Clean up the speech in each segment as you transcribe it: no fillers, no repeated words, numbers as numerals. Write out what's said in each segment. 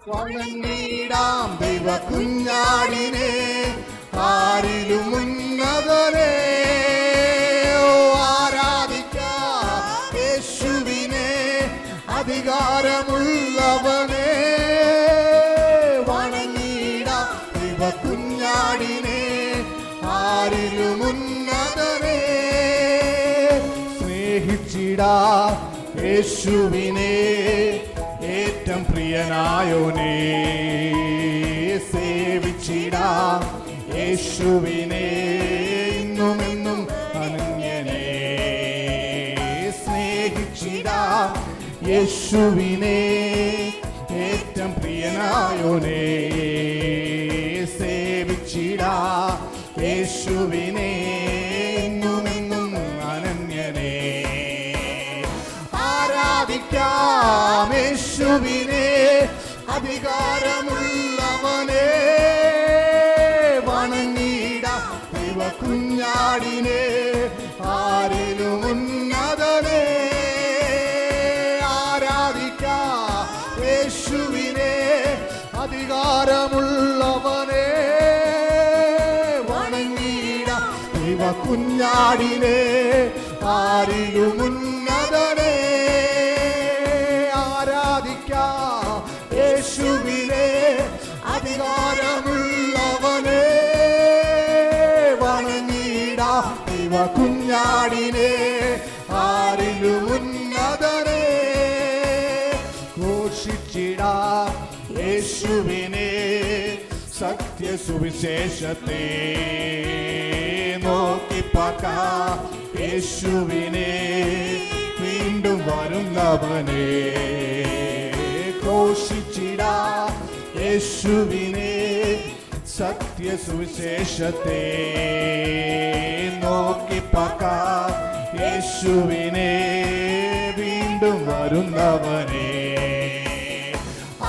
വണങ്ങിടാം ദൈവ കുഞ്ഞാടിനെ, ആരിലും ഉന്നതനെ. ആരാധിക്കാം യേശുവിനെ, അധികാരമുള്ളവനെ. വണങ്ങിടാം ദൈവ കുഞ്ഞാടിനെ, ആരിലും ഉന്നതനെ. സ്നേഹിച്ചിടാം യേശുവിനെ, ഏറ്റം പ്രിയനായോനെ. സേവിച്ചിടാം യേശുവിനെ, ഇന്നുമെന്നും അനന്യനെ. സ്നേഹിച്ചിടാം യേശുവിനെ, ഏറ്റം പ്രിയനായോനെ. സേവിച്ചിടാം യേശുവിനെ, ഇന്നുമെന്നും അനന്യനെ. ആരാധിക്കാം യേശുവിനെ, അധികാരമുള്ളവനെ. വണങ്ങിടാം ദൈവ കുഞ്ഞാടിനെ, ആരിലും ഉന്നതനെ. ആരാധിക്കാം യേശുവിനെ, അധികാരമുള്ളവനെ. വണങ്ങിടാം ദൈവ കുഞ്ഞാടിനെ, ആരിലും ഉന്നതനെ. ആരാധിക്കാം യേശുവിനെ, അധികാരമുള്ളവനെ. വണങ്ങിടാം ദൈവ കുഞ്ഞാടിനെ, ആരിലും ഉന്നതനെ. ഘോഷിച്ചിടാം യേശുവിനെ, സത്യസുവിശേഷത്തെ. നോക്കിപ്പാർക്കാം യേശുവിനെ, വീണ്ടും വരുന്നവനെ. ഘോഷിച്ചിടാം യേശുവിനെ, സത്യസുവിശേഷത്തെ. നോക്കിപ്പാർക്കാം യേശുവിനെ, വീണ്ടും വരുന്നവനെ.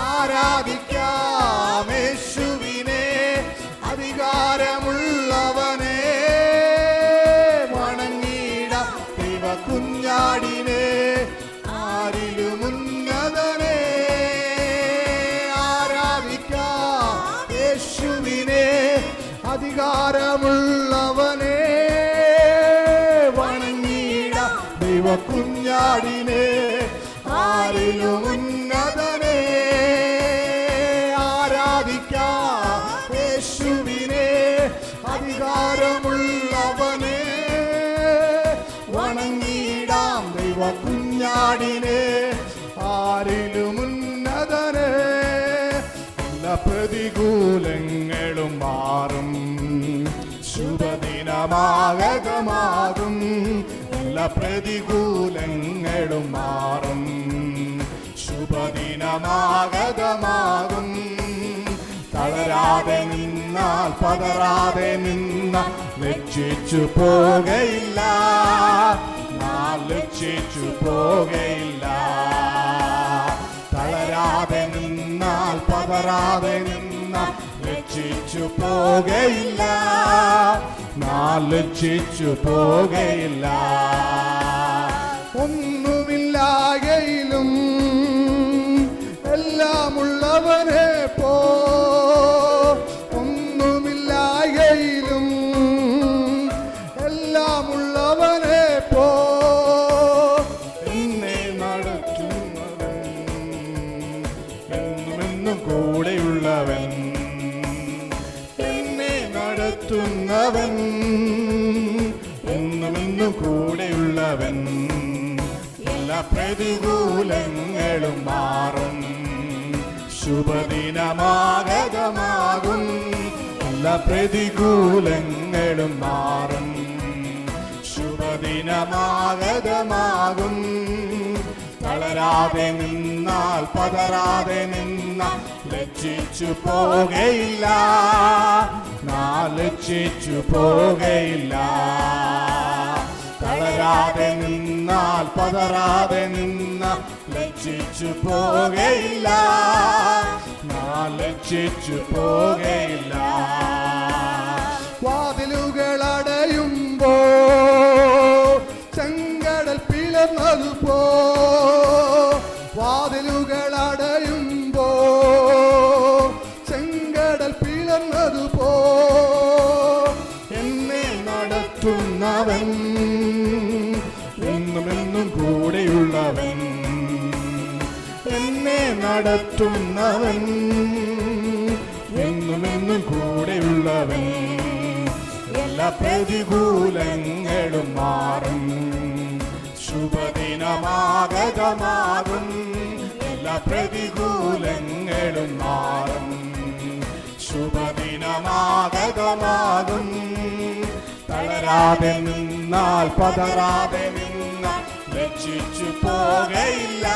ആരാധിക്കാം യേശുവിനെ, അധികാരമുള്ളവനെ. വണങ്ങിടാം ദൈവ കുഞ്ഞാടിനെ, ആരിലും ഉന്നതനെ. ആരാധിക്കാം യേശുവിനെ, അധികാരമുള്ളവനെ. വണങ്ങിടാം ദൈവ കുഞ്ഞാടിനെ, ആരിലും ഉന്നതനെ. ആരാധിക്കാം യേശുവിനെ, അധികാരമുള്ളവനെ. വണങ്ങിടാം ദൈവ കുഞ്ഞാടിനെ, ആരിലും ഉന്നതനെ. എല്ലാ പ്രതികൂലങ്ങളും മാറും, ശുഭദിനമാഗതമാകും. എല്ലാ പ്രതികൂലങ്ങളും മാറും, ശുഭദിനമാഗതമാകും. തളരാതെ നിന്നാൽ, പതറാതെ നിന്നാൽ ലജ്ജിച്ചു പോകയില്ല. ഞാൻ ലജ്ജിച്ചു പോകയില്ല. തളരാതെ നിന്നാൽ, പതറാതെ നിന്നാൽ ലജ്ജിച്ചു പോകയില്ല. ഞാൻ ലജ്ജിച്ചു പോകയില്ല. ഒന്നുമില്ലാകയിലും എല്ലാമുള്ളവനെ പോ. ഒന്നുമില്ലാകയിലും എല്ലാമുള്ളവനെ പോ. എന്നെ നടത്തുന്നവൻ, എന്നുമെന്നും കൂടെയുള്ളവൻ. എന്നെ നടത്തുന്നവൻ, എന്നുമെന്നും കൂടെയുള്ളവൻ. എല്ലാ പ്രതികൂലങ്ങളും മാറും, ശുഭദിനമാഗതമാകും. എല്ലാ പ്രതികൂലങ്ങളും മാറും, ശുഭദിനമാഗതമാകും. തളരാതെ നിന്നാൽ, പതറാതെ നിന്നാൽ ലജ്ജിച്ചു പോകയില്ല. ഞാൻ ലജ്ജിച്ചു പോകയില്ല. തളരാതെ നിന്നാൽ, പതറാതെ നിന്നാൽ ലജ്ജിച്ചു പോകയില്ല. ഞാൻ ലജ്ജിച്ചു പോകയില്ല. വാതിലുകൾ അടയുമ്പോ, ചെങ്കടൽ പിളർന്നതുപോ. വാതിലുകൾ അടയുമ്പോ, എന്നെ നടത്തുന്നവൻ, എന്നുമെന്നും കൂടെയുള്ളവൻ. എല്ലാ പ്രതികൂലങ്ങളും മാറും, ശുഭദിനമാഗതമാകും. എല്ലാ പ്രതികൂലങ്ങളും മാറും, ശുഭദിനമാഗതമാകും. തളരാതെ നിന്നാൽ പതറാതെ നിന്നാൽ ലജ്ജിച്ചു പോകയില്ല,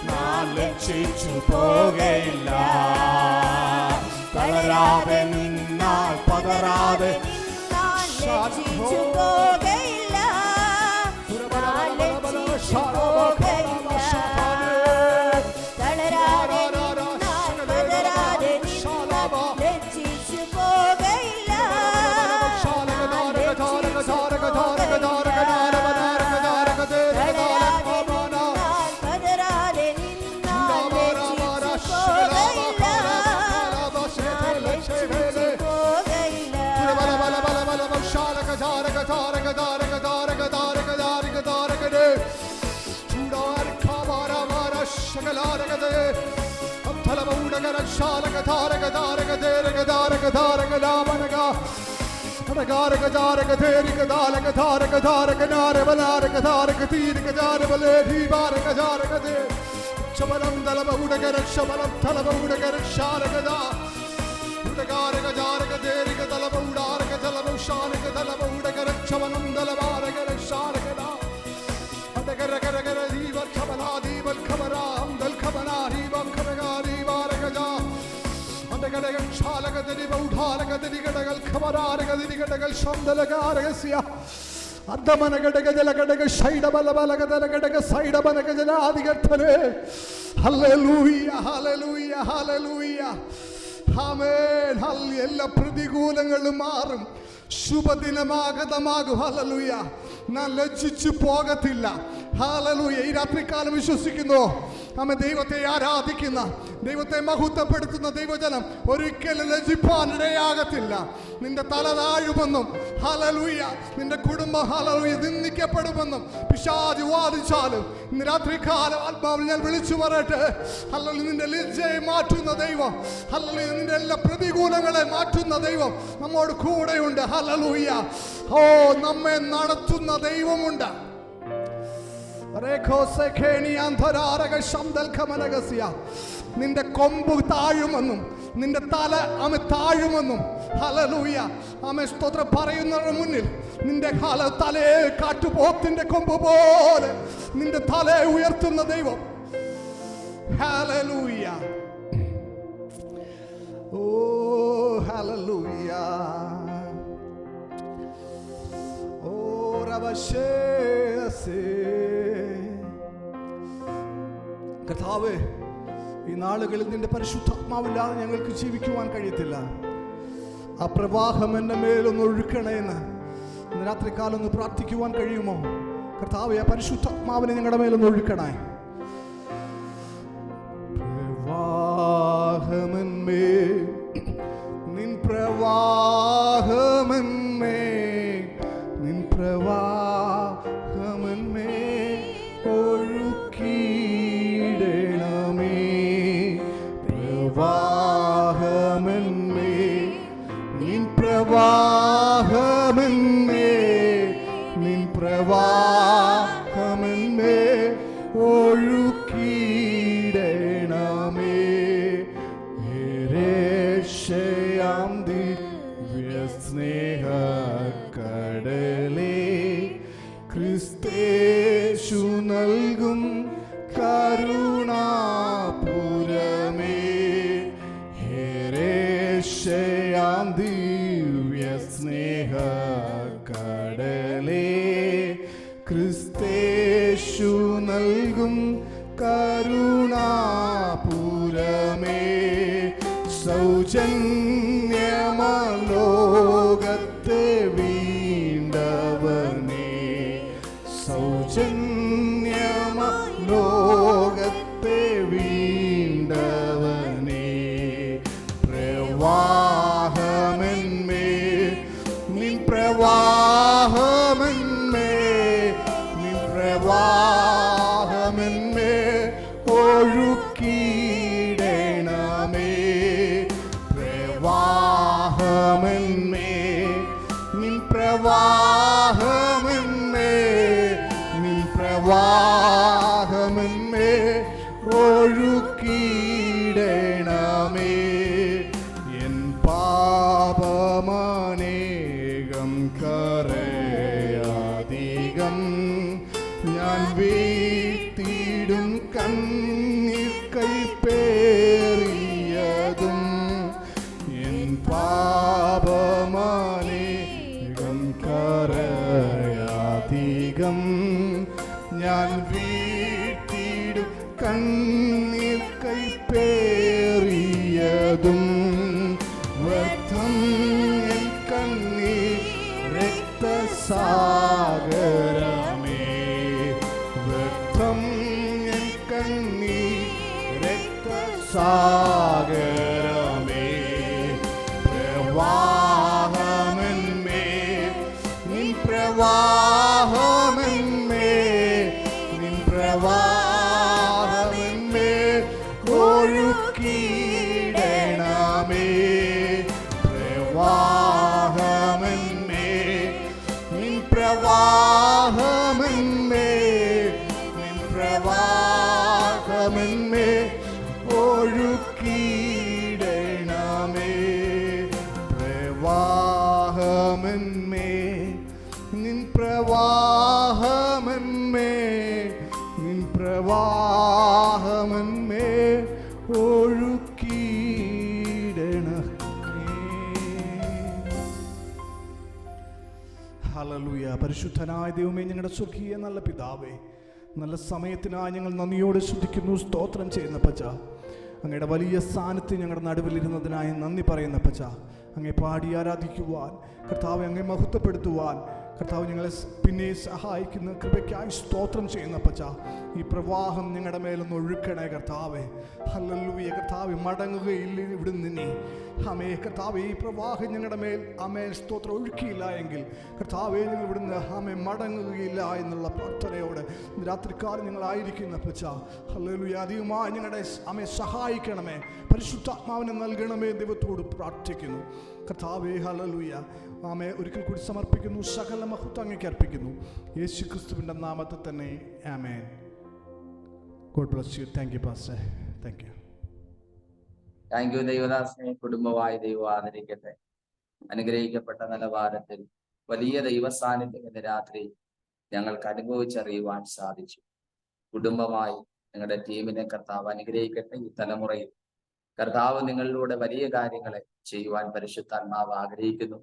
നാം ലജ്ജിച്ചു പോകയില്ല. തളരാതെ നിന്നാൽ പതറാതെ ലജ്ജിച്ചു പോകയില്ല, ലജ്ജിച്ചു പോകയില്ല. തളരാതെ നിന്നാൽ പതറാതെ നിന്നാൽ ലജ്ജിച്ചു പോകയില്ല, എല്ലാ പ്രതികൂലങ്ങളും മാറും, ശുഭദിനമാഗതമാകും. ഹല്ലേലൂയ. ഞാൻ ലജ്ജിച്ചു പോകത്തില്ല. ഹല്ലേലൂയ. ഈ രാത്രികാലം വിശ്വസിക്കുന്നു, നമ്മെ ദൈവത്തെ ആരാധിക്കുന്ന, ദൈവത്തെ മഹത്വപ്പെടുത്തുന്ന ദൈവജനം ഒരിക്കലും ലജ്ജിപ്പാൻ ഇടയാകത്തില്ല. നിന്റെ തല താഴുമെന്നും, ഹല്ലേലൂയ, നിന്റെ കുടുംബം ഹല്ലേലൂയ നിന്ദിക്കപ്പെടുമെന്നും പിശാച് വാദിച്ചാലും ഇന്ന് രാത്രികാലം ആത്മാവിൽ ഞാൻ വിളിച്ചു പറയട്ടെ, ഹല്ലേലൂയ, നിന്റെ ലജ്ജയെ മാറ്റുന്ന ദൈവം, ഹല്ലേലൂയ, നിന്റെ എല്ലാ പ്രതികൂലങ്ങളെ മാറ്റുന്ന ദൈവം നമ്മോട് കൂടെയുണ്ട്. ഹല്ലേലൂയ. ഓ, നമ്മെ നടത്തുന്ന ദൈവമുണ്ട്. നിന്റെ കൊമ്പ് താഴുമെന്നും നിന്റെ തല താഴുമെന്നും, ഹല്ലേലൂയ, സ്തോത്രം പറയുന്നവരുടെ മുന്നിൽ നിന്റെ തലയെ കാട്ടുപോത്തിന്റെ കൊമ്പ് പോലെ നിന്റെ തലയെ ഉയർത്തുന്ന ദൈവം. ഹല്ലേലൂയ. ഓ ഹല്ലേലൂയ. ഓ റബശേസേ. കർത്താവേ, ഈ നാളുകളിൽ നിന്റെ പരിശുദ്ധാത്മാവില്ലാതെ ഞങ്ങൾക്ക് ജീവിക്കുവാൻ കഴിയത്തില്ല. ആ പ്രവാഹം എൻ്റെ മേലൊന്ന് ഒഴുക്കണേന്ന് ഇന്ന് രാത്രികാലം ഒന്ന് പ്രാർത്ഥിക്കുവാൻ കഴിയുമോ? കർത്താവേ, ആ പരിശുദ്ധാത്മാവിനെ ഞങ്ങളുടെ മേലൊന്ന് ഒഴുക്കണേ. പ്രവാഹമന്മേ നിൻ പ്രവാഹമന്മേ നിൻ പ്രവാഹമന്മേ ഒഴുക്കിയിടണമേ. പ്രവാഹമന്മേ നിൻ പ്രവാഹമന്മേ നിൻ പ്രവാഹമന്മേ ഒഴുക്കിയിടണമേ. ഒഴുക്കിയിടണമേ. പ്രവാഹമെന്മേ നിൻ പ്രവാഹമെന്മേ നിൻ പ്രവാഹമെന്മേ ഒഴുക്കിയിടണമേ. എൻ പാപമനേകം കരയധികം ഞാൻ വീഴ്ത്തിയിടും കണ്ണീർ കൈപ്പേറിയതും. എൻ പാപമനേകം കരയധികം ഞാൻ വീഴ്ത്തിയിടും കണ്ണീർ കൈപ്പേറിയതും. വ്യർത്ഥം എൻ കണ്ണീർ രക്തസാഗരമേ. വ്യർത്ഥം എൻ കണ്ണീർ രക്തസാഗരമേ. പ്രവാഹമെന്മേ നിൻ പ്രവാഹമെന്മേ നിൻ പ്രവാഹമെന്മേ ഒഴുക്കിയിടണമേ. പ്രവാഹമെന്മേ നിൻ പ്രവാഹമെന്മേ നിൻ പ്രവാഹമെന്മേ ഒഴുക്കിയിടണമേ. പ്രവാഹമെന്മേ നിൻ പ്രവാഹമെന്മേ നിൻ പ്രവാഹമെന്മേ ഒഴുക്കിയിടണമേ. ഹല്ലേലൂയ. പരിശുദ്ധനായ ദൈവമേ, ഞങ്ങളുടെ സ്വർഗീയ നല്ല പിതാവേ, നല്ല സമയത്തിനായി ഞങ്ങൾ നന്ദിയോടെ സ്തുതിക്കുന്നു, സ്തോത്രം ചെയ്യുന്ന പച്ച. അങ്ങയുടെ വലിയ സ്ഥാനത്ത് ഞങ്ങളുടെ നടുവിലിരുന്നതിനായി നന്ദി പറയുന്ന പച്ച. അങ്ങേ പാടി ആരാധിക്കുവാൻ കർത്താവെ, അങ്ങേ മഹത്വപ്പെടുത്തുവാൻ കർത്താവ് ഞങ്ങളെ പിന്നെ സഹായിക്കുന്ന കൃപയ്ക്കായി സ്തോത്രം ചെയ്യുന്ന പച്ച. ഈ പ്രവാഹം ഞങ്ങളുടെ മേലൊന്ന് ഒഴുക്കണേ കർത്താവെ. ഹല്ലേലൂയ. കർത്താവെ, മടങ്ങുകയില്ല ഇവിടെ നിന്നെ. ആമേ കർത്താവെ, ഈ പ്രവാഹം ഞങ്ങളുടെ മേൽ ആമേ സ്തോത്രം ഒഴുക്കിയില്ല എങ്കിൽ കർത്താവെ, ഞങ്ങൾ ഇവിടുന്ന് ആമേ മടങ്ങുകയില്ല എന്നുള്ള പ്രാർത്ഥനയോടെ രാത്രിക്കാലം ഞങ്ങളായിരിക്കുന്ന പച്ച. ഹല്ലേലൂയ. അധികമായി ഞങ്ങളുടെ ആമേ സഹായിക്കണമേ, പരിശുദ്ധാത്മാവിനെ നൽകണമേ ദൈവത്തോട് പ്രാർത്ഥിക്കുന്നു കർത്താവേ. ഹല്ലേലൂയ. ആമേ ഒരിക്കൽ കൂടി സമർപ്പിക്കുന്നു, സകല മഹത്വം അങ്ങേക്ക് അർപ്പിക്കുന്നു, യേശു ക്രിസ്തുവിൻ്റെ നാമത്തിൽ തന്നെ. ആമേൻ. God bless you. Thank you pastor. Thank you. Thank you ദൈവദാസനെ. കുടുംബമായി ദൈവം ആദരിക്കട്ടെ. അനുഗ്രഹിക്കപ്പെട്ട നിലവാരത്തിൽ വലിയ ദൈവ സാന്നിധ്യം ഇന്ന് രാത്രി ഞങ്ങൾക്ക് അനുഭവിച്ചറിയുവാൻ സാധിച്ചു. കുടുംബമായി നിങ്ങളുടെ ടീമിനെ കർത്താവ് അനുഗ്രഹിക്കട്ടെ. ഈ തലമുറയിൽ കർത്താവ് നിങ്ങളിലൂടെ വലിയ കാര്യങ്ങളെ ചെയ്യുവാൻ പരിശുദ്ധാത്മാവ് ആഗ്രഹിക്കുന്നു.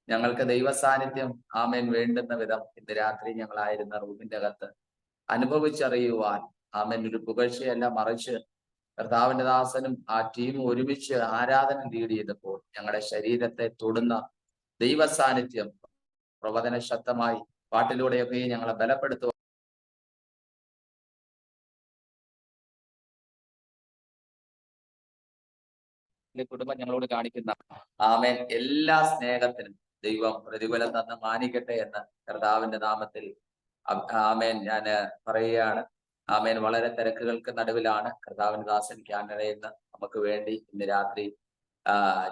ഞങ്ങൾക്ക് ദൈവ സാന്നിധ്യം ആമേൻ വേണ്ടുന്ന വിധം ഇന്ന് രാത്രി ഞങ്ങളായിരുന്ന റൂമിന്റെ അകത്ത് അനുഭവിച്ചറിയുവാൻ ആമേൻ ഒരു പുകഴ്ചയല്ല, മറിച്ച് കർത്താവിന്റെ ദാസനും ആ ടീമും ഒരുമിച്ച് ആരാധന ലീഡ് ചെയ്തപ്പോൾ ഞങ്ങളുടെ ശരീരത്തെ തൊടുന്ന ദൈവ സാന്നിധ്യം പ്രവചന ശക്തമായി പാട്ടിലൂടെയൊക്കെ ഞങ്ങളെ ബലപ്പെടുത്തുക. കുടുംബം ഞങ്ങളോട് കാണിക്കുന്ന ആമേൻ എല്ലാ സ്നേഹത്തിനും ദൈവം പ്രതിഫലം തന്ന് മാനിക്കട്ടെ എന്ന് കർത്താവിന്റെ നാമത്തിൽ ആമേൻ ഞാൻ പറയുകയാണ്. ആമേൻ. വളരെ തിരക്കുകൾക്ക് നടുവിലാണ് കർത്താവിന്റെ ദാസൻ കാനഡയിൽ നിന്ന് നമുക്ക് വേണ്ടി ഇന്ന് രാത്രി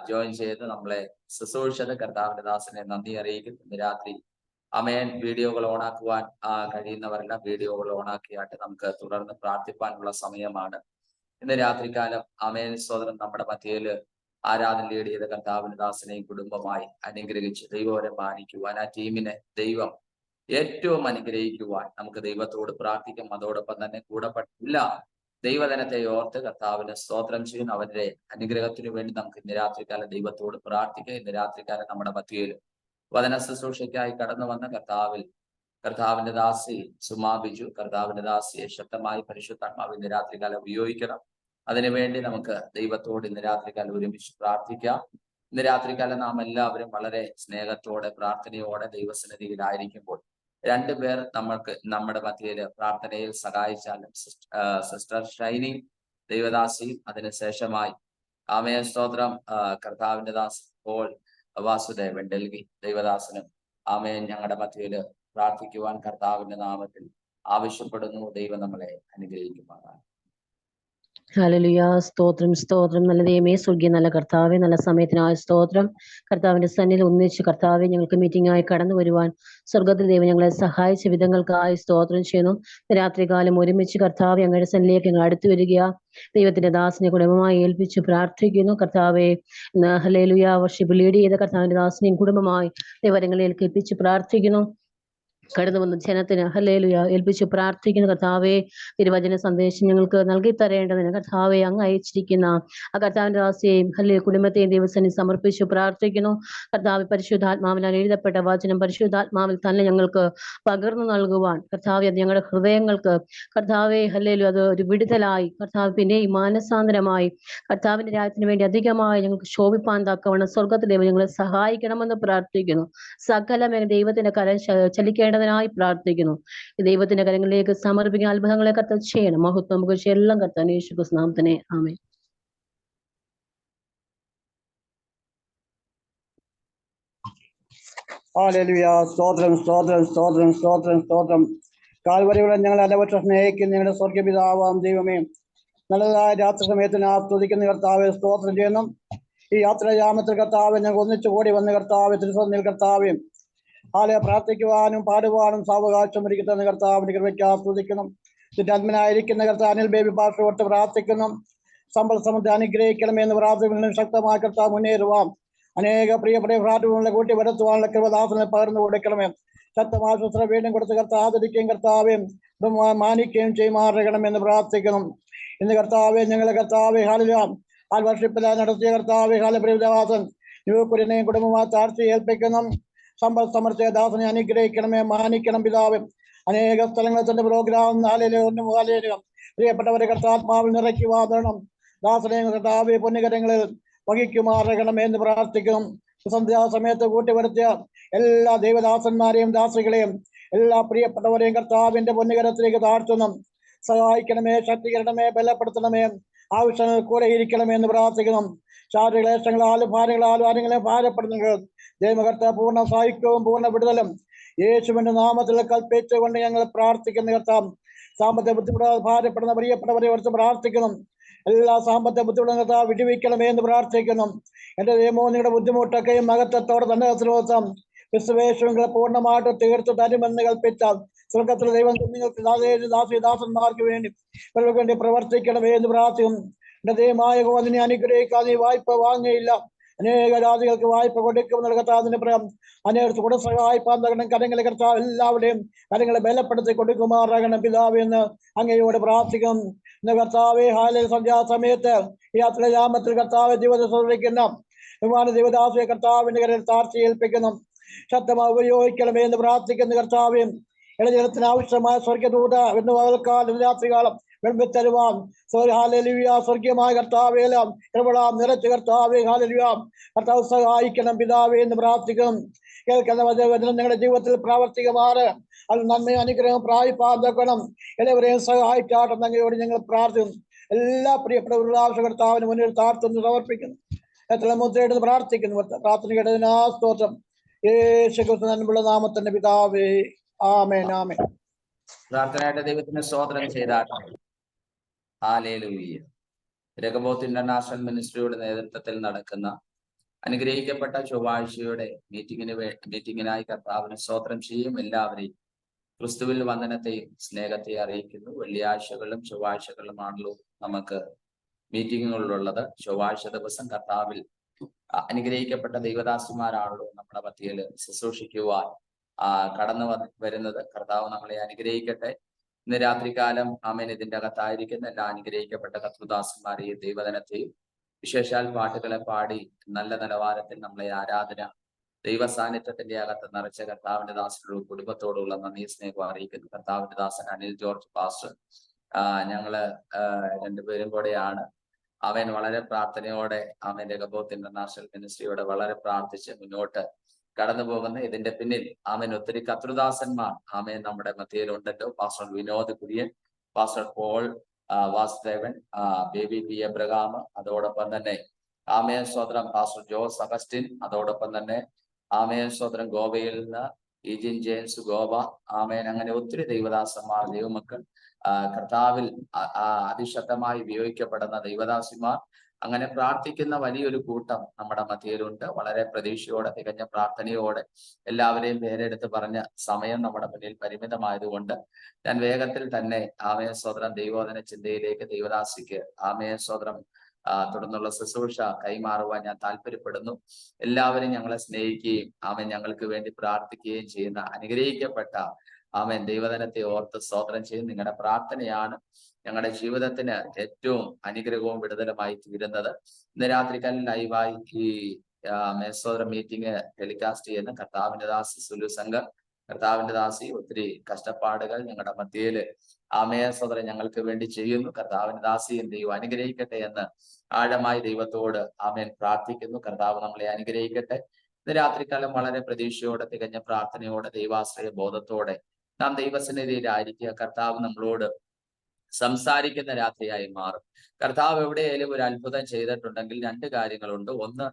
ജോയിൻ ചെയ്ത് നമ്മളെ ശുശ്രൂഷിച്ചത് കർത്താവിന്റെ ദാസനെ നന്ദി അറിയിക്കും. ഇന്ന് രാത്രി ആമേൻ വീഡിയോകൾ ഓണാക്കുവാൻ കഴിയുന്നവരെല്ലാം വീഡിയോകൾ ഓണാക്കിയായിട്ട് നമുക്ക് തുടർന്ന് പ്രാർത്ഥിപ്പാനുള്ള സമയമാണ്. ഇന്ന് രാത്രികാലം ആമേൻ സ്തോത്രം നമ്മുടെ മധ്യയിൽ ആരാധന ലീഡ് ചെയ്ത കർത്താവിന്റെ ദാസനെയും കുടുംബമായി അനുഗ്രഹിച്ച് ദൈവവരെ മാനിക്കുവാൻ ആ ടീമിനെ ദൈവം ഏറ്റവും അനുഗ്രഹിക്കുവാൻ നമുക്ക് ദൈവത്തോട് പ്രാർത്ഥിക്കാം. അതോടൊപ്പം തന്നെ കൂടപ്പെട്ടില്ല ദൈവജനത്തെ ഓർത്ത് കർത്താവിന് സ്തോത്രം ചെയ്യുന്ന അവരുടെ അനുഗ്രഹത്തിനു വേണ്ടി നമുക്ക് ഇന്ന് രാത്രികാലം ദൈവത്തോട് പ്രാർത്ഥിക്കാം. ഇന്ന് രാത്രികാലം നമ്മുടെ മധ്യയിൽ വചന ശുശ്രൂഷയ്ക്കായി കടന്നു വന്ന കർത്താവിന്റെ ദാസി സുമാബിജു, കർത്താവിന്റെ ദാസിയെ ശക്തമായി പരിശുദ്ധാത്മാവ് ഇന്ന് രാത്രികാലം ഉപയോഗിക്കണം. അതിനുവേണ്ടി നമുക്ക് ദൈവത്തോട് ഇന്ന് രാത്രികാലം ഒരുമിച്ച് പ്രാർത്ഥിക്കാം. ഇന്ന് രാത്രികാലം നാം എല്ലാവരും വളരെ സ്നേഹത്തോടെ പ്രാർത്ഥനയോടെ ദൈവസന്നിധിയിലായിരിക്കുമ്പോൾ രണ്ടുപേർ നമ്മുടെ മധ്യയിൽ പ്രാർത്ഥനയിൽ സഹായിച്ചാലും സിസ്റ്റർ ഷൈനി ദൈവദാസിയും അതിനുശേഷമായി ആമേൻ സ്തോത്രം കർത്താവിന്റെ ദാസ് പോൾ വാസുദേവൻ ഡൽഹി ദൈവദാസനും ആമേൻ ഞങ്ങളുടെ മധ്യയിൽ പ്രാർത്ഥിക്കുവാൻ കർത്താവിന്റെ നാമത്തിൽ ആവശ്യപ്പെടുന്നു. ദൈവം നമ്മളെ അനുഗ്രഹിക്കുമാറാണ്. ഹല്ലേലൂയ. സ്തോത്രം സ്തോത്രം. നല്ല ദൈവമേ, സ്വർഗീയ നല്ല കർത്താവെ, നല്ല സമയത്തിനായ സ്തോത്രം. കർത്താവിന്റെ സന്നിധിയിൽ ഒന്നിച്ച് കർത്താവെ ഞങ്ങൾക്ക് മീറ്റിംഗായി കടന്നു വരുവാൻ സ്വർഗത്തിൽ ദൈവം ഞങ്ങളെ സഹായിച്ച വിധങ്ങൾക്കായി സ്തോത്രം ചെയ്യുന്നു. രാത്രികാലം ഒരുമിച്ച് കർത്താവെ അങ്ങയുടെ സന്നിധിയിലേക്ക് ഞങ്ങൾ അടുത്തു വരിക ദൈവത്തിന്റെ ദാസനെ കുടുംബമായി ഏൽപ്പിച്ച് പ്രാർത്ഥിക്കുന്നു. കർത്താവെ, ഹല്ലേലൂയ, വർഷിപ്പ് ലീഡ് ചെയ്ത കർത്താവിന്റെ ദാസനെയും കുടുംബമായി ദൈവങ്ങളിൽ ഏൽപ്പിച്ച് പ്രാർത്ഥിക്കുന്നു. കടന്നു വന്ന ജനത്തിന് ഹല്ലേലൂയ ഏൽപ്പിച്ച് പ്രാർത്ഥിക്കുന്ന കർത്താവെ, തിരുവചന സന്ദേശം ഞങ്ങൾക്ക് നൽകി തരേണ്ടതിന് കർത്താവെ അങ്ങ് അയച്ചിരിക്കുന്ന ആ കർത്താവിന്റെ ദാസയെയും കുടുംബത്തെയും ദൈവസന്നിധി സമർപ്പിച്ച് പ്രാർത്ഥിക്കുന്നു. കർത്താവ്, പരിശുദ്ധാത്മാവിനാൽ എഴുതപ്പെട്ട വചനം പരിശുദ്ധാത്മാവിൽ തന്നെ ഞങ്ങൾക്ക് പകർന്നു നൽകുവാൻ കർത്താവെ, അത് ഞങ്ങളുടെ ഹൃദയങ്ങൾക്ക് കർത്താവെ ഹല്ലേലൂയ അത് ഒരു വിടുതലായി കർത്താവ് പിന്നെയും മാനസാന്തരമായി കർത്താവിന്റെ രാജ്യത്തിന് വേണ്ടി അധികമായി ഞങ്ങൾക്ക് ശോഭിപ്പാൻ തക്കവണ്ണം സ്വർഗത്തിൽ ദൈവം ഞങ്ങളെ സഹായിക്കണമെന്ന് പ്രാർത്ഥിക്കുന്നു. സകലമേ ദൈവത്തിന്റെ കരം ചലിക്കേണ്ടതിനായി പ്രാർത്ഥിക്കുന്നു. ദൈവത്തിന്റെ കരങ്ങളിലേക്ക് സമർപ്പിക്കുന്ന അത്ഭുതങ്ങളെ കർത്താവ് ചെയ്യണം. മഹത്വം നമുക്ക് എല്ലാം കർത്താവ് യേശു ക്രിസ്തു നാമത്തിനെ ആമേൻ. ഹല്ലേലൂയ. സ്തോത്രം സ്തോത്രം സ്തോത്രം സ്തോത്രം സ്തോത്രം. കാൽവരികളെ ഞങ്ങൾ അനവക്ഷ സ്നേഹിക്കുന്ന ഞങ്ങളുടെ സ്വർഗ്ഗപിതാവാം ദൈവമേ, നല്ലതായ രാത്രി സമയത്തിന് ആസ്വദിക്കുന്ന കർത്താവെ സ്തോത്രം ചെയ്യുന്നു. ഈ യാത്രയാമത്തിൽ കർത്താവെ ഞങ്ങൾ ഒന്നിച്ചു കൂടി വന്ന കർത്താവെ തിരുസന്നിധിയിൽ കർത്താവെ ആലെ പ്രാർത്ഥിക്കുവാനും പാടുവാനും സാവകാശം ഒരുക്കുന്ന കർത്താവിന്റെ കൃപയ്ക്ക് ആസ്വദിക്കുന്നു. ഇതിന്റെ അന്മനായിരിക്കുന്ന കർത്താവ് അനിൽ ബേബി പാസ്റ്റർ തൊട്ട് പ്രാർത്ഥിക്കുന്നു. സമ്പൽ സമൃദ്ധി അനുഗ്രഹിക്കണമെന്ന് പ്രാർത്ഥിക്കുന്ന ശക്തമായ കർത്താവ് മുന്നേറുവാം. അനേക പ്രിയപ്പെട്ട പ്രാർത്ഥനകളെ കൂട്ടി വരുത്തുവാനുള്ള കൃപദാസനെ പകർന്നു കൊടുക്കണമേ. ശക്തമായ ശുശ്ര വീണ്ടും കൊടുത്ത് കർത്താവ് ആദരിക്കുകയും കർത്താവെയും മാനിക്കുകയും ചെയ്യുമാറണമെന്ന് പ്രാർത്ഥിക്കണം. ഇന്ന് കർത്താവെ ഞങ്ങളെ കർത്താവെ ഹാലില ആൽ വർഷിപ്പില നടത്തിയ കർത്താവെ ഹാല പ്രിയദാസൻ യുവക്കുര്യനെയും കുടുംബമായി താഴ്ച ഏൽപ്പിക്കുന്നു. സമ്പൽ സമർച്ചയ ദാസനെ അനുഗ്രഹിക്കണമേ, മാനിക്കണം പിതാവ്. അനേക സ്ഥലങ്ങളിൽ തന്നെ പ്രോഗ്രാം പ്രിയപ്പെട്ടവരെ കർത്താത്മാവിൽ നിറയ്ക്കുവാതണം. ദാസനെ കർത്താവെ പൊന്നുകരങ്ങളിൽ വഹിക്കുമാറണം എന്ന് പ്രാർത്ഥിക്കണം. സന്ധ്യാസമയത്ത് കൂട്ടിവരുത്തിയ എല്ലാ ദൈവദാസന്മാരെയും ദാസികളെയും എല്ലാ പ്രിയപ്പെട്ടവരെയും കർത്താവിന്റെ പൊന്നുകരത്തിലേക്ക് താഴ്ത്തുന്നു. സഹായിക്കണമേ, ശക്തീകരണമേ, ബലപ്പെടുത്തണമേ, ആവശ്യങ്ങൾ കൂടെ ഇരിക്കണമേ എന്ന് പ്രാർത്ഥിക്കണം. ശാരീരികളാലും ഭാരങ്ങളാലും ആരെങ്കിലും ഭാരപ്പെടുന്നത് ദൈവകർത്ത പൂർണ്ണ സാഹിത്യവും പൂർണ്ണ വിടുതലും യേശുവിന്റെ നാമത്തിൽ കൽപ്പിച്ചുകൊണ്ട് ഞങ്ങൾ പ്രാർത്ഥിക്കുന്ന കർത്താവ്. സാമ്പത്തിക ബുദ്ധിമുട്ടാൽ ഭാരപ്പെടുന്ന പ്രിയപ്പെട്ടവരെ ഓർത്ത് പ്രാർത്ഥിക്കണം. എല്ലാ സാമ്പത്തിക ബുദ്ധിമുട്ടും കർത്താവ് വിടുവിക്കണമേ എന്ന് പ്രാർത്ഥിക്കുന്നു. എന്റെ ദൈവമോ നിങ്ങളുടെ ബുദ്ധിമുട്ടൊക്കെയും മഹത്വത്തോടെ തന്നെ ദിവസം വിശ്വേഷങ്ങളെ പൂർണ്ണമായിട്ട് തീർത്തു തരുമെന്ന് കൽപ്പിച്ചാൽ സ്വർഗത്തിലെ ദൈവം നിങ്ങൾക്ക് ദാസന്മാർക്ക് വേണ്ടി പ്രവർത്തിക്കണമേ എന്ന് പ്രാർത്ഥിക്കും. എന്റെ ദൈവമായ അതിനെ അനുഗ്രഹിക്കാതെ വായ്പ വാങ്ങുകയില്ല. അനേക ജാതികൾക്ക് വായ്പ കൊടുക്കുമെന്നുള്ള കർത്താവിന്റെ പ്രയം അനേകർക്ക് കൂടെ സഹായിപ്പാൻ തകണം. കരങ്ങളെ കർത്താവ് എല്ലാവരുടെയും കരങ്ങളെ ബലപ്പെടുത്തി കൊടുക്കുമാറാകണം പിതാവ് എന്ന് അങ്ങയോട് പ്രാർത്ഥിക്കും. ഇന്ന് കർത്താവെ ഹാല സന്ധ്യാസമയത്ത് യാത്രയാമത്തിൽ കർത്താവ് ജീവിതം ശ്രദ്ധിക്കുന്ന വിമാന ദൈവദാസിയെ കർത്താവിന്റെ കരയിൽ താഴ്ച ഏൽപ്പിക്കുന്നു. ശക്തമായി ഉപയോഗിക്കണമേ എന്ന് പ്രാർത്ഥിക്കുന്ന കർത്താവെ ഇടജനത്തിന് ആവശ്യമായ സ്വർഗദൂത എന്ന് പകൽക്കാലം രാത്രികാലം വെളുപ്പിത്തരുവാൻ ഹാലലുയ സ്വർഗീയമായ കർത്താവേലാം ഇടപെടാം നിറച്ച് കർത്താവേ ഹാലലുയ കർത്താവ് സഹായിക്കണം പിതാവേ എന്ന് പ്രാർത്ഥിക്കണം. കേൾക്കുന്ന വചനം ഞങ്ങളുടെ ജീവിതത്തിൽ പ്രാവർത്തികമാറ് അത് നന്മയും അനുഗ്രഹം പ്രാപിപ്പാക്കണം. എല്ലാവരെയും സഹായിച്ചാട്ടം അങ്ങയോട് ഞങ്ങൾ പ്രാർത്ഥിക്കുന്നു. എല്ലാ പ്രിയപ്പെട്ടവരുടെ ആവശ്യ കർത്താവിന് മുന്നിൽ താഴ്ത്തുന്നു സമർപ്പിക്കുന്നു. എത്ര മുദ്രയിട്ട് പ്രാർത്ഥിക്കുന്നു. പ്രാർത്ഥന കേട്ടതിന് ആ സ്തോത്രം യേശു ക്രിസ്തു നന്മയുള്ള നാമത്തിന്റെ പിതാവേ ആമേൻ ആമേൻ. പ്രാർത്ഥനയായിട്ട് ദൈവത്തിന് സ്തോത്രം ചെയ്താട്ടെ. ഹല്ലേലൂയ. രഹബോത്ത് ഇന്റർനാഷണൽ മിനിസ്ട്രിയുടെ നേതൃത്വത്തിൽ നടക്കുന്ന അനുഗ്രഹിക്കപ്പെട്ട ചൊവ്വാഴ്ചയുടെ മീറ്റിങ്ങിനായി കർത്താവിന് സ്തോത്രം ചെയ്യും. എല്ലാവരെയും ക്രിസ്തുവിൽ വന്ദനത്തെയും സ്നേഹത്തെയും അറിയിക്കുന്നു. വെള്ളിയാഴ്ചകളിലും ചൊവ്വാഴ്ചകളിലുമാണല്ലോ നമുക്ക് മീറ്റിങ്ങുകളിലുള്ളത്. ചൊവ്വാഴ്ച ദിവസം കർത്താവിൽ അനുഗ്രഹിക്കപ്പെട്ട ദൈവദാസിമാരാണല്ലോ നമ്മുടെ മധ്യയിൽ ശുശ്രൂഷിക്കുവാൻ കടന്നു വരുന്നത്. കർത്താവ് നമ്മളെ അനുഗ്രഹിക്കട്ടെ. ഇന്ന് രാത്രികാലം ആമേൻ ഇതിന്റെ അകത്തായിരിക്കുന്ന എല്ലാ അനുഗ്രഹിക്കപ്പെട്ട കർത്തൃദാസന്മാരെയും ദൈവജനത്തെയും വിശേഷാൽ പാട്ടുകളെ പാടി നല്ല നിലവാരത്തിൽ നമ്മളെ ആരാധന ദൈവ സാന്നിധ്യത്തിന്റെ അകത്ത് നിറച്ച കർത്താവിന്റെ ദാസനോടും കുടുംബത്തോടുള്ള നന്ദി സ്നേഹം അറിയിക്കുന്നു. കർത്താവിന്റെ ദാസൻ അനിൽ ജോർജ് പാസ്റ്റർ ഞങ്ങള് രണ്ടുപേരും കൂടെയാണ്. അവൻ വളരെ പ്രാർത്ഥനയോടെ അവൻ രഹബോത്ത് ഇന്റർനാഷണൽ മിനിസ്ട്രിയോടെ വളരെ പ്രാർത്ഥിച്ച് മുന്നോട്ട് കടന്നു പോകുന്ന ഇതിന്റെ പിന്നിൽ ആമേൻ ഒത്തിരി കർത്തൃദാസന്മാർ ആമേൻ നമ്മുടെ മധ്യയിൽ ഉണ്ടല്ലോ. Pastor Vinod Kurian, pastor Paul Vasudevan, Baby P Abraham, അതോടൊപ്പം തന്നെ ആമേൻ സ്തോത്രം പാസ്റ്റർ ജോസ് അഗസ്റ്റിൻ, അതോടൊപ്പം തന്നെ ആമേൻ സ്തോത്രം ഗോവയിൽ നിന്ന് ഈജിൻ ജെയിംസ് ഗോവ, ആമേൻ അങ്ങനെ ഒത്തിരി ദൈവദാസന്മാർ ദൈവമക്കൾ കർത്താവിൽ അതിശക്തമായി ഉപയോഗിക്കപ്പെടുന്ന ദൈവദാസിമാർ, അങ്ങനെ പ്രാർത്ഥിക്കുന്ന വലിയൊരു കൂട്ടം നമ്മുടെ മധ്യയിലുണ്ട്. വളരെ പ്രതീക്ഷയോടെ, തികഞ്ഞ പ്രാർത്ഥനയോടെ എല്ലാവരെയും പേരെടുത്ത് പറഞ്ഞ സമയം നമ്മുടെ മുന്നിൽ പരിമിതമായതുകൊണ്ട് ഞാൻ വേഗത്തിൽ തന്നെ ആമേൻ സ്തോത്രം ദൈവോധന ചിന്തയിലേക്ക് ദൈവദാസിക്ക് ആമേൻ സ്തോത്രം തുടർന്നുള്ള ശുശ്രൂഷ കൈമാറുവാൻ ഞാൻ താല്പര്യപ്പെടുന്നു. എല്ലാവരും ഞങ്ങളെ സ്നേഹിക്കുകയും ആമേൻ ഞങ്ങൾക്ക് വേണ്ടി പ്രാർത്ഥിക്കുകയും ചെയ്യുന്ന അനുഗ്രഹിക്കപ്പെട്ട ആമേൻ ദൈവജനത്തെ ഓർത്ത് സ്തോത്രം ചെയ്യും. നിങ്ങളുടെ പ്രാർത്ഥനയാണ് ഞങ്ങളുടെ ജീവിതത്തിന് ഏറ്റവും അനുഗ്രഹവും വിടുതലുമായി തീരുന്നത്. ഇന്ന് രാത്രികാലം ലൈവായി ഈ മേസ്തോത്രം മീറ്റിംഗ് ടെലികാസ്റ്റ് ചെയ്യുന്ന കർത്താവിന്റെ ദാസി സുലു സംഘം, കർത്താവിന്റെ ദാസി ഒത്തിരി കഷ്ടപ്പാടുകൾ ഞങ്ങളുടെ മധ്യയില് സോദരൻ ഞങ്ങൾക്ക് വേണ്ടി ചെയ്യുന്നു. കർത്താവിന്റെ ദാസിയും ദൈവം അനുഗ്രഹിക്കട്ടെ എന്ന് ആഴമായി ദൈവത്തോട് ആമേൻ പ്രാർത്ഥിക്കുന്നു. കർത്താവ് നമ്മളെ അനുഗ്രഹിക്കട്ടെ. ഇന്ന് രാത്രികാലം വളരെ പ്രതീക്ഷയോടെ, തികഞ്ഞ പ്രാർത്ഥനയോടെ, ദൈവാശ്രയ ബോധത്തോടെ നാം ദൈവസന്നിധിയിലായിരിക്കുക. കർത്താവ് നമ്മളോട് സംസാരിക്കുന്ന രാത്രിയായി മാറും. കർത്താവ് എവിടെയായാലും ഒരു അത്ഭുതം ചെയ്തിട്ടുണ്ടെങ്കിൽ രണ്ട് കാര്യങ്ങളുണ്ട്. ഒന്ന്,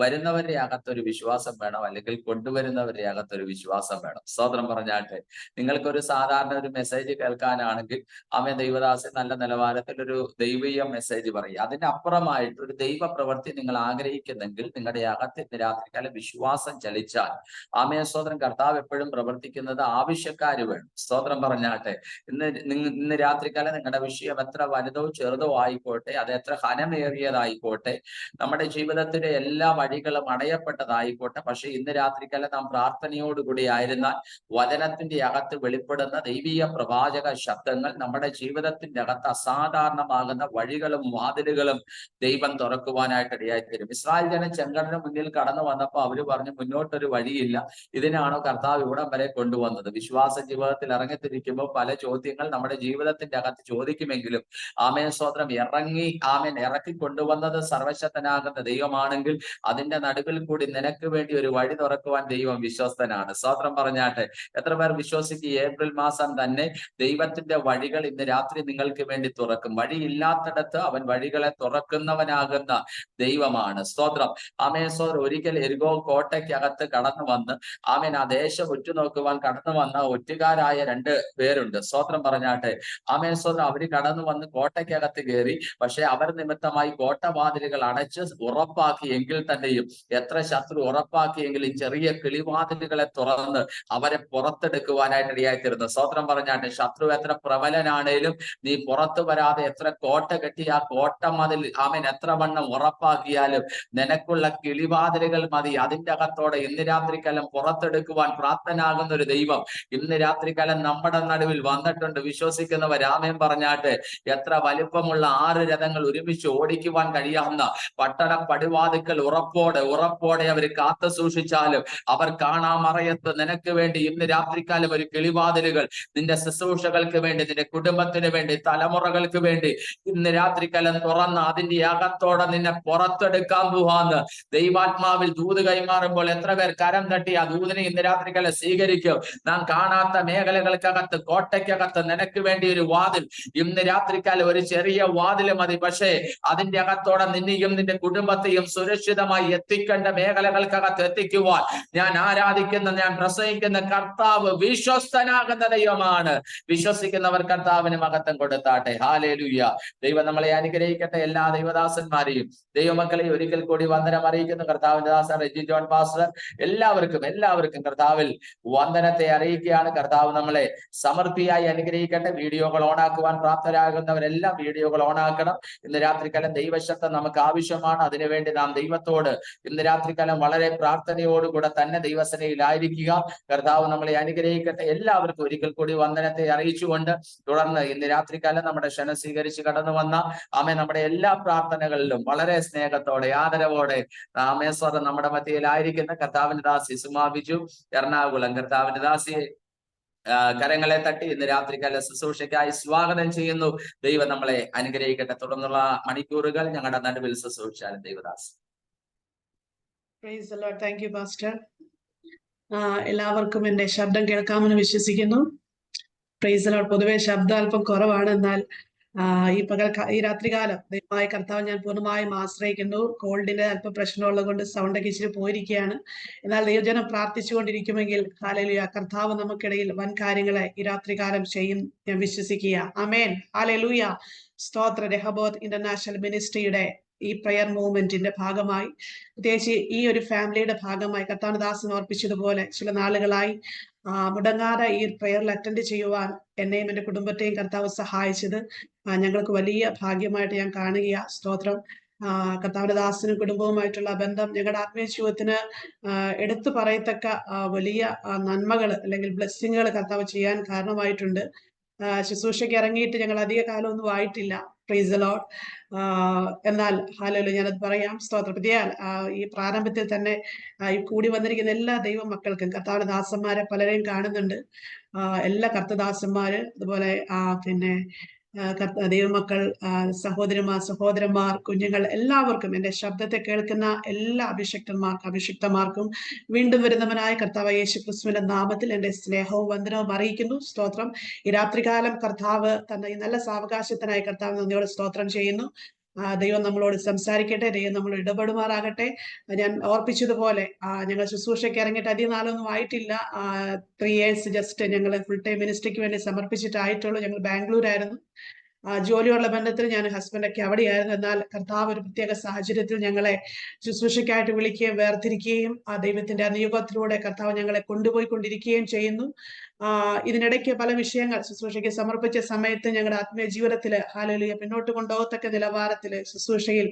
വരുന്നവരുടെ അകത്തൊരു വിശ്വാസം വേണം, അല്ലെങ്കിൽ കൊണ്ടുവരുന്നവരുടെ അകത്തൊരു വിശ്വാസം വേണം. സ്തോത്രം പറഞ്ഞാട്ടെ. നിങ്ങൾക്കൊരു സാധാരണ ഒരു മെസ്സേജ് കേൾക്കാനാണെങ്കിൽ ആമേൻ ദൈവദാസൻ നല്ല നിലവാരത്തിൽ ഒരു ദൈവീയ മെസ്സേജ് പറയും. അതിനപ്പുറമായിട്ട് ഒരു ദൈവ പ്രവൃത്തി നിങ്ങൾ ആഗ്രഹിക്കുന്നെങ്കിൽ നിങ്ങളുടെ അകത്ത് രാത്രികാലം വിശ്വാസം ചലിച്ചാൽ ആമേൻ സ്തോത്രം കർത്താവ് എപ്പോഴും പ്രവർത്തിക്കുന്നത് ആവശ്യക്കാര് വേണം. സ്തോത്രം പറഞ്ഞാട്ടെ. ഇന്ന് രാത്രികാലം നിങ്ങളുടെ വിഷയം എത്ര വലുതോ ചെറുതോ ആയിക്കോട്ടെ, അത് എത്ര ഘനമേറിയതായിക്കോട്ടെ, നമ്മുടെ ജീവിതത്തിലെ എല്ലാ വഴികളും അടയപ്പെട്ടതായിക്കോട്ടെ, പക്ഷെ ഇന്ന് രാത്രികാലം നാം പ്രാർത്ഥനയോടുകൂടി ആയിരുന്നാൽ വചനത്തിന്റെ അകത്ത് വെളിപ്പെടുന്ന ദൈവീയ പ്രവാചക ശബ്ദങ്ങൾ നമ്മുടെ ജീവിതത്തിന്റെ അകത്ത് അസാധാരണമാകുന്ന വഴികളും വാതിലുകളും ദൈവം തുറക്കുവാനായിട്ട് ഇടയായിത്തീരും. ഇസ്രായേൽ ജനം ചെങ്കടലിന് മുന്നിൽ കടന്നു വന്നപ്പോൾ അവര് പറഞ്ഞു, മുന്നോട്ടൊരു വഴിയില്ല, ഇതിനാണോ കർത്താവ് ഇവിടം വരെ കൊണ്ടുവന്നത്? വിശ്വാസ ജീവിതത്തിൽ ഇറങ്ങിത്തിരിക്കുമ്പോൾ പല ചോദ്യങ്ങൾ നമ്മുടെ ജീവിതത്തിന്റെ അകത്ത് ചോദിക്കുമെങ്കിലും ആമേൻ സ്തോത്രം ഇറക്കി കൊണ്ടുവന്നത് സർവശക്തനാകുന്ന ദൈവമാണെങ്കിൽ അതിന്റെ നടുവിൽ കൂടി നിനക്ക് വേണ്ടി ഒരു വഴി തുറക്കുവാൻ ദൈവം വിശ്വസ്തനാണ്. സ്തോത്രം പറഞ്ഞാട്ടെ. എത്ര പേർ വിശ്വസിക്കും ഏപ്രിൽ മാസം തന്നെ ദൈവത്തിന്റെ വഴികൾ ഇന്ന് രാത്രി നിങ്ങൾക്ക് വേണ്ടി തുറക്കും? വഴിയില്ലാത്തിടത്ത് അവൻ വഴികളെ തുറക്കുന്നവനാകുന്ന ദൈവമാണ്. സ്തോത്രം. ആമേൻ സ്തോത്രം. ഒരിക്കൽ എരികോ കോട്ടയ്ക്കകത്ത് കടന്നു വന്ന് ആമേൻ ആ ദേശം ഉറ്റുനോക്കുവാൻ കടന്നു വന്ന ഒറ്റുകാരായ 2 പേരുണ്ട്. സ്തോത്രം പറഞ്ഞാട്ടെ. ആമേൻ സ്തോത്രം. അവര് കടന്നു വന്ന് കോട്ടയ്ക്കകത്ത് കയറി. പക്ഷെ അവർ നിമിത്തമായി കോട്ടവാതിലുകൾ അടച്ച് ഉറപ്പാക്കിയെങ്കിൽ തന്നെയും, എത്ര ശത്രു ഉറപ്പാക്കിയെങ്കിലും ചെറിയ കിളിവാതിലുകളെ തുറന്ന് അവരെ പുറത്തെടുക്കുവാനായിട്ട് ഇടയായിത്തീരുന്നു. സ്തോത്രം പറഞ്ഞാട്ടെ. ശത്രു എത്ര പ്രബലനാണേലും നീ പുറത്തു വരാതെ എത്ര കോട്ട കെട്ടി ആ കോട്ട മതിൽ ആമേൻ എത്ര വണ്ണം ഉറപ്പാക്കിയാലും നിനക്കുള്ള കിളിവാതിലുകൾ മതി. അതിന്റെ അകത്തോടെ ഇന്ന് രാത്രികാലം പുറത്തെടുക്കുവാൻ പ്രാപ്തനാകുന്ന ഒരു ദൈവം ഇന്ന് രാത്രികാലം നമ്മുടെ നടുവിൽ വന്നിട്ടുണ്ട്. വിശ്വസിക്കുന്നവർ ആമേൻ പറഞ്ഞാട്ടെ. എത്ര വലിപ്പമുള്ള 6 രഥങ്ങൾ ഒരുമിച്ച് ഓടിക്കുവാൻ കഴിയാവുന്ന പട്ടണ പടിവാതിക്കൽ ഉറപ്പോടെ അവർ കാത്തു സൂക്ഷിച്ചാലും അവർ കാണാമറയത്ത് നിനക്ക് വേണ്ടി ഇന്ന് രാത്രികാലം ഒരു കിളിവാതിലുകൾ നിന്റെ ശുശ്രൂഷകൾക്ക് വേണ്ടി, നിന്റെ കുടുംബത്തിന് വേണ്ടി, തലമുറകൾക്ക് വേണ്ടി ഇന്ന് രാത്രികാലം തുറന്ന് അതിന്റെ അകത്തോടെ നിന്നെ പുറത്തെടുക്കാൻ പോവാന്ന് ദൈവാത്മാവിൽ ദൂത് കൈമാറുമ്പോൾ എത്ര പേർ കരം തട്ടി ആ ദൂതിനെ ഇന്ന് രാത്രികാലം സ്വീകരിക്കും? നാം കാണാത്ത മേഖലകൾക്കകത്ത്, കോട്ടയ്ക്കകത്ത് നിനക്ക് വേണ്ടി ഒരു വാതിൽ ഇന്ന് രാത്രികാലം, ഒരു ചെറിയ വാതില് മതി. പക്ഷേ അതിന്റെ അകത്തോടെ നിന്നെയും നിന്റെ കുടുംബത്തെയും സുരക്ഷിതമായി എത്തിക്കേണ്ട മേഖലകൾക്കകത്ത് എത്തിക്കുവാൻ ഞാൻ ആരാധിക്കുന്ന, ഞാൻ പ്രസംഗിക്കുന്ന കർത്താവ് വിശ്വസ്തനാകുന്ന ദൈവമാണ്. വിശ്വസിക്കുന്നവർ കർത്താവിന് മഹത്വം കൊടുത്താട്ടെ. ഹല്ലേലൂയ. ദൈവം നമ്മളെ അനുഗ്രഹിക്കട്ടെ. എല്ലാ ദൈവദാസന്മാരെയും ദൈവമക്കളെയും ഒരിക്കൽ കൂടി വന്ദനം അറിയിക്കുന്നു. കർത്താവിന്റെ ദാസൻ റെജി ജോൺ പാസ്റ്റർ എല്ലാവർക്കും കർത്താവിൽ വന്ദനത്തെ അറിയിക്കുകയാണ്. കർത്താവ് നമ്മളെ സമൃദ്ധിയായി അനുഗ്രഹിക്കട്ടെ. വീഡിയോകൾ ഓണാക്കുവാൻ പ്രാപ്തരാകുന്നവരെല്ലാം വീഡിയോകൾ ഓണാക്കണം. ഇന്ന് രാത്രികാലം ദൈവശക്തം നമുക്ക് ആവശ്യമാണ്. അതിനുവേണ്ടി നാം ദൈവത്തോട് ഇന്ന് രാത്രികാലം വളരെ പ്രാർത്ഥനയോടുകൂടെ തന്നെ ദൈവസേനയിലായിരിക്കുക. കർത്താവ് നമ്മളെ അനുഗ്രഹിക്കട്ടെ. എല്ലാവർക്കും ഒരിക്കൽ കൂടി വന്ദനത്തെ അറിയിച്ചുകൊണ്ട് തുടർന്ന് ഇന്ന് രാത്രികാലം നമ്മുടെ ക്ഷണം സ്വീകരിച്ച് കടന്നു വന്ന നമ്മുടെ എല്ലാ പ്രാർത്ഥനകളിലും വളരെ സ്നേഹത്തോടെ, ആദരവോടെ സ്തോത്രം നമ്മുടെ മധ്യയിലായിരിക്കുന്ന കർത്താവിന്റെ ദാസി സുമാ ബിജു എറണാകുളം, കർത്താവിന്റെ ദാസിയെ കരങ്ങളെ തട്ടി ഇന്ന് രാത്രികാല ശുശ്രൂഷയ്ക്കായി സ്വാഗതം ചെയ്യുന്നു. ദൈവം നമ്മളെ അനുഗ്രഹിക്കട്ടെ. തുടർന്നുള്ള മണിക്കൂറുകൾ ഞങ്ങളുടെ നടുവിൽ ശുശ്രൂഷിച്ചാലും ദൈവദാസ്. Thank you pastor. എല്ലാവർക്കും എന്റെ ശബ്ദം കേൾക്കാമെന്ന് വിശ്വസിക്കുന്നു. Praise the Lord. പൊതുവെ ശബ്ദം അല്പം കുറവാണ്, എന്നാൽ ഈ രാത്രികാലം ദൈവമായ കർത്താവ് ഞാൻ പൂർണ്ണമായും ആശ്രയിക്കുന്നു. കോൾഡിന്റെ അല്പ പ്രശ്നമുള്ളത് കൊണ്ട് സൗണ്ടൊക്കെ ഇച്ചിരി പോയിരിക്കുകയാണ്. എന്നാൽ ദൈവജനം പ്രാർത്ഥിച്ചുകൊണ്ടിരിക്കുമെങ്കിൽ ഹല്ലേലൂയ, കർത്താവ് നമുക്കിടയിൽ വൻ കാര്യങ്ങളെ ഈ രാത്രികാലം ചെയ്യും ഞാൻ വിശ്വസിക്കുക. ആമേൻ, ഹല്ലേലൂയ. സ്തോത്ര. രഹബോത്ത് ഇന്റർനാഷണൽ മിനിസ്ട്രിയുടെ ഈ പ്രയർ മൂവ്മെന്റിന്റെ ഭാഗമായി, പ്രത്യേകിച്ച് ഈ ഒരു ഫാമിലിയുടെ ഭാഗമായി കർത്താവദാസൻ ഓർപ്പിച്ചതുപോലെ ചില നാളുകളായി മുടങ്ങാതെ ഈ പ്രയറിൽ അറ്റൻഡ് ചെയ്യുവാൻ എന്നെയും എൻ്റെ കുടുംബത്തെയും കർത്താവ് സഹായിച്ചത് ഞങ്ങൾക്ക് വലിയ ഭാഗ്യമായിട്ട് ഞാൻ കാണുക. സ്തോത്രം. കർത്താവിന്റെ ദാസനും കുടുംബവുമായിട്ടുള്ള ബന്ധം ഞങ്ങളുടെ ആത്മീയ ജീവിതത്തിന് എടുത്തു പറയത്തക്ക വലിയ നന്മകൾ അല്ലെങ്കിൽ ബ്ലെസ്സിങ്ങുകൾ കർത്താവ് ചെയ്യാൻ കാരണമായിട്ടുണ്ട്. ശുശ്രൂഷയ്ക്ക് ഇറങ്ങിയിട്ട് ഞങ്ങൾ അധിക കാലമൊന്നും ആയിട്ടില്ല. Price the Lord. എന്നാൽ ഹല്ലേലൂയ, ഞാനത് പറയാം. സ്തോത്രപ്രതിയാൽ ഈ പ്രാരംഭത്തിൽ തന്നെ ഈ കൂടി വന്നിരിക്കുന്ന എല്ലാ ദൈവ മക്കൾക്കും കർത്താവിന്റെ ദാസന്മാരെ പലരെയും കാണുന്നുണ്ട്. എല്ലാ കർത്തദാസന്മാര്, അതുപോലെ പിന്നെ ദൈവമക്കൾ, സഹോദരന്മാർ, കുഞ്ഞുങ്ങൾ, എല്ലാവർക്കും, എൻ്റെ ശബ്ദത്തെ കേൾക്കുന്ന എല്ലാ അഭിഷിക്തന്മാർക്കും വീണ്ടും വരുന്നവനായ കർത്താവ് യേശു ക്രിസ്തുവിന്റെ നാമത്തിൽ എൻ്റെ സ്നേഹവും വന്ദനവും അറിയിക്കുന്നു. സ്തോത്രം. ഈ രാത്രികാലം കർത്താവ് തന്ന ഈ നല്ല സാവകാശത്തിനായി കർത്താവ് നന്ദിയോടെ സ്തോത്രം ചെയ്യുന്നു. ദൈവം നമ്മളോട് സംസാരിക്കട്ടെ, ദൈവം നമ്മളോട് ഇടപെടുമാറാകട്ടെ. ഞാൻ ഓർപ്പിച്ചതുപോലെ ഞങ്ങൾ ശുശ്രൂഷയ്ക്ക് ഇറങ്ങിയിട്ട് അധികം നാളൊന്നും ആയിട്ടില്ല. 3 years ജസ്റ്റ് ഞങ്ങൾ ഫുൾ ടൈം മിനിസ്ട്രിക്ക് വേണ്ടി സമർപ്പിച്ചിട്ടായിട്ടുള്ളൂ. ഞങ്ങൾ ബാംഗ്ലൂരായിരുന്നു. ജോലിയുള്ള ബന്ധത്തിൽ ഞാൻ ഹസ്ബൻഡൊക്കെ അവിടെയായിരുന്നു. എന്നാൽ കർത്താവ് ഒരു പ്രത്യേക സാഹചര്യത്തിൽ ഞങ്ങളെ ശുശ്രൂഷയ്ക്കായിട്ട് വിളിക്കുകയും വേർതിരിക്കുകയും ആ ദൈവത്തിന്റെ നിയോഗത്തിലൂടെ കർത്താവ് ഞങ്ങളെ കൊണ്ടുപോയിക്കൊണ്ടിരിക്കുകയും ചെയ്യുന്നു. ഇതിനിടയ്ക്ക് പല വിഷയങ്ങൾ ശുശ്രൂഷയ്ക്ക് സമർപ്പിച്ച സമയത്ത് ഞങ്ങളുടെ ആത്മീയ ജീവിതത്തില് ഹല്ലേലൂയ പിന്നോട്ട് കൊണ്ടുപോകത്തക്ക നിലവാരത്തില് ശുശ്രൂഷയിൽ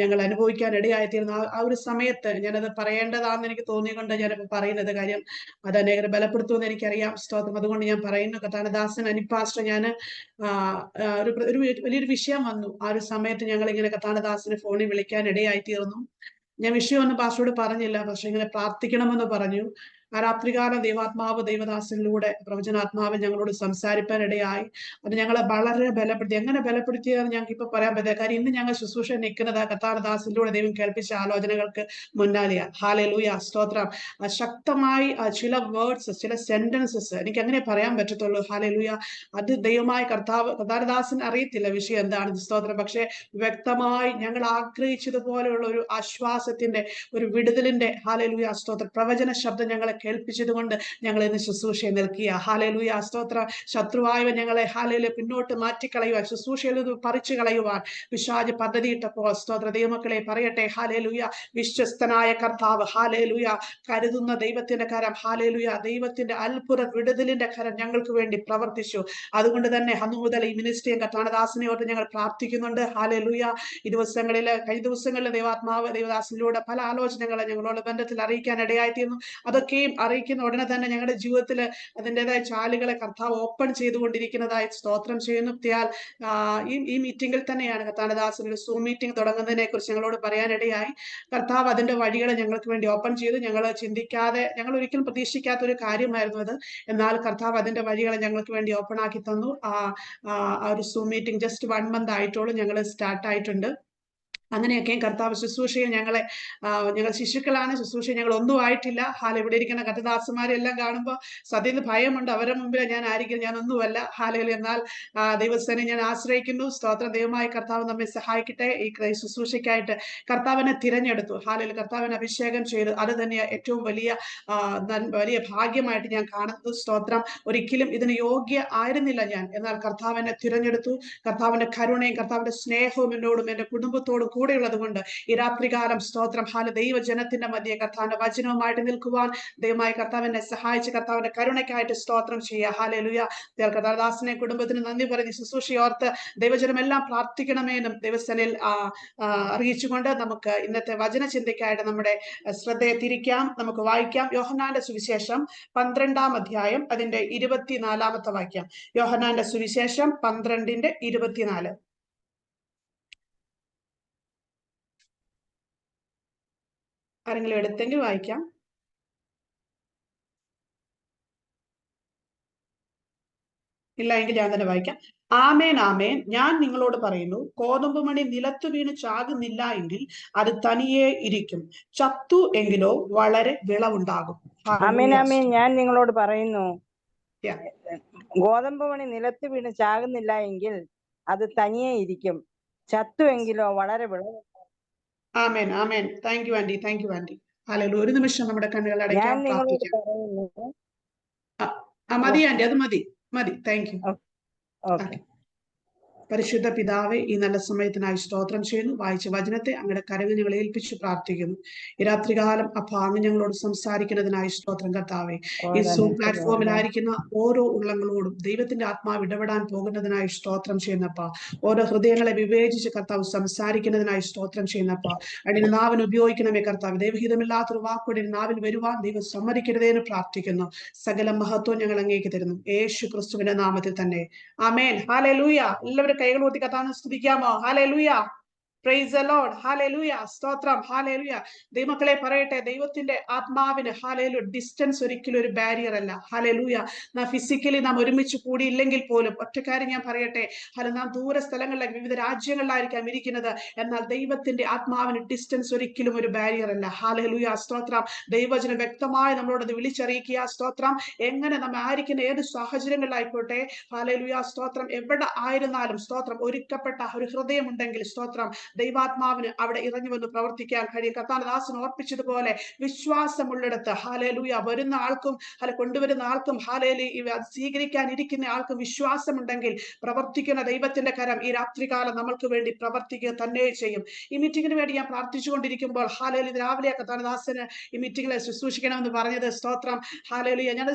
ഞങ്ങൾ അനുഭവിക്കാൻ ഇടയായിത്തീരുന്നു. ആ ഒരു സമയത്ത് ഞാനത് പറയേണ്ടതാണെന്ന് എനിക്ക് തോന്നിയുകൊണ്ട് ഞാനിപ്പോൾ പറയുന്നത്. കാര്യം അത് അനേകരെ ബലപ്പെടുത്തുമെന്ന് എനിക്കറിയാം. സ്തോത്രം. അതുകൊണ്ട് ഞാൻ പറയുന്നു. കർത്താവദാസൻ അനിപ്പാസ്റ്റർ ഞാൻ ഒരു വലിയൊരു വിഷയം വന്നു. ആ ഒരു സമയത്ത് ഞങ്ങൾ ഇങ്ങനെ കർത്താവദാസനെ ഫോണിൽ വിളിക്കാൻ ഇടയായിത്തീർന്നു. ഞാൻ വിഷയമൊന്നും പാസ്റ്ററോട് പറഞ്ഞില്ല, പക്ഷെ ഇങ്ങനെ പ്രാർത്ഥിക്കണമെന്ന് പറഞ്ഞു. ആ രാത്രികാലം ദൈവാത്മാവ് ദൈവദാസനിലൂടെ പ്രവചനാത്മാവ് ഞങ്ങളോട് സംസാരിക്കാൻ ഇടയായി. അത് ഞങ്ങളെ വളരെ ബലപ്പെടുത്തി. എങ്ങനെ ബലപ്പെടുത്തിയെന്ന് ഞങ്ങൾക്ക് ഇപ്പൊ പറയാൻ പറ്റില്ല. കാര്യം ഇന്ന് ഞങ്ങൾ ശുശ്രൂഷ നിൽക്കുന്നത് കർത്താവദാസനിലൂടെ ദൈവം കേൾപ്പിച്ച ആലോചനകൾക്ക് മുന്നാലെയാ. ഹല്ലേലൂയ, സ്തോത്രം. ശക്തമായി ചില വേർഡ്സ്, ചില സെന്റൻസസ് എനിക്ക് അങ്ങനെ പറയാൻ പറ്റത്തുള്ളൂ. ഹല്ലേലൂയ. അത് ദൈവമായ കർത്താവദാസൻ അറിയത്തില്ല വിഷയം എന്താണ്, സ്തോത്രം. പക്ഷെ വ്യക്തമായി ഞങ്ങൾ ആഗ്രഹിച്ചതുപോലെയുള്ള ഒരു ആശ്വാസത്തിന്റെ, ഒരു വിടുതലിന്റെ ഹല്ലേലൂയ സ്തോത്രം പ്രവചന ശബ്ദം ഞങ്ങളെ കേൾപ്പിച്ചത് കൊണ്ട് ഞങ്ങൾ ഇന്ന് ശുശ്രൂഷയെ നിൽക്കുക. ഹല്ലേലൂയ സ്തോത്ര. ശത്രുവായവൻ ഞങ്ങളെ ഹല്ലേലൂയ പിന്നോട്ട് മാറ്റിക്കളയുവാൻ, ശുശ്രൂഷയിൽ പറിച്ചു കളയുവാൻ പിശാച് പദ്ധതിയിട്ടപ്പോൾ സ്തോത്ര ദൈവമക്കളെ പറയട്ടെ, ഹല്ലേലൂയ വിശ്വസ്തനായ കർത്താവ്, ഹല്ലേലൂയ കരുതുന്ന ദൈവത്തിന്റെ കരം, ഹല്ലേലൂയ ദൈവത്തിന്റെ അത്ഭുത വിടുതലിന്റെ കരം ഞങ്ങൾക്ക് വേണ്ടി പ്രവർത്തിച്ചു. അതുകൊണ്ട് തന്നെ അന്നു മുതൽ ഈ മിനിസ്ട്രിയും കർത്താവദാസനെ ഓർത്ത് ഞങ്ങൾ പ്രാർത്ഥിക്കുന്നുണ്ട്. ഹല്ലേലൂയ. കഴിഞ്ഞ ദിവസങ്ങളിൽ ദൈവദാസനിലൂടെ പല ആലോചനകളെ ഞങ്ങളോട് ബന്ധത്തിൽ അറിയിക്കാൻ ഇടയായിത്തീർന്നു. അതൊക്കെയും അറിയിക്കുന്ന ഉടനെ തന്നെ ഞങ്ങളുടെ ജീവിതത്തിൽ അതിൻ്റെതായ ചാലുകളെ കർത്താവ് ഓപ്പൺ ചെയ്തുകൊണ്ടിരിക്കുന്നതായി സ്തോത്രം ചെയ്യുന്നു. ഈ മീറ്റിംഗിൽ തന്നെയാണ് കർത്താവദാസൻ ഒരു സൂം മീറ്റിംഗ് തുടങ്ങുന്നതിനെ കുറിച്ച് ഞങ്ങളോട് പറയാനിടയായി. കർത്താവ് അതിന്റെ വഴികളെ ഞങ്ങൾക്ക് വേണ്ടി ഓപ്പൺ ചെയ്തു. ഞങ്ങൾ ഒരിക്കലും പ്രതീക്ഷിക്കാത്ത ഒരു കാര്യമായിരുന്നു അത്. എന്നാൽ കർത്താവ് അതിന്റെ വഴികളെ ഞങ്ങൾക്ക് വേണ്ടി ഓപ്പൺ ആക്കി തന്നു. ആ ഒരു സൂം മീറ്റിംഗ് ജസ്റ്റ് 1 month ആയിട്ടുള്ളൂ ഞങ്ങൾ സ്റ്റാർട്ട് ആയിട്ടുണ്ട്. അങ്ങനെയൊക്കെയും കർത്താവ് ശുശ്രൂഷയിൽ ഞങ്ങൾ ശിശുക്കളാണ്. ശുശ്രൂഷയിൽ ഞങ്ങൾ ഒന്നും ആയിട്ടില്ല. ഇവിടെ ഇരിക്കുന്ന കർത്തദാസന്മാരെല്ലാം കാണുമ്പോൾ സത്യത്തിൽ ഭയമുണ്ട്. അവരുടെ മുമ്പിൽ ഞാൻ ആയിരിക്കും, ഞാൻ ഒന്നുമല്ല. എന്നാൽ ദൈവസേനെ ഞാൻ ആശ്രയിക്കുന്നു. സ്തോത്രം. ദൈവമായ കർത്താവ് നമ്മെ സഹായിക്കട്ടെ. ഈ ശുശ്രൂഷയ്ക്കായിട്ട് കർത്താവിനെ തിരഞ്ഞെടുത്തു. കർത്താവിനെ അഭിഷേകം ചെയ്തു. അത് തന്നെ ഏറ്റവും വലിയ ഭാഗ്യമായിട്ട് ഞാൻ കാണുന്നു. സ്തോത്രം. ഒരിക്കലും ഇതിന് യോഗ്യ ആയിരുന്നില്ല ഞാൻ. എന്നാൽ കർത്താവിനെ തിരഞ്ഞെടുത്തു. കർത്താവിന്റെ കരുണയും കർത്താവിന്റെ സ്നേഹവും എന്നോടും എന്റെ കുടുംബത്തോടും കൂടെയുള്ളത് കൊണ്ട് ഈ രാത്രികാലം സ്തോത്രം ദൈവജനത്തിന്റെ മധ്യേ കർത്താവിന്റെ വചനവുമായിട്ട് നിൽക്കുവാൻ ദൈവമായ കർത്താവിനെ സഹായിച്ച് കർത്താവിന്റെ കരുണയ്ക്കായിട്ട് സ്തോത്രം ചെയ്യുക. ഹല്ലേലൂയ. കർത്താവദാസനെ കുടുംബത്തിന് നന്ദി പറഞ്ഞ് ശുശ്രൂഷയോർത്ത് ദൈവജനം എല്ലാം പ്രാർത്ഥിക്കണമെന്നും ദൈവസേനയിൽ അറിയിച്ചുകൊണ്ട് നമുക്ക് ഇന്നത്തെ വചനചിന്തയ്ക്കായിട്ട് നമ്മുടെ ശ്രദ്ധയെ തിരിക്കാം. നമുക്ക് വായിക്കാം. യോഹന്നാന്റെ സുവിശേഷം 12-ാം അധ്യായം അതിന്റെ 24-ാമത്തെ വാക്യം. യോഹന്നാന്റെ സുവിശേഷം 12:24. ആരെങ്കിലും എടുത്തെങ്കിൽ വായിക്കാം. ഇല്ല എങ്കിൽ ഞാൻ തന്നെ വായിക്കാം. ആമേൻ ആമേൻ, ഞാൻ നിങ്ങളോട് പറയുന്നു, കോതമ്പ് മണി നിലത്തു വീണ് ചാകുന്നില്ല എങ്കിൽ അത് തനിയെ ഇരിക്കും. ചത്തു എങ്കിലോ വളരെ വിളവുണ്ടാകും. ആമേൻ ആമേൻ, ഞാൻ നിങ്ങളോട് പറയുന്നു, ഗോതമ്പ് മണി നിലത്ത് വീണ് ചാകുന്നില്ല എങ്കിൽ അത് തനിയെ ഇരിക്കും. ചത്തുവെങ്കിലോ വളരെ വിളവ്. ആമേൻ, ആമേൻ. Thank you aunty, thank you aunty. ഹല്ലേലൂയ. ഒരു നിമിഷം നമ്മുടെ കണ്ണുകൾ ഞാൻ അടയ്ക്കാം, നിങ്ങളോട് പ്രാർത്ഥിക്കാം. പറയുന്നു. മതി ആന്റി, അത് മതി, മതി. Thank you. ഓക്കെ. പരിശുദ്ധ പിതാവെ, ഈ നല്ല സമയത്തിനായി സ്തോത്രം ചെയ്യുന്നു. വായിച്ച വചനത്തെ അങ്ങയുടെ കരങ്ങൾ ഞങ്ങൾ ഏൽപ്പിച്ച് പ്രാർത്ഥിക്കുന്നു. ഈ രാത്രികാലം അങ്ങ് ഞങ്ങളോട് സംസാരിക്കുന്നതിനായി സ്തോത്രം കർത്താവെ. ഈ സൂം പ്ലാറ്റ്ഫോമിലായിരിക്കുന്ന ഓരോ ഉള്ളങ്ങളോടും ദൈവത്തിന്റെ ആത്മാവ് ഇടപെടാൻ പോകുന്നതിനായി സ്തോത്രം ചെയ്യുന്നപ്പ. ഓരോ ഹൃദയങ്ങളെ വിവേചിച്ച് കർത്താവ് സംസാരിക്കുന്നതിനായി സ്തോത്രം ചെയ്യുന്നപ്പ. അടിയുടെ നാവിന് ഉപയോഗിക്കണമേ കർത്താവ്. ദൈവഹിതമില്ലാത്തൊരു വാക്കുകൂടി നാവിൽ വരുവാൻ ദൈവം സമ്മതിക്കരുതേന്ന് പ്രാർത്ഥിക്കുന്നു. സകല മഹത്വം ഞങ്ങൾ അങ്ങേക്ക് തരുന്നു, യേശു ക്രിസ്തുവിന്റെ നാമത്തിൽ തന്നെ. ആമേൻ. ഹല്ലേലൂയ. എല്ലാവരും കൈകൾ കൂട്ടി കർത്താവിനെ സ്തുതിക്കാമോ? ഹല്ലേലൂയ. Praise the Lord. ഹല്ലേലൂയ. സ്തോത്രം. ഹല്ലേലൂയ. ദൈവമക്കളെ പറയട്ടെ, ദൈവത്തിന്റെ ആത്മാവിന് ഹല്ലേലൂയ ഡിസ്റ്റൻസ് ഒരിക്കലും ഒരു ബാരിയർ അല്ല. ഹല്ലേലൂയ. ഫിസിക്കലി നാം ഒരുമിച്ച് കൂടിയില്ലെങ്കിൽ പോലും ഒറ്റ കാര്യം ഞാൻ പറയട്ടെ, നാം ദൂര സ്ഥലങ്ങളിലെ വിവിധ രാജ്യങ്ങളിലായിരിക്കാം ഇരിക്കുന്നത്, എന്നാൽ ദൈവത്തിന്റെ ആത്മാവിന് ഡിസ്റ്റൻസ് ഒരിക്കലും ഒരു ബാരിയർ അല്ല. ഹല്ലേലൂയ. സ്തോത്രം. ദൈവവചനം വ്യക്തമായി നമ്മളോട് വിളിച്ചറിയിക്കുക. സ്തോത്രം. എങ്ങനെ നമ്മൾ ആയിരിക്കുന്ന ഏത് സാഹചര്യങ്ങളിലായിക്കോട്ടെ, ഹല്ലേലൂയ. സ്തോത്രം. എവിടെ ആയിരുന്നാലും സ്തോത്രം, ഒരുക്കപ്പെട്ട ഒരു ഹൃദയമുണ്ടെങ്കിൽ സ്തോത്രം, ദൈവാത്മാവിന് അവിടെ ഇറങ്ങി വന്ന് പ്രവർത്തിക്കാൻ കഴിയും. കർത്താനദാസൻ ഓർപ്പിച്ചതുപോലെ വിശ്വാസമുള്ളിടത്ത് ഹല്ലേലൂയ വരുന്ന ആൾക്കും കൊണ്ടുവരുന്ന ആൾക്കും ഹല്ലേലൂയ സ്വീകരിക്കാൻ ഇരിക്കുന്ന ആൾക്കും വിശ്വാസമുണ്ടെങ്കിൽ പ്രവർത്തിക്കുന്ന ദൈവത്തിന്റെ കരം ഈ രാത്രികാലം നമ്മൾക്ക് വേണ്ടി പ്രവർത്തിക്കുക തന്നെ ചെയ്യും. ഈ മീറ്റിംഗിന് വേണ്ടി ഞാൻ പ്രാർത്ഥിച്ചുകൊണ്ടിരിക്കുമ്പോൾ ഹല്ലേലൂയ രാവിലെ കർത്താനദാസന് ഈ മീറ്റിംഗിലെ ശുശ്രൂഷിക്കണമെന്ന് പറഞ്ഞത് സ്തോത്രം. ഹല്ലേലൂയ. ഞാൻ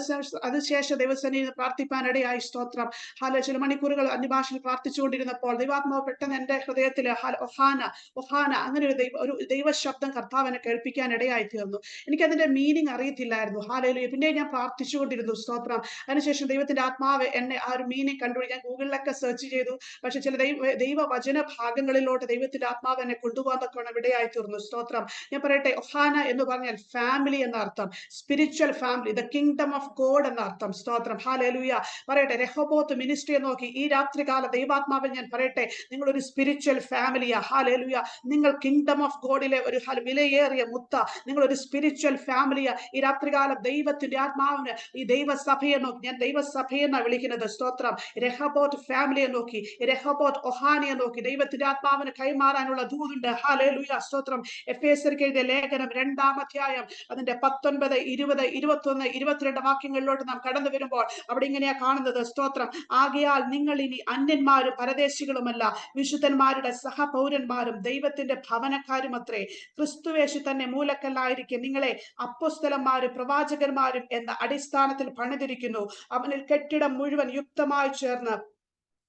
അതിനുശേഷം ദൈവസന്നിധിയിൽ പ്രാർത്ഥിപ്പാനിടയായി. സ്തോത്രം. ഹല്ലേലൂയ. ചില മണിക്കൂറുകൾ അന്യഭാഷയിൽ പ്രാർത്ഥിച്ചുകൊണ്ടിരുന്നപ്പോൾ ദൈവാത്മാവ് പെട്ടെന്ന് എന്റെ ഹൃദയത്തിൽ ഒഹാന അങ്ങനെ ഒരു ദൈവ ശബ്ദം കർത്താവിനെ കേൾപ്പിക്കാൻ ഇടയായി തീർന്നു. എനിക്ക് അതിന്റെ മീനിങ് അറിയത്തില്ലായിരുന്നു. ഹല്ലേലൂയ. പിന്നെ ഞാൻ പ്രാർത്ഥിച്ചുകൊണ്ടിരുന്നു. സ്തോത്രം. അതിനുശേഷം ദൈവത്തിന്റെ ആത്മാവ് എന്നെ ആ ഒരു മീനിങ് കണ്ടുപിടിക്കാൻ ഗൂഗിളിലൊക്കെ സെർച്ച് ചെയ്തു. പക്ഷെ ചില ദൈവവചന ഭാഗങ്ങളിലോട്ട് ദൈവത്തിന്റെ ആത്മാവ് എന്നെ കൊണ്ടുപോകാൻ ഇടയായി തീർന്നു. സ്തോത്രം. ഞാൻ പറയട്ടെ, ഒഹാന എന്ന് പറഞ്ഞാൽ ഫാമിലി എന്ന അർത്ഥം, spiritual family, the kingdom of God എന്ന അർത്ഥം. സ്തോത്രം. ഹല്ലേലൂയ. പറയട്ടെ, രഹോബോത്ത് മിനിസ്ട്രിയെ നോക്കി ഈ രാത്രികാല ദൈവാത്മാവിൽ ഞാൻ പറയട്ടെ, നിങ്ങളൊരു സ്പിരിച്വൽ ഫാമിലിയാ. ഹല്ലേലൂയ. നിങ്ങൾ കിങ്ഡം ഓഫ് ഗോഡിലെ ഒരു വിലയേറിയ മുത്ത, നിങ്ങൾ ഒരു സ്പിരിച്വൽ ഫാമിലിയാ. ഈ രാത്രികാലം ദൈവത്തിന്റെ ആത്മാവിന് ഈ ദൈവസഭയെ നോക്കി, ഞാൻ ദൈവസഭയെ എന്നാണ് വിളിക്കുന്നത്. സ്തോത്രം. രഹബോത്ത് ഫാമിലിയെ നോക്കി, രഹബോത്ത് ഒഹാനിയെ നോക്കി ദൈവത്തിന്റെ ആത്മാവിന് കൈമാറാനുള്ള ദൂതുണ്ട്. ഹല്ലേലൂയ. സ്തോത്രം. എഫേസ്യർക്ക് എഴുതിയ ലേഖനം 2-ാം അധ്യായം അതിന്റെ 19, 20, 21, 22 വാക്യങ്ങളിലോട്ട് നാം കടന്നു വരുമ്പോൾ അവിടെ ഇങ്ങനെയാ കാണുന്നത്. സ്തോത്രം. ആകയാൽ നിങ്ങൾ ഇനി അന്യന്മാരും പരദേശികളുമല്ല, വിശുദ്ധന്മാരുടെ സഹപൗരന്മാരും ദൈവത്തിന്റെ ഭവനക്കാരും അത്രേ. ക്രിസ്തുവേശു തന്നെ മൂലക്കല്ലായിരിക്കെ നിങ്ങളെ അപ്പോസ്തലന്മാരും പ്രവാചകന്മാരും എന്ന അടിസ്ഥാനത്തിൽ പണിതിരിക്കുന്നു. അവനിൽ കെട്ടിടം മുഴുവൻ യുക്തമായി ചേർന്ന്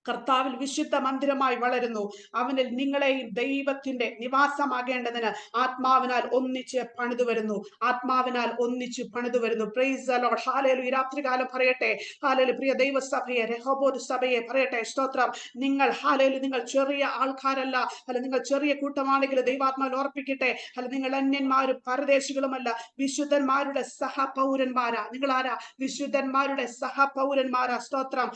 കർത്താവിൽ വിശുദ്ധ മന്ദിരമായി വളരുന്നു. അവനിൽ നിങ്ങളെയും ദൈവത്തിന്റെ നിവാസമാകേണ്ടതിന് ആത്മാവിനാൽ ഒന്നിച്ച് പണിതു വരുന്നു. ആത്മാവിനാൽ ഒന്നിച്ച് പണിതു വരുന്നു. Price the Lord. ഹല്ലേലൂയ. രാത്രികാലം പറയട്ടെ, ഹല്ലേലൂയ, പ്രിയ ദൈവസഭയെ, രഹോബോത്ത് സഭയെ പറയട്ടെ, സ്തോത്രം. നിങ്ങൾ ഹല്ലേലൂയ, നിങ്ങൾ ചെറിയ ആൾക്കാരല്ല. നിങ്ങൾ ചെറിയ കൂട്ടമാണെങ്കിൽ ദൈവാത്മാവിൽ ഓർപ്പിക്കട്ടെ, നിങ്ങൾ അന്യന്മാരും പരദേശികളുമല്ല, വിശുദ്ധന്മാരുടെ സഹപൗരന്മാരാ. നിങ്ങൾ ആരാ? വിശുദ്ധന്മാരുടെ സഹപൗരന്മാരാ. സ്തോത്രം.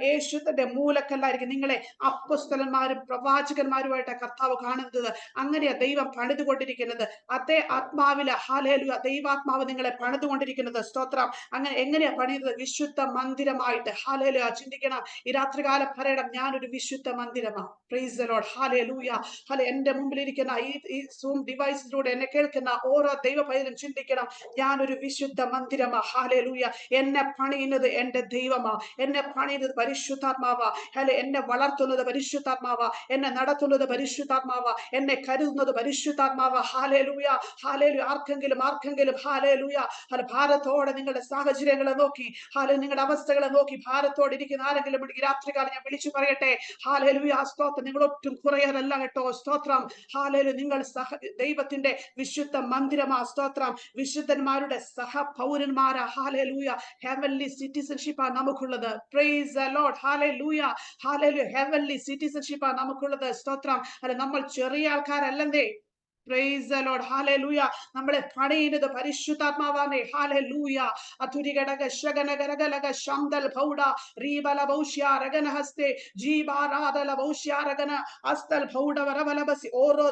യേശുവിന്റെ മൂലക്കൽ നിങ്ങളെ അപ്പോസ്തലന്മാരും പ്രവാചകന്മാരുമായിട്ട് കർത്താവ് കാണുന്നത്. അങ്ങനെയാ ദൈവം പണിതുകൊണ്ടിരിക്കുന്നത്. അതേ ആത്മാവില ഹല്ലേലൂയ ദൈവാത്മാവ് നിങ്ങളെ പണിതുകൊണ്ടിരിക്കുന്നത്. സ്തോത്രം. അങ്ങനെ എങ്ങനെയാ പണിയുന്നത്? വിശുദ്ധ മന്ദിരമായിട്ട്. ഹല്ലേലൂയ. ചിന്തിക്കണം, ഈ രാത്രികാലം പറയണം, ഞാനൊരു വിശുദ്ധ മന്ദിരമാണ്. Praise the Lord. ഹല്ലേലൂയ. എന്റെ മുമ്പിലിരിക്കുന്ന ഈ സൂം ഡിവൈസിലൂടെ എന്നെ കേൾക്കുന്ന ഓരോ ദൈവ പൈതലും ചിന്തിക്കണം, ഞാനൊരു വിശുദ്ധ മന്ദിരമാ. ഹല്ലേലൂയ. എന്നെ പണിയുന്നത് എന്റെ ദൈവമാ. എന്നെ പണിയുന്നത് പരിശുദ്ധാത്മാവാ. എന്നെ വളർത്തുന്നത് പരിശുദ്ധാത്മാവ, എന്നെ നടത്തുന്നത് പരിശുദ്ധാത്മാവ, എന്നെ കരുതുന്നത് പരിശുദ്ധാത്മാവ. ഹല്ലേലൂയ. ഹല്ലേലൂയ. ആർക്കെങ്കിലും ഹല്ലേലൂയ ഭാരത്തോടെ നിങ്ങളുടെ സാഹചര്യങ്ങളെ നോക്കി, നിങ്ങളുടെ അവസ്ഥകളെ നോക്കി ഭാരത്തോടെ ഇരിക്കുന്ന ആരെങ്കിലും ഈ രാത്രികാലം ഞാൻ വിളിച്ചു പറയട്ടെ, ഹല്ലേലൂയ. സ്തോത്രം. നിങ്ങൾ ഒട്ടും കുറയാനല്ല കേട്ടോ. സ്തോത്രം. ഹല്ലേലൂയ. നിങ്ങൾ ദൈവത്തിന്റെ വിശുദ്ധ മന്ദിരമാ. സ്തോത്രം. വിശുദ്ധന്മാരുടെ സഹപൗരന്മാരാ. ഹല്ലേലൂയ. ഹെവൻലി സിറ്റിസൺഷിപ്പാ നമുക്കുള്ളത്. Praise the Lord. ഹല്ലേലൂയ. ഹല്ലേലൂയ. ഹെവൻലി സിറ്റിസൺഷിപ്പാ നമുക്കുള്ളത്. സ്തോത്രം. നമ്മൾ ചെറിയ ആൾക്കാരല്ലേ. Praise the Lord. ഹല്ലേലൂയ. നമ്മളെ പണിയുന്നത് പരിശുദ്ധാത്മാവാണ്. ഹല്ലേലൂയ. അതുരിഗടക ശഗനഗരഗലക ശംദൽ ഭൗഡ റീബല ഭൗഷ്യ രഗനഹസ്തേ ജീവാരാധല ഭൗഷ്യ രഗന അസ്തൽ ഭൗഡ വരവലബസി. ഓരോ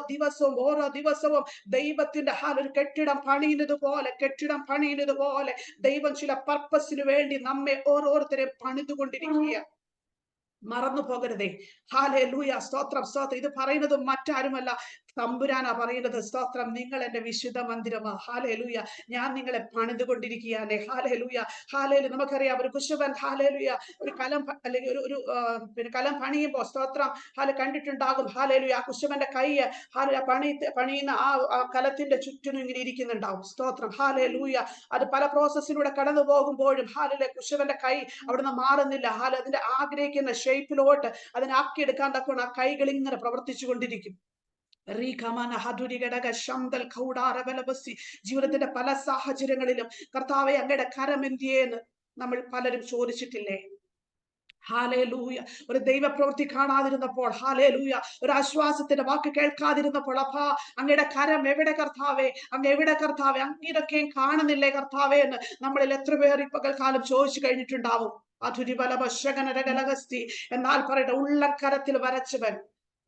ദിവസവും ദൈവത്തിന്റെ ഒരു കെട്ടിടം പണിയുന്നത് പോലെ ദൈവം ചില പർപ്പസിന് വേണ്ടി നമ്മെ ഓരോരുത്തരെ പണിതുകൊണ്ടിരിക്കുക. മറന്നു പോകരുതേ. ഹാലേലൂയ, സ്തോത്രം സ്തോത്രം. ഇത് പറയുന്നത് മറ്റാരുമല്ല, തമ്പുരാനാ പറയുന്നത്. സ്തോത്രം. നിങ്ങൾ എന്റെ വിശുദ്ധ മന്ദിരമാ. ഹാലേലൂയ, ഞാൻ നിങ്ങളെ പണിതുകൊണ്ടിരിക്കുകയാണ്. ഹാലേലൂയ ഹാലേലു. നമുക്കറിയാം ഒരു കുശവൻ ഹാലേലൂയ ഒരു കലം അല്ലെങ്കിൽ ഒരു പിന്നെ കലം പണിയുമ്പോ സ്തോത്രം കണ്ടിട്ടുണ്ടാകും. ഹാലേലൂയ ആ കുശവന്റെ കൈ പണിയുന്ന ആ കലത്തിന്റെ ചുറ്റിനും ഇങ്ങനെ ഇരിക്കുന്നുണ്ടാവും. സ്തോത്രം. ഹാലേലൂയ. അത് പല പ്രോസസ്സിലൂടെ കടന്നു പോകുമ്പോഴും ഹാലേലൂയ കുശവന്റെ കൈ അവിടുന്ന് മാറുന്നില്ല. അതിന്റെ ആഗ്രഹിക്കുന്ന ഷേപ്പിലോട്ട് അതിനാക്കിയെടുക്കാൻ തക്കോണം ആ കൈകൾ ഇങ്ങനെ പ്രവർത്തിച്ചു കൊണ്ടിരിക്കും. ജീവിതത്തിന്റെ പല സാഹചര്യങ്ങളിലും കർത്താവെ അങ്ങയുടെ കരം എന്തിയെന്ന് നമ്മൾ പലരും ചോദിച്ചിട്ടില്ലേ? ഹാലേലൂയ. ഒരു ദൈവപ്രവൃത്തി കാണാതിരുന്നപ്പോൾ, ഹാലേലൂയ ഒരു ആശ്വാസത്തിന്റെ വാക്ക് കേൾക്കാതിരുന്നപ്പോൾ, അപ്പാ അങ്ങയുടെ കരം എവിടെ കർത്താവേ, അങ്ങ് എവിടെ കർത്താവേ, അങ്ങനെയൊക്കെയും കാണുന്നില്ലേ കർത്താവേ എന്ന് നമ്മളിൽ എത്ര പേർ ഈ പകൽക്കാലം ചോദിച്ചു കഴിഞ്ഞിട്ടുണ്ടാവും. എന്നാൽ പറയട്ടെ, ഉള്ളക്കരത്തിൽ വരച്ചവൻ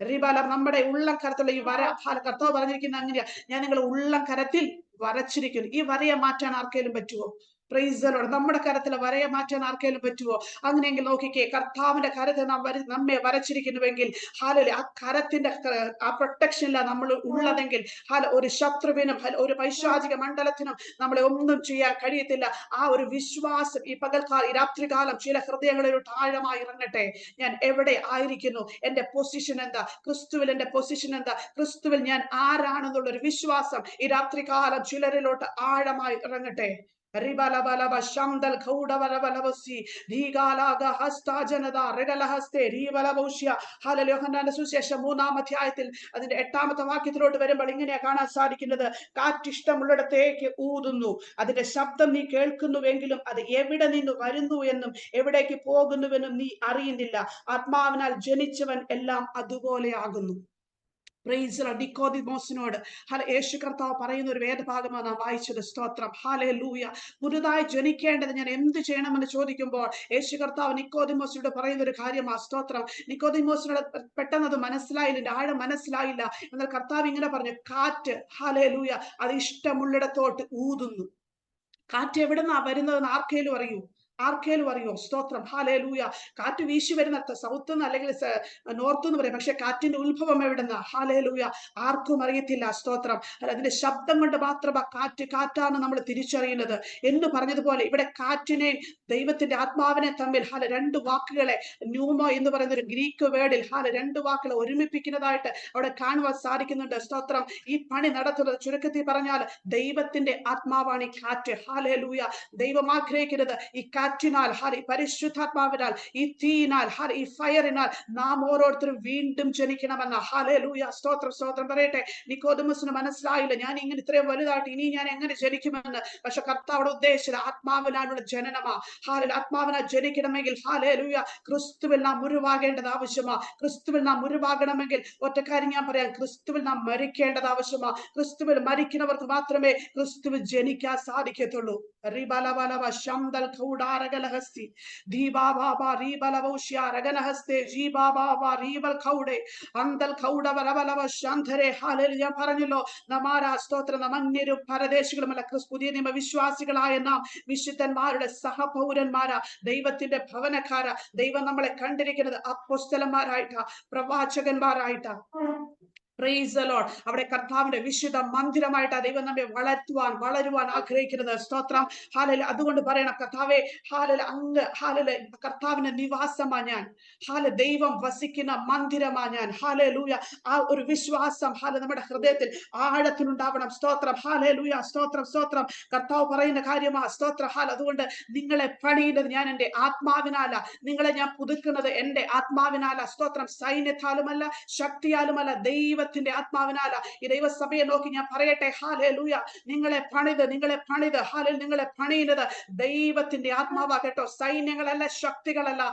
റിബല നമ്മുടെ ഉള്ളക്കരത്തുള്ള ഈ വര കർത്താവ് പറഞ്ഞിരിക്കുന്ന അങ്ങനെയാ, ഞാൻ നിങ്ങളെ ഉള്ളക്കരത്തിൽ വരച്ചിരിക്കുന്നു. ഈ വരയെ മാറ്റാൻ ആർക്കെങ്കിലും പറ്റുമോ? Price the Lord. നമ്മുടെ കരത്തിലെ വരയെ മാറ്റാൻ ആർക്കെങ്കിലും പറ്റുമോ? അങ്ങനെയെങ്കിൽ നോക്കിക്കേ, കർത്താവിന്റെ കരത്തെ നമ്മെ വരച്ചിരിക്കുന്നുവെങ്കിൽ ഹാലല്ലേ ആ കരത്തിന്റെ ആ പ്രൊട്ടക്ഷനില നമ്മൾ ഉള്ളതെങ്കിൽ ഒരു ശത്രുവിനും ഒരു പൈശാചിക മണ്ഡലത്തിനും നമ്മളെ ഒന്നും ചെയ്യാൻ കഴിയത്തില്ല. ആ ഒരു വിശ്വാസം ഈ പകൽക്കാലം ഈ രാത്രികാലം ചില ഹൃദയങ്ങളിലോട്ട് ആഴമായി ഇറങ്ങട്ടെ. ഞാൻ എവിടെ ആയിരിക്കുന്നു, എന്റെ പൊസിഷൻ എന്താ, ക്രിസ്തുവിൽ എന്റെ പൊസിഷൻ എന്താ, ക്രിസ്തുവിൽ ഞാൻ ആരാണെന്നുള്ള ഒരു വിശ്വാസം ഈ രാത്രികാലം ചിലരിലോട്ട് ആഴമായി ഇറങ്ങട്ടെ. സുവിശേഷം 3-ാം അധ്യായത്തിൽ അതിന്റെ 8-ാമത്തെ വാക്യത്തിലോട്ട് വരുമ്പോൾ ഇങ്ങനെയാ കാണാൻ സാധിക്കുന്നത്. കാറ്റിഷ്ടമുള്ളിടത്തേക്ക് ഊതുന്നു, അതിന്റെ ശബ്ദം നീ കേൾക്കുന്നുവെങ്കിലും അത് എവിടെ നിന്ന് വരുന്നു എന്നും എവിടേക്ക് പോകുന്നുവെന്നും നീ അറിയുന്നില്ല. ആത്മാവിനാൽ ജനിച്ചവൻ എല്ലാം അതുപോലെ ആകുന്നു. നിക്കോദിമോസിനോട് യേശു കർത്താവ് പറയുന്ന ഒരു വേദഭാഗമാണ് നാം വായിച്ചത്. സ്തോത്രം. ഹാലേലൂയ. പുതുതായി ജനിക്കേണ്ടത് ഞാൻ എന്ത് ചെയ്യണമെന്ന് ചോദിക്കുമ്പോൾ യേശു കർത്താവ് നിക്കോദിമോസിനോട് പറയുന്ന ഒരു കാര്യമാണ്. സ്തോത്രം. നിക്കോദിമോസിനോട് പെട്ടെന്ന് അത് മനസ്സിലായില്ല, ആഴം മനസ്സിലായില്ല. എന്നാൽ കർത്താവ് ഇങ്ങനെ പറഞ്ഞു, കാറ്റ് ഹാലേലൂയ അത് ഇഷ്ടമുള്ളിടത്തോട്ട് ഊതുന്നു. കാറ്റ് എവിടെന്നാ വരുന്നതെന്ന് ആർക്കേലും അറിയൂ? ആർക്കേലും അറിയോ? സ്തോത്രം. ഹാലേലൂയ. കാറ്റ് വീശി വരുന്ന സൗത്ത് നിന്ന് അല്ലെങ്കിൽ നോർത്ത് എന്ന് പറയും, പക്ഷെ കാറ്റിന്റെ ഉത്ഭവം എവിടുന്ന? ഹാലേലൂയ ആർക്കും അറിയത്തില്ല. സ്തോത്രം. അതിന്റെ ശബ്ദം കൊണ്ട് മാത്രമാ കാറ്റ് കാറ്റാണ് നമ്മൾ തിരിച്ചറിയുന്നത് എന്ന് പറഞ്ഞതുപോലെ ഇവിടെ കാറ്റിനെ ദൈവത്തിന്റെ ആത്മാവിനെ തമ്മിൽ രണ്ട് വാക്കുകളെ ന്യൂമോ എന്ന് പറയുന്ന ഒരു ഗ്രീക്ക് വേർഡിൽ രണ്ട് വാക്കുകളെ ഒരുമിപ്പിക്കുന്നതായിട്ട് അവിടെ കാണുവാൻ സാധിക്കുന്നുണ്ട്. സ്തോത്രം. ഈ പണി നടത്തുന്നത് ചുരുക്കത്തിൽ പറഞ്ഞാൽ ദൈവത്തിന്റെ ആത്മാവാണ് ഈ കാറ്റ്. ഹാലേലൂയ. ദൈവം ആഗ്രഹിക്കുന്നത് ഈ കാറ്റിനാൽ ഈ പരിശുദ്ധാത്മാവിനാൽ ഈ തീയിനാൽ ഈ ഫയറിനാൽ നാം ഓരോരുത്തരും വീണ്ടും ജനിക്കണമെന്ന. ഹാലേലൂയ. സ്തോത്രം സ്തോത്രം. പറയട്ടെ, നിക്കോദിമോസിന് മനസ്സിലായില്ല, ഞാൻ ഇങ്ങനെ ഇത്രയും വലുതായിട്ട് ഇനി ഞാൻ എങ്ങനെ ജനിക്കുമെന്ന്. പക്ഷെ കർത്താവിടെ ഉദ്ദേശിച്ചത് ആത്മാവിനാലുള്ള ജനനമാ. ആത്മാവിനാൽ ജനിക്കണമെങ്കിൽ ഹാലേലൂയ ക്രിസ്തുവിൽ നാം ഉരുവാകേണ്ടത് ആവശ്യമാ. ക്രിസ്തുവിൽ നാം ഉരുവാകണമെങ്കിൽ ഒറ്റ കാര്യം ഞാൻ പറയാം, ക്രിസ്തുവിൽ നാം മരിക്കേണ്ടത് ആവശ്യമാ. ക്രിസ്തുവിൽ മരിക്കുന്നവർക്ക് മാത്രമേ ക്രിസ്തുവിൽ ജനിക്കാൻ സാധിക്കത്തുള്ളൂ. ഞാൻ പറഞ്ഞല്ലോ, നമാരാ സ്തോത്രം. നാം അന്യരും പരദേശികളുമല്ല, പുതിയ നിയമ വിശ്വാസികളായ നാം വിശുദ്ധന്മാരുടെ സഹപൗരന്മാരാ, ദൈവത്തിന്റെ ഭവനക്കാരാ. ദൈവം നമ്മളെ കണ്ടിരിക്കുന്നത് അപ്പോസ്തലന്മാരായിട്ടാ, പ്രവാചകന്മാരായിട്ടാ. Praise the Lord. അവിടെ കർത്താവിന്റെ വിശുദ്ധ മന്ദിരമായിട്ട് ദൈവം നമ്മെ വളരുവാൻ ആഗ്രഹിക്കുന്നത്. സ്തോത്രം. ഹാലല. അതുകൊണ്ട് പറയണം, കർത്താവേ ഹാലല അങ്ങ് ഹാലല കർത്താവിന്റെ നിവാസമാ ഞാൻ. ദൈവം വസിക്കുന്ന മന്ദിരമാ ഞാൻ. ഹാലലൂയ. ആ ഒരു വിശ്വാസം നമ്മുടെ ഹൃദയത്തിൽ ആഴത്തിലുണ്ടാവണം. സ്തോത്രം. ഹാലലൂയ. സ്തോത്രം സ്തോത്രം. കർത്താവ് പറയുന്ന കാര്യമാ. സ്തോത്രം. അതുകൊണ്ട് നിങ്ങളെ പണിയുന്നത് ഞാൻ എന്റെ ആത്മാവിനാല, നിങ്ങളെ ഞാൻ പുതുക്കുന്നത് എന്റെ ആത്മാവിനാല. സ്തോത്രം. സൈന്യത്താലുമല്ല, ശക്തിയാലുമല്ല, ദൈവത്തിന്റെ ആത്മാവിനാല. ഈ ദൈവസഭയെ നോക്കി ഞാൻ പറയട്ടെ, ഹാലേലൂയ നിങ്ങളെ പണിത് നിങ്ങളെ പണിയുന്നത് ദൈവത്തിന്റെ ആത്മാവാ കേട്ടോ. സൈന്യങ്ങളല്ല, ശക്തികളല്ല.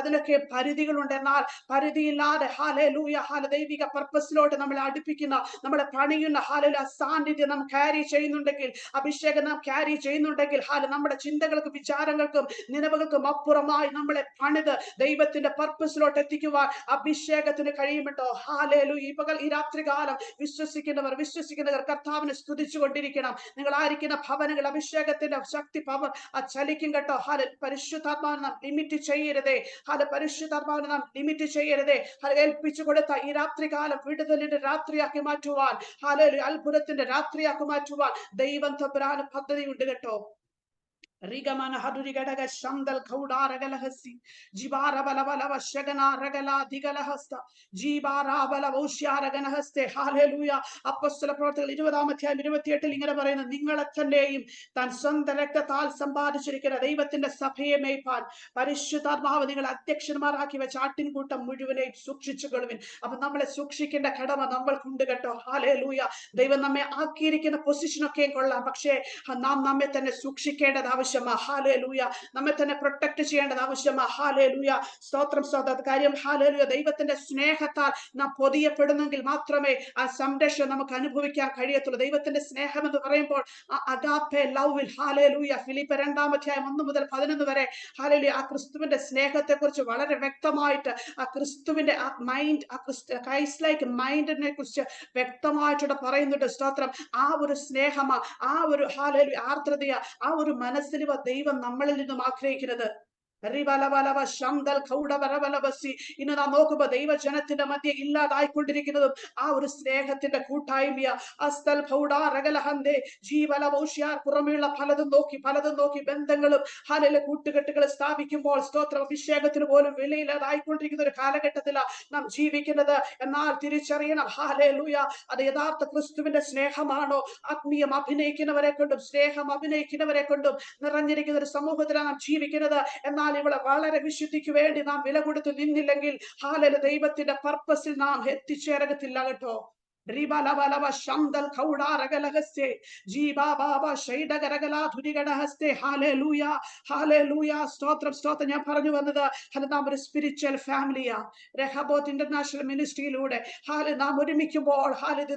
അതിനൊക്കെ പരിധികളുണ്ട്. എന്നാൽ പരിധിയില്ലാതെ ഹാലേലൂയ ദൈവിക പർപ്പസിലോട്ട് നമ്മളെ അടുപ്പിക്കുന്ന, നമ്മളെ പണിയുന്ന സാന്നിധ്യം നാം ക്യാരി ചെയ്യുന്നുണ്ടെങ്കിൽ, അഭിഷേകം നാം ക്യാരി ചെയ്യുന്നുണ്ടെങ്കിൽ, നമ്മുടെ ചിന്തകൾക്കും വിചാരങ്ങൾക്കും നിലവുകൾക്കും അപ്പുറമായി നമ്മളെ പണിത് ദൈവത്തിന്റെ പർപ്പസിലോട്ട് എത്തിക്കുവാൻ അഭിഷേകത്തിന് കഴിയുമല്ലോ. ഹാലേലൂയ. ഈ രാത്രികാലം വിശ്വസിക്കുന്നവർ കർത്താവിനെ സ്തുതിച്ചുകൊണ്ടിരിക്കണം. നിങ്ങൾ ആയിരിക്കുന്ന ഭവനങ്ങൾ അഭിഷേകത്തിന്റെ ശക്തി പവർ ചലിക്കും കേട്ടോ. പരിശുദ്ധാത്മാവിനെ നാം ലിമിറ്റ് ചെയ്യരുതേ. പരിശുദ്ധാത്മാവിനെ നാം ലിമിറ്റ് ചെയ്യരുതേ. ഏൽപ്പിച്ചു കൊടുത്ത ഈ രാത്രികാലം വിടുതലിന്റെ രാത്രിയാക്കി മാറ്റുവാൻ, അത്ഭുതത്തിന്റെ രാത്രിയാക്കി മാറ്റുവാൻ ദൈവം തമ്പുരാന് പദ്ധതിയുണ്ട് കേട്ടോ. Rigamana Hadurigadaga Shandal Kaudara Galahasi, Jibara Balavala Shagana Ragala Digalahasta, Jibara Balavoshiaraganahaste, Hallelujah, Apostle Protel, Idamatia, Miravatia, Ningalatan name, than son director Tal Sambadi Shirika, Davat in the Sape Maypan, Parishuta Mahavadingal Attection Maraki, which Artin Gutam Muduvinate, Sukshigurvin, Apanamala Sukshik in the Kadama number Kundegato, Hallelujah, they were Name Akirik in a position of King or Lapakshe, Hanam Namet and a Sukshikeda. Hallelujah. Nametane protect ചെയ്യേണ്ടത് ആവശ്യമാണ്. Hallelujah. സ്തോത്രം കാര്യം Hallelujah. ദൈവത്തിന്റെ സ്നേഹത്താൽ നാം പൊതിയപ്പെടുന്നെങ്കിൽ മാത്രമേ ആ സംരക്ഷണം നമുക്ക് അനുഭവിക്കാൻ കഴിയത്തുള്ളൂ. ദൈവത്തിന്റെ സ്നേഹം എന്ന് പറയുമ്പോൾ അഗാപ്പെ ലവിൽ Hallelujah. ഫിലിപ്പ് 2:1-11 വരെ Hallelujah. ആ ക്രിസ്തുവിന്റെ സ്നേഹത്തെ കുറിച്ച് വളരെ വ്യക്തമായിട്ട് ആ ക്രിസ്തുവിന്റെ ആ മൈൻഡ് ആ ക്രൈസ്റ്റ് ലൈക്ക് മൈൻഡിനെ കുറിച്ച് വ്യക്തമായിട്ട് പറയുന്നുണ്ട്. സ്തോത്രം. ആ ഒരു സ്നേഹമാ, ആ ഒരു Hallelujah ആർദ്രതയാ, ആ ഒരു മനസ്സിൽ ദൈവം നമ്മളിൽ നിന്നും ആഗ്രഹിക്കുന്നത്. ഇന്ന് നാം നോക്കുമ്പോ ദൈവജനത്തിന്റെ മധ്യ ഇല്ലാതായിക്കൊണ്ടിരിക്കുന്നതും ആ ഒരു സ്നേഹത്തിന്റെ കൂട്ടായ്മയ. അസ്തൽ രഗലഹന്തേ ജീവലവോഷ്യാർ പുറമെയുള്ള പലതും നോക്കി ബന്ധങ്ങളും കൂട്ടുകെട്ടുകൾ സ്ഥാപിക്കുമ്പോൾ സ്തോത്രം അഭിഷേകത്തിന് പോലും വിലയില്ലാതായിക്കൊണ്ടിരിക്കുന്ന ഒരു കാലഘട്ടത്തിലാണ് നാം ജീവിക്കുന്നത്. എന്നാൽ തിരിച്ചറിയണം ഹല്ലേലൂയ, അത് യഥാർത്ഥ ക്രിസ്തുവിന്റെ സ്നേഹമാണോ? ആത്മീയം അഭിനയിക്കുന്നവരെ കൊണ്ടും സ്നേഹം അഭിനയിക്കുന്നവരെ കൊണ്ടും നിറഞ്ഞിരിക്കുന്ന ഒരു സമൂഹത്തിലാണ് നാം ജീവിക്കുന്നത്. എന്നാൽ ഇവിടെ വളരെ വിശുദ്ധിക്ക് വേണ്ടി നാം വില കൊടുത്ത് നിന്നില്ലെങ്കിൽ Hallelujah ദൈവത്തിന്റെ പർപ്പസിൽ നാം എത്തിച്ചേരത്തില്ല കേട്ടോ. Ribalaba Shandal Kaudara Galahase, Jiba Baba Shaidagala Tudigadaheste, Hallelujah, Hallelujah, Stotram ഞാൻ പറഞ്ഞു വന്നത് നമ്മുടെ സ്പിരിച്വൽ ഫാമിലിയാ. Rehoboth International Ministry ലൂടെ നാം ഒരുമിക്കുമ്പോൾ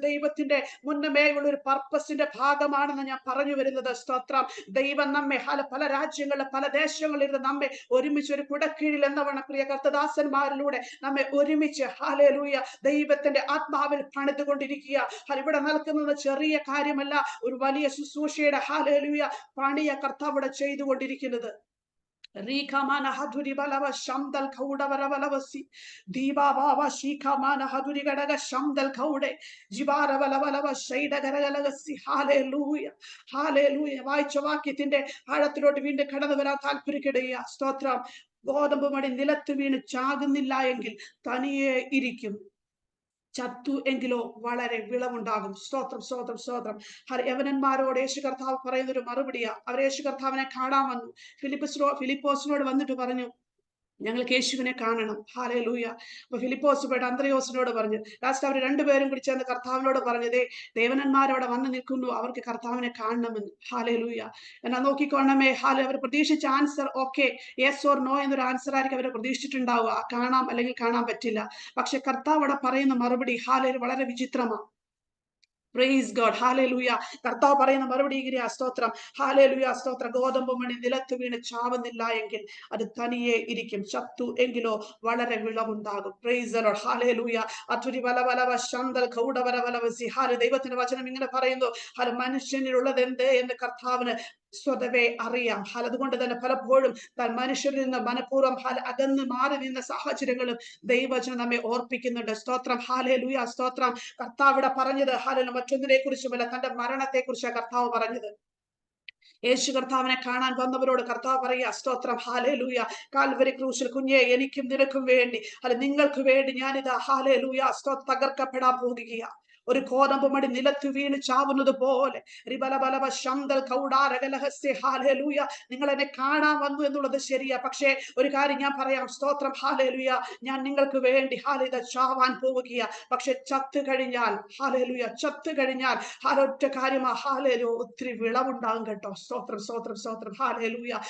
ദൈവത്തിന്റെ മുന്നമേയുള്ള ഒരു പർപ്പസിന്റെ ഭാഗമാണെന്ന് ഞാൻ പറഞ്ഞു വരുന്നത്. സ്തോത്രം. ദൈവം നമ്മെ പല രാജ്യങ്ങളിലും പല ദേശങ്ങളിലും നമ്മെ ഒരുമിച്ച് ഒരു കുടക്കീഴിൽ എന്നവണ്ണം പ്രിയ കർത്തദാസന്മാരിലൂടെ നമ്മെ ഒരുമിച്ച് Hallelujah ദൈവത്തിന്റെ ആത്മാവിൽ പണിതുകൊണ്ട് ഇവിടെ നടക്കുന്നത് ചെറിയ കാര്യമല്ല, ഒരു വലിയ ശുശ്രൂഷയുടെ Hallelujah പണിയ കർത്താവ് ചെയ്തുകൊണ്ടിരിക്കുന്നത്. Rikamana Haduri Balava Shamdal Kauda Varavasi Diba Baba Shikamana Haduri Gadaga Shamdal Kaude Jibara Valavala Shaida Garagalasi. Hallelujah, Hallelujah. വായിച്ചവാക്യത്തിന്റെ ആഴത്തിലോട്ട് വീണ്ടും കടന്നു വരാൻ താല്പര്യപ്പെടുക. സ്തോത്രം. ഗോതമ്പ് മണി നിലത്ത് വീണ് ചാകുന്നില്ല എങ്കിൽ തനിയെ ഇരിക്കും, ചത്തു എങ്കിലോ വളരെ വിളവുണ്ടാകും. സ്തോത്രം സ്തോത്രം സ്തോത്രം. യവനന്മാരോട് യേശു കർത്താവ് പറയുന്നൊരു മറുപടിയാ. അവർ യേശു കർത്താവിനെ കാണാൻ വന്നു. ഫിലിപ്പോസിനോട് വന്നിട്ട് പറഞ്ഞു, ഞങ്ങൾക്ക് യേശുവിനെ കാണണം. Hallelujah. അപ്പൊ ഫിലിപ്പോസ് പോയിട്ട് അന്ത്രയോസിനോട് പറഞ്ഞു. ലാസ്റ്റ് അവർ രണ്ടുപേരും കൂടി ചേർന്ന് കർത്താവിനോട് പറഞ്ഞതേ ദേവനന്മാരവിടെ വന്ന് നിൽക്കുന്നു, അവർക്ക് കർത്താവിനെ കാണണമെന്ന്. Hallelujah. എന്നാ നോക്കിക്കോണമേ. അവർ പ്രതീക്ഷിച്ച answer okay yes or no എന്നൊരു ആൻസർ ആയിരിക്കും അവർ പ്രതീക്ഷിച്ചിട്ടുണ്ടാവുക. കാണാം അല്ലെങ്കിൽ കാണാൻ പറ്റില്ല. പക്ഷെ കർത്താവ് അവിടെ പറയുന്ന മറുപടി വളരെ വിചിത്രമാണ്. Praise God. Hallelujah. കർത്താവ് പറയുന്ന മറുപടി ഇങ്ങനെയാ. സ്തോത്രം. Hallelujah. സ്തോത്രം. ഗോതമ്പ് മണി നിലത്ത് വീണ് ചാവുന്നില്ല എങ്കിൽ അത് തനിയെ ഇരിക്കും, ചത്തു എങ്കിലോ വളരെ വിളവുണ്ടാകും. Praise the Lord. Hallelujah. അതുരി വലവലവ ശന്തൽ കൗഡവരവലവസി. ദൈവത്തിന്റെ വചനം ഇങ്ങനെ പറയുന്നു, മനുഷ്യനിലുള്ളത് എന്ത് എന്ന് കർത്താവിന് സ്വതവേ അറിയാം. അതുകൊണ്ട് തന്നെ പലപ്പോഴും മനുഷ്യരിൽ നിന്ന് മനഃപൂർവ്വം അകന്ന് മാറി നിന്ന സാഹചര്യങ്ങളും ദൈവവചനം നമ്മെ ഓർപ്പിക്കുന്നുണ്ട്. സ്തോത്രം. Hallelujah. സ്തോത്രം. കർത്താവിടെ പറഞ്ഞത് മറ്റൊന്നിനെ കുറിച്ചുമല്ല, തന്റെ മരണത്തെ കുറിച്ചാണ് കർത്താവ് പറഞ്ഞത്. യേശു കർത്താവിനെ കാണാൻ വന്നവരോട് കർത്താവ് പറയാ. സ്തോത്രം. Hallelujah. കാൽവരി ക്രൂശിൽ കുഞ്ഞെ എനിക്കും നിനക്കും വേണ്ടി നിങ്ങൾക്ക് വേണ്ടി ഞാനിതാ Hallelujah തകർക്കപ്പെടാൻ പോകുകയാ. ഒരു ഗോതമ്പ് മണി നിലത്ത് വീണ് ചാവുന്നത് പോലെ നിങ്ങൾ എന്നെ കാണാൻ വന്നു എന്നുള്ളത് ശരിയാ. പക്ഷേ ഒരു കാര്യം ഞാൻ പറയാം. സ്തോത്രം. Hallelujah. ഞാൻ നിങ്ങൾക്ക് വേണ്ടി ചാവാൻ പോവുകയാ. പക്ഷെ ചത്തു കഴിഞ്ഞാൽ ചത്തു കഴിഞ്ഞാൽ ഒറ്റ കാര്യമാ ഒത്തിരി വിളവുണ്ടാകും കേട്ടോ. സ്തോത്രം സ്തോത്രം സ്തോത്രം. Hallelujah.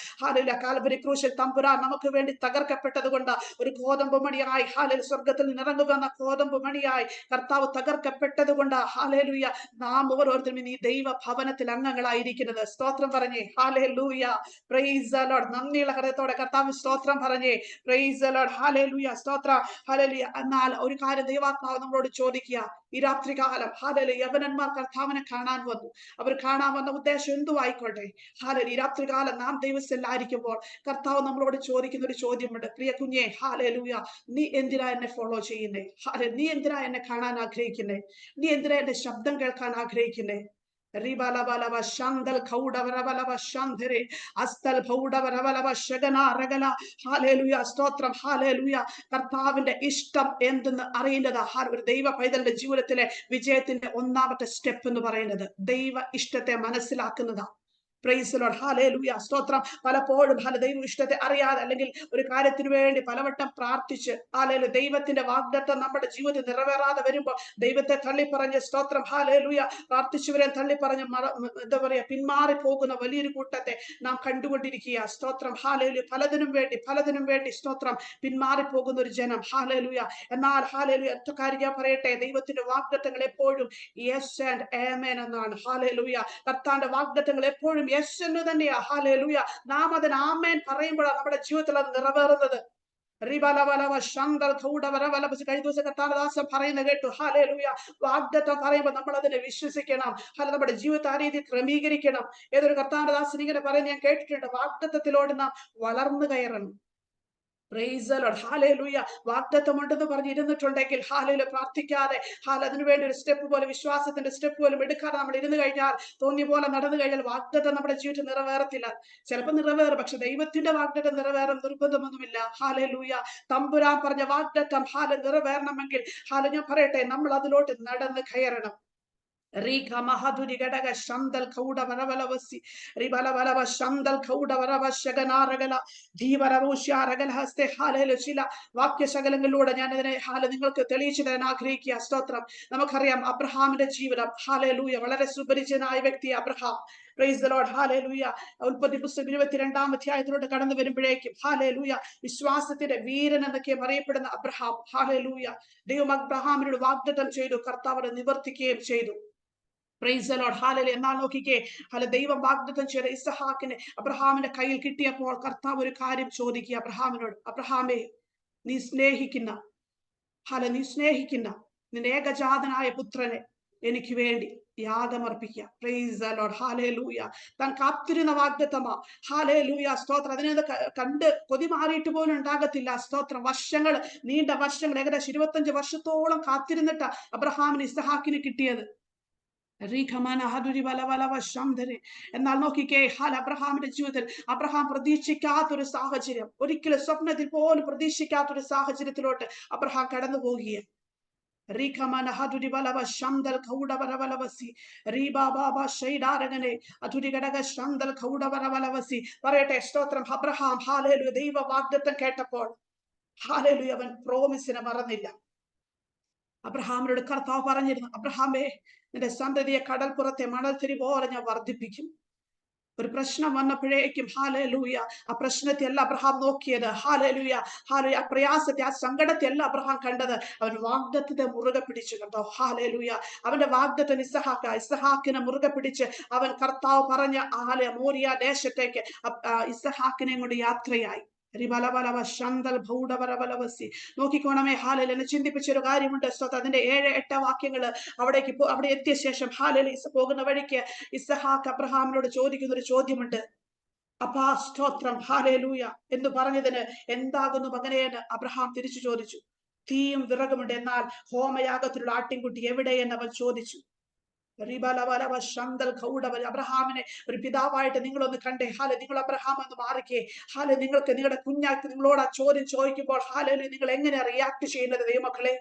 കാൽവരി ക്രൂശിൽ തമ്പുരാൻ നമുക്ക് വേണ്ടി തകർക്കപ്പെട്ടത് കൊണ്ട് ഒരു ഗോതമ്പ് മണിയായി സ്വർഗത്തിൽ നിന്നിറങ്ങി വന്ന ഗോതമ്പ് മണിയായി കർത്താവ് തകർക്കപ്പെട്ട കൊണ്ട് Hallelujah നാം ഓരോരുത്തരും ഈ ദൈവ ഭവനത്തിൽ അംഗങ്ങളായിരിക്കുന്നത്. സ്തോത്രം പറഞ്ഞേ. Hallelujah. Praise the Lord. നന്ദിയുള്ള ഹൃദയത്തോടെ കർത്താവ് സ്തോത്രം പറഞ്ഞേ. Praise the Lord. Hallelujah. സ്തോത്രം. Hallelujah. എന്നാൽ ഒരു കാര്യം ദൈവാത്മാവ് നമ്മളോട് ചോദിക്കുക, ഈ രാത്രികാലം ഹാലലൂയ യവനന്മാർ കർത്താവിനെ കാണാൻ വന്നു. അവർ കാണാൻ വന്ന ഉദ്ദേശം എന്തു ആയിക്കോട്ടെ, ഹാലലൂയ ഈ രാത്രികാലം നാം ദൈവസ്ഥലായിരിക്കുമ്പോൾ കർത്താവ് നമ്മളോട് ചോദിക്കുന്ന ഒരു ചോദ്യമുണ്ട്. പ്രിയ കുഞ്ഞെ, ഹാലലൂയ, നീ എന്തിനാ എന്നെ ഫോളോ ചെയ്യുന്നേ? നീ എന്തിനാ എന്നെ കാണാൻ ആഗ്രഹിക്കുന്നേ? നീ എന്തിനാ എന്റെ ശബ്ദം കേൾക്കാൻ ആഗ്രഹിക്കുന്നേ? സ്തോത്രം. ഹാലേലൂയ. കർത്താവിന്റെ ഇഷ്ടം എന്തെന്ന് അറിയുന്നത് ഒരു ദൈവ പൈതലിന്റെ ജീവിതത്തിലെ വിജയത്തിന്റെ ഒന്നാമത്തെ സ്റ്റെപ്പ് എന്ന് പറയുന്നത് ദൈവ ഇഷ്ടത്തെ മനസ്സിലാക്കുന്നതാ. Praise Lord. ഹല്ലേലൂയ. സ്തോത്രം. പലപ്പോഴും ദൈവ ഇഷ്ടത്തെ അറിയാതെ അല്ലെങ്കിൽ ഒരു കാര്യത്തിന് വേണ്ടി പലവട്ടം പ്രാർത്ഥിച്ച് ഹല്ലേലൂയ ദൈവത്തിന്റെ വാഗ്ദത്തം നമ്മുടെ ജീവിതത്തിൽ നിറവേറാതെ വരുമ്പോൾ ദൈവത്തെ തള്ളിപ്പറഞ്ഞ് സ്തോത്രം ഹല്ലേലൂയ പ്രാർത്ഥിച്ചവരെ തള്ളിപ്പറഞ്ഞ് എന്താ പറയാ പിന്മാറി പോകുന്ന വലിയൊരു കൂട്ടത്തെ നാം കണ്ടുകൊണ്ടിരിക്കുക. സ്തോത്രം. ഹല്ലേലൂയ. പലതിനും വേണ്ടി സ്തോത്രം പിന്മാറി പോകുന്ന ഒരു ജനം. ഹല്ലേലൂയ. എന്നാൽ ഹല്ലേലൂയ ഒറ്റ കാര്യം ഞാൻ പറയട്ടെ, ദൈവത്തിന്റെ വാഗ്ദത്തങ്ങൾ എപ്പോഴും യെസ് ആൻഡ് ആമേൻ എന്നാണ്. ഹല്ലേലൂയ. കർത്താവിന്റെ വാഗ്ദത്തങ്ങൾ എപ്പോഴും യെസ് എന്ന് തന്നെയാ. ഹല്ലേലൂയ. നാം അതിന് ആമേൻ പറയുമ്പോഴാണ് നമ്മുടെ ജീവിതത്തിൽ അത് നിറവേറുന്നത്. കഴിഞ്ഞ ദിവസം കർത്താവദാസൻ പറയുന്ന കേട്ടു. ഹല്ലേലൂയ. വാഗ്ദത്തം പറയുമ്പോൾ നമ്മൾ അതിനെ വിശ്വസിക്കണം. നമ്മുടെ ജീവിതത്തെ ആ രീതിയിൽ ക്രമീകരിക്കണം. ഏതൊരു കർത്താവദാസൻ ഇങ്ങനെ പറയുന്നത് ഞാൻ കേട്ടിട്ടുണ്ട്. വാഗ്ദത്തത്തിലോട് നാം വളർന്നു കയറണം. Price the Lord. ഹല്ലേലൂയ. വാഗ്ദത്തമുണ്ടെന്ന് പറഞ്ഞ് ഇരുന്നിട്ടുണ്ടെങ്കിൽ ഹല്ലേലൂയ പ്രാർത്ഥിക്കാതെ അതിനുവേണ്ടി ഒരു സ്റ്റെപ്പ് പോലെ വിശ്വാസത്തിന്റെ സ്റ്റെപ്പ് പോലും എടുക്കാതെ നമ്മൾ ഇരുന്ന് കഴിഞ്ഞാൽ തോന്നിയ പോലെ നടന്നു കഴിഞ്ഞാൽ വാഗ്ദത്തം നമ്മുടെ ജീവിതത്തിൽ നിറവേറത്തില്ല. ചിലപ്പോൾ നിറവേറും, പക്ഷെ ദൈവത്തിന്റെ വാഗ്ദത്തം നിറവേറും നിർബന്ധമൊന്നുമില്ല. ഹല്ലേലൂയ. തമ്പുരാൻ പറഞ്ഞ വാഗ്ദത്തം നിറവേറണമെങ്കിൽ ഞാൻ പറയട്ടെ, നമ്മൾ അതിലോട്ട് നടന്ന് കയറണം. Rika mahaduri gadaga shandal kauda varavalavasi ribalavalava shandal kauda varavashaganaragala ജീവരൂഷ്യ രഗലഹസ്തെ ഹാലയിലെ ചില വാക്യശകലങ്ങളിലൂടെ ഞാൻ ഇതിനെ നിങ്ങൾക്ക് തെളിയിച്ചു തരാൻ ആഗ്രഹിക്കുക. സ്തോത്രം. നമുക്കറിയാം അബ്രഹാമിന്റെ ജീവിതം. ഹല്ലേലൂയ. വളരെ സുപരിചിതനായ വ്യക്തി Abraham. Price the Lord. Hallelujah. ഉൽപ്പത്തി പുസ്തകം 22-ാം അധ്യായത്തിലോട്ട് കടന്നു വരുമ്പോഴേക്കും ഹല്ലേലൂയ വിശ്വാസത്തിന്റെ വീരൻ എന്നൊക്കെ അറിയപ്പെടുന്ന അബ്രഹാം. ഹല്ലേലൂയ. ദൈവം അബ്രഹാമിനോട് വാഗ്ദത്തം ചെയ്തു, കർത്താവ് നിവർത്തിക്കുകയും ചെയ്തു. Price the Lord. ഹല്ലേലൂയ. എന്നാൽ നോക്കിക്കേ, ദൈവം വാഗ്ദത്തം ചെയ്ത ഇസ്ഹാക്കിനെ അബ്രഹാമിന്റെ കയ്യിൽ കിട്ടിയപ്പോൾ കർത്താവ് ഒരു കാര്യം ചോദിക്കുക അബ്രഹാമിനോട്. അബ്രഹാമേ, നീ സ്നേഹിക്കുന്ന നിന്റെ ഏകജാതനായ പുത്രനെ എനിക്ക് വേണ്ടി യാഗമർപ്പിക്കുക. Praise the Lord. ഹല്ലേലൂയ. താൻ കാത്തിരുന്ന വാഗ്ദത്തമാ. ഹല്ലേലൂയ. സ്തോത്രം. അതിനെ കണ്ട് കൊതി മാറിയിട്ട് പോലും ഉണ്ടാകത്തില്ല. സ്തോത്രം. നീണ്ട വർഷങ്ങൾ ഏകദേശം 25 വർഷത്തോളം കാത്തിരുന്നിട്ട് അബ്രഹാമിന് ഇസ്ഹാക്കിന് കിട്ടിയത്. എന്നാൽ നോക്കിക്കേ, അബ്രഹാമിന്റെ ജീവിതത്തിൽ അബ്രഹാം പ്രതീക്ഷിക്കാത്തൊരു സാഹചര്യം, ഒരിക്കലും സ്വപ്നത്തിൽ പോലും പ്രതീക്ഷിക്കാത്തൊരു സാഹചര്യത്തിലോട്ട് അബ്രഹാം കടന്നു പോകുകയാണ്. പറയട്ടെ. സ്തോത്രം. അബ്രഹാം ഹല്ലേലൂയ ദൈവ വാഗ്ദത്തം കേട്ടപ്പോൾ ഹല്ലേലൂയ അവൻ പ്രോമിസിനെ മറന്നില്ല. അബ്രഹാമിനോട് കർത്താവ് പറഞ്ഞിരുന്നു, അബ്രഹാമേ, നിന്റെ സന്തതിയെ കടൽപ്പുറത്തെ മണൽത്തിരി പോലെ ഞാൻ വർദ്ധിപ്പിക്കും. ഒരു പ്രശ്നം വന്നപ്പോഴേക്കും ഹല്ലേലൂയ ആ പ്രശ്നത്തെ അല്ല അബ്രഹാം നോക്കിയത്. ഹല്ലേലൂയ. ആ പ്രയാസത്തെ, ആ സങ്കടത്തെ അല്ല അബ്രഹാം കണ്ടത്. അവൻ വാഗ്ദത്തത്തെ മുറുകെ പിടിച്ചു. കണ്ടോ? ഹല്ലേലൂയ. അവന്റെ വാഗ്ദത്തം ഇസ്ഹാക്കിനെ മുറുകെ പിടിച്ച് അവൻ കർത്താവ് പറഞ്ഞ മോരിയ ദേശത്തേക്ക് ഇസ്ഹാക്കിനെ കൊണ്ട് യാത്രയായി. നോക്കിക്കോണമേ. ഹാലയിലെ ചിന്തിപ്പിച്ചൊരു കാര്യമുണ്ട്. അതിന്റെ 7-8 വാക്യങ്ങള് അവിടെ എത്തിയ ശേഷം പോകുന്ന വഴിക്ക് ഇസ്ഹാക്ക് അബ്രഹാമിനോട് ചോദിക്കുന്ന ഒരു ചോദ്യമുണ്ട്. അപ്പാ സ്തോത്രം. ഹല്ലേലൂയ എന്ന് പറഞ്ഞതിന് എന്താകുന്നു മകനേന്ന് അബ്രഹാം തിരിച്ചു ചോദിച്ചു. തീയും വിറകുമുണ്ട്, എന്നാൽ ഹോമയാഗത്തിലുള്ള ആട്ടിൻകുട്ടി എവിടെയെന്ന് അവൻ ചോദിച്ചു. അബ്രഹാമിനെ ഒരു പിതാവായിട്ട് നിങ്ങളൊന്ന് കണ്ടേ. നിങ്ങൾ അബ്രഹാം എന്ന് മാറിക്കേ. നിങ്ങൾക്ക് നിങ്ങളുടെ കുഞ്ഞാക്ക് നിങ്ങളോട് ആ ചോദ്യം ചോദിക്കുമ്പോൾ നിങ്ങൾ എങ്ങനെ റിയാക്ട് ചെയ്യുന്നത് ദൈവമക്കളെ?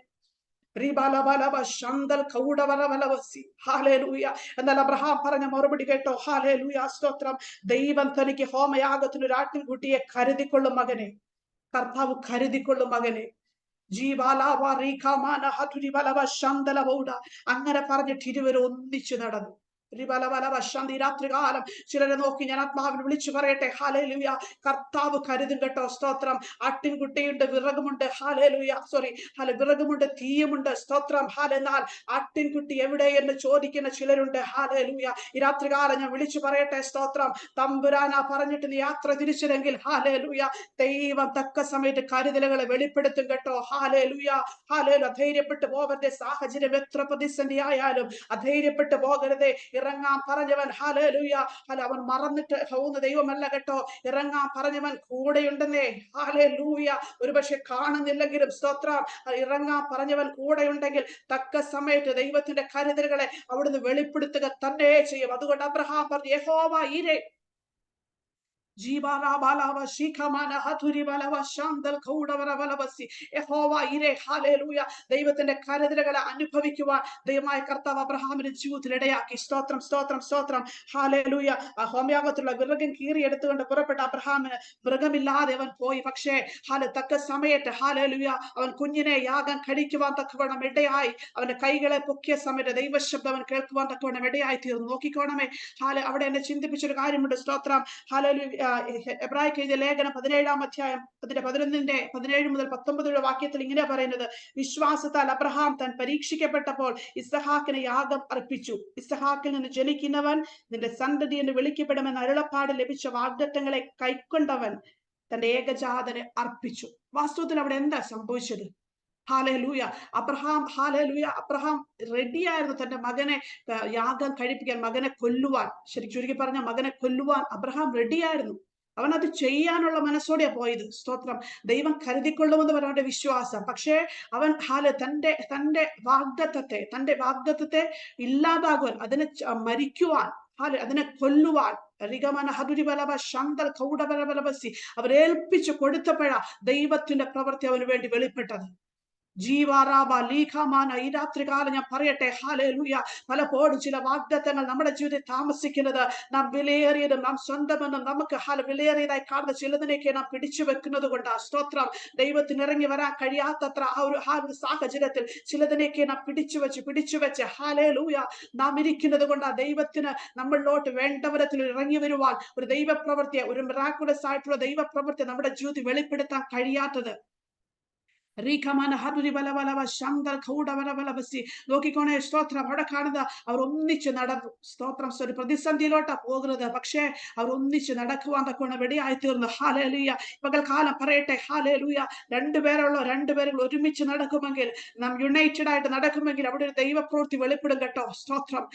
എന്നാൽ അബ്രഹാം പറഞ്ഞ മറുപടി കേട്ടോ? ഹല്ലേലൂയ. സ്തോത്രം. ദൈവം തനിക്ക് ഹോമയാഗത്തിന് ഒരു ആട്ടിൻകുട്ടിയെ കരുതിക്കൊള്ളും മകനെ. കർത്താവ് കരുതിക്കൊള്ളും മകനെ. അങ്ങനെ പറഞ്ഞിട്ട് ഇരുവരും ഒന്നിച്ചു നടന്നു. ഈ രാത്രികാലം ചിലരെ നോക്കി ഞാൻ ആത്മാവിനെ വിളിച്ചു പറയട്ടെ, ഹല്ലേലൂയ, കർത്താവ് കരുതും കേട്ടോ. സ്തോത്രം. ആട്ടിൻകുട്ടിയുണ്ട്, വിറകുമുണ്ട്, ഹല്ലേലൂയ, വിറകുമുണ്ട്, തീയുമുണ്ട്, സ്തോത്രം. എന്നാൽ ആട്ടിൻകുട്ടി എവിടെ എന്ന് ചോദിക്കുന്ന ചിലരുണ്ട്. ഹല്ലേലൂയ. ഈ രാത്രികാലം ഞാൻ വിളിച്ചു പറയട്ടെ, സ്തോത്രം. തമ്പുരാനാ പറഞ്ഞിട്ട് നീ യാത്ര തിരിച്ചതെങ്കിൽ, ഹല്ലേലൂയ, ദൈവം തക്ക സമയത്ത് കരുതലുകളെ വെളിപ്പെടുത്തും കേട്ടോ. Hallelujah, hallelujah. അധൈര്യപ്പെട്ടു പോകരുത്. സാഹചര്യം എത്ര പ്രതിസന്ധി ആയാലും അധൈര്യപ്പെട്ടു പോകരുത്. ഇറങ്ങാൻ പറഞ്ഞവൻ, ഹല്ലേലൂയ, അവൻ മറന്നിട്ട് പോകുന്ന ദൈവമല്ല കേട്ടോ. ഇറങ്ങാൻ പറഞ്ഞവൻ കൂടെയുണ്ടെന്നേ. ഹല്ലേലൂയ. ഒരുപക്ഷെ കാണുന്നില്ലെങ്കിലും സ്തോത്രം, ഇറങ്ങാൻ പറഞ്ഞവൻ കൂടെയുണ്ടെങ്കിൽ തക്ക സമയത്ത് ദൈവത്തിന്റെ കരുതലുകളെ അവിടുന്ന് വെളിപ്പെടുത്തുക തന്നെ ചെയ്യും. അതുകൊണ്ട് അബ്രഹാം പറഞ്ഞു, യഹോവ ഈരേ, ദൈവത്തിന്റെ കരുതലുകളെ അനുഭവിക്കുവാൻ ദൈവമായ കർത്താവ് അബ്രഹാമിന്റെ ജീവിതത്തിൽ ഇടയാക്കി. സ്തോത്രം, സ്തോത്രം, സ്തോത്രം. ഹല്ലേലൂയ. ഹോമയാഗത്തിലുള്ള വിറകും കീറിയെടുത്തുകൊണ്ട് പുറപ്പെട്ട അബ്രഹാമിന് മൃഗമില്ലാതെ അവൻ പോയി. പക്ഷേ തക്ക സമയത്ത്, ഹല്ലേലൂയ, അവൻ കുഞ്ഞിനെ യാഗം കഴിക്കുവാൻ തക്കവണ്ണം ഇടയായി. അവന്റെ കൈകളെ പൊക്കിയ സമയത്ത് ദൈവശബ്ദം അവൻ കേൾക്കുവാൻ തക്കവണ്ണം ഇടയായി തീർന്നു. നോക്കിക്കോണമേ, അവിടെ എന്നെ ചിന്തിപ്പിച്ചൊരു കാര്യമുണ്ട്. സ്തോത്രം. ഹല്ലേലൂയ. എബ്രായർക്ക് എഴുതിയ ലേഖനം 17-ാം അധ്യായം അതിന്റെ 17 മുതൽ 19 വാക്യത്തിൽ ഇങ്ങനെ പറയുന്നത്, വിശ്വാസത്താൽ അബ്രഹാം താൻ പരീക്ഷിക്കപ്പെട്ടപ്പോൾ ഇസ്ഹാക്കിന് യാഗം അർപ്പിച്ചു. ഇസ്ഹാക്കിൽ നിന്ന് ജനിക്കുന്നവൻ നിന്റെ സന്തതി എന്ന് വിളിക്കപ്പെടുമെന്ന് അരുളപ്പാട് ലഭിച്ച വാഗ്ദത്തങ്ങളെ കൈക്കൊണ്ടവൻ തന്റെ ഏകജാതനെ അർപ്പിച്ചു. വാസ്തവത്തിൽ അവിടെ എന്താ സംഭവിച്ചത്? ഹല്ലേലൂയ. അബ്രഹാം റെഡിയായിരുന്നു തന്റെ മകനെ യാഗം കഴിപ്പിക്കാൻ, മകനെ കൊല്ലുവാൻ. ശരിക്കും ചുരുക്കി പറഞ്ഞ മകനെ കൊല്ലുവാൻ അബ്രഹാം റെഡിയായിരുന്നു. അവൻ അത് ചെയ്യാനുള്ള മനസ്സോടെയാ പോയത്. സ്തോത്രം. ദൈവം കരുതിക്കൊള്ളുമെന്ന് പറഞ്ഞവന്റെ വിശ്വാസം. പക്ഷേ അവൻ തന്റെ വാഗ്ദത്തത്തെ ഇല്ലാതാകുവാൻ, അതിനെ മരിക്കുവാൻ, അതിനെ കൊല്ലുവാൻ അവരേൽപ്പിച്ചു കൊടുത്തപ്പോഴാ ദൈവത്തിന്റെ പ്രവൃത്തി അവന് വേണ്ടി വെളിപ്പെട്ടത്. ജീവാറാബ ലീഖാമാന. ഈ രാത്രികാലം ഞാൻ പറയട്ടെ, ഹല്ലേലൂയ, പലപ്പോഴും ചില വാഗ്ദത്തങ്ങൾ നമ്മുടെ ജീവിതത്തിൽ താമസിക്കുന്നത് നാം വിലയേറിയതും നാം സ്വന്തമെന്നും നമുക്ക് വിലയേറിയതായി കാണുന്ന ചിലതിനേക്ക് നാം പിടിച്ചു വെക്കുന്നത് കൊണ്ടാണ്. സ്തോത്രം. ദൈവത്തിന് ഇറങ്ങി വരാൻ കഴിയാത്തത്ര ആ ഒരു സാഹചര്യത്തിൽ ചിലതിനേക്ക് നാം പിടിച്ചു വെച്ച് ഹല്ലേലൂയ നാം ഇരിക്കുന്നത് കൊണ്ടാണ് ദൈവത്തിന് നമ്മളിലോട്ട് വേണ്ട വിധത്തിൽ ഇറങ്ങി വരുവാൻ ഒരു ദൈവപ്രവൃത്തിയെ, ഒരു മിറാക്കുലസ് ആയിട്ടുള്ള ദൈവപ്രവൃത്തി നമ്മുടെ ജീവിതത്തിൽ വെളിപ്പെടുത്താൻ കഴിയാത്തത്. നോക്കിക്കോണേ, സ്തോത്രം. അവിടെ കാണുന്നത് അവർ ഒന്നിച്ച് നടന്നു. സ്തോത്രം. പ്രതിസന്ധിയിലോട്ടാ പോകുന്നത്, പക്ഷേ അവർ ഒന്നിച്ച് നടക്കുവാൻ തക്കവണ്ണം വെടിയായി തീർന്നു. ഹല്ലേലൂയ. പകൽക്കാലം പറയട്ടെ, ഹല്ലേലൂയ, രണ്ടുപേരും ഒരുമിച്ച് നടക്കുമെങ്കിൽ, നാം യുണൈറ്റഡ് ആയിട്ട് നടക്കുമെങ്കിൽ അവിടെ ഒരു ദൈവപ്രവൃത്തി വെളിപ്പെടും കേട്ടോ. സ്തോത്രം.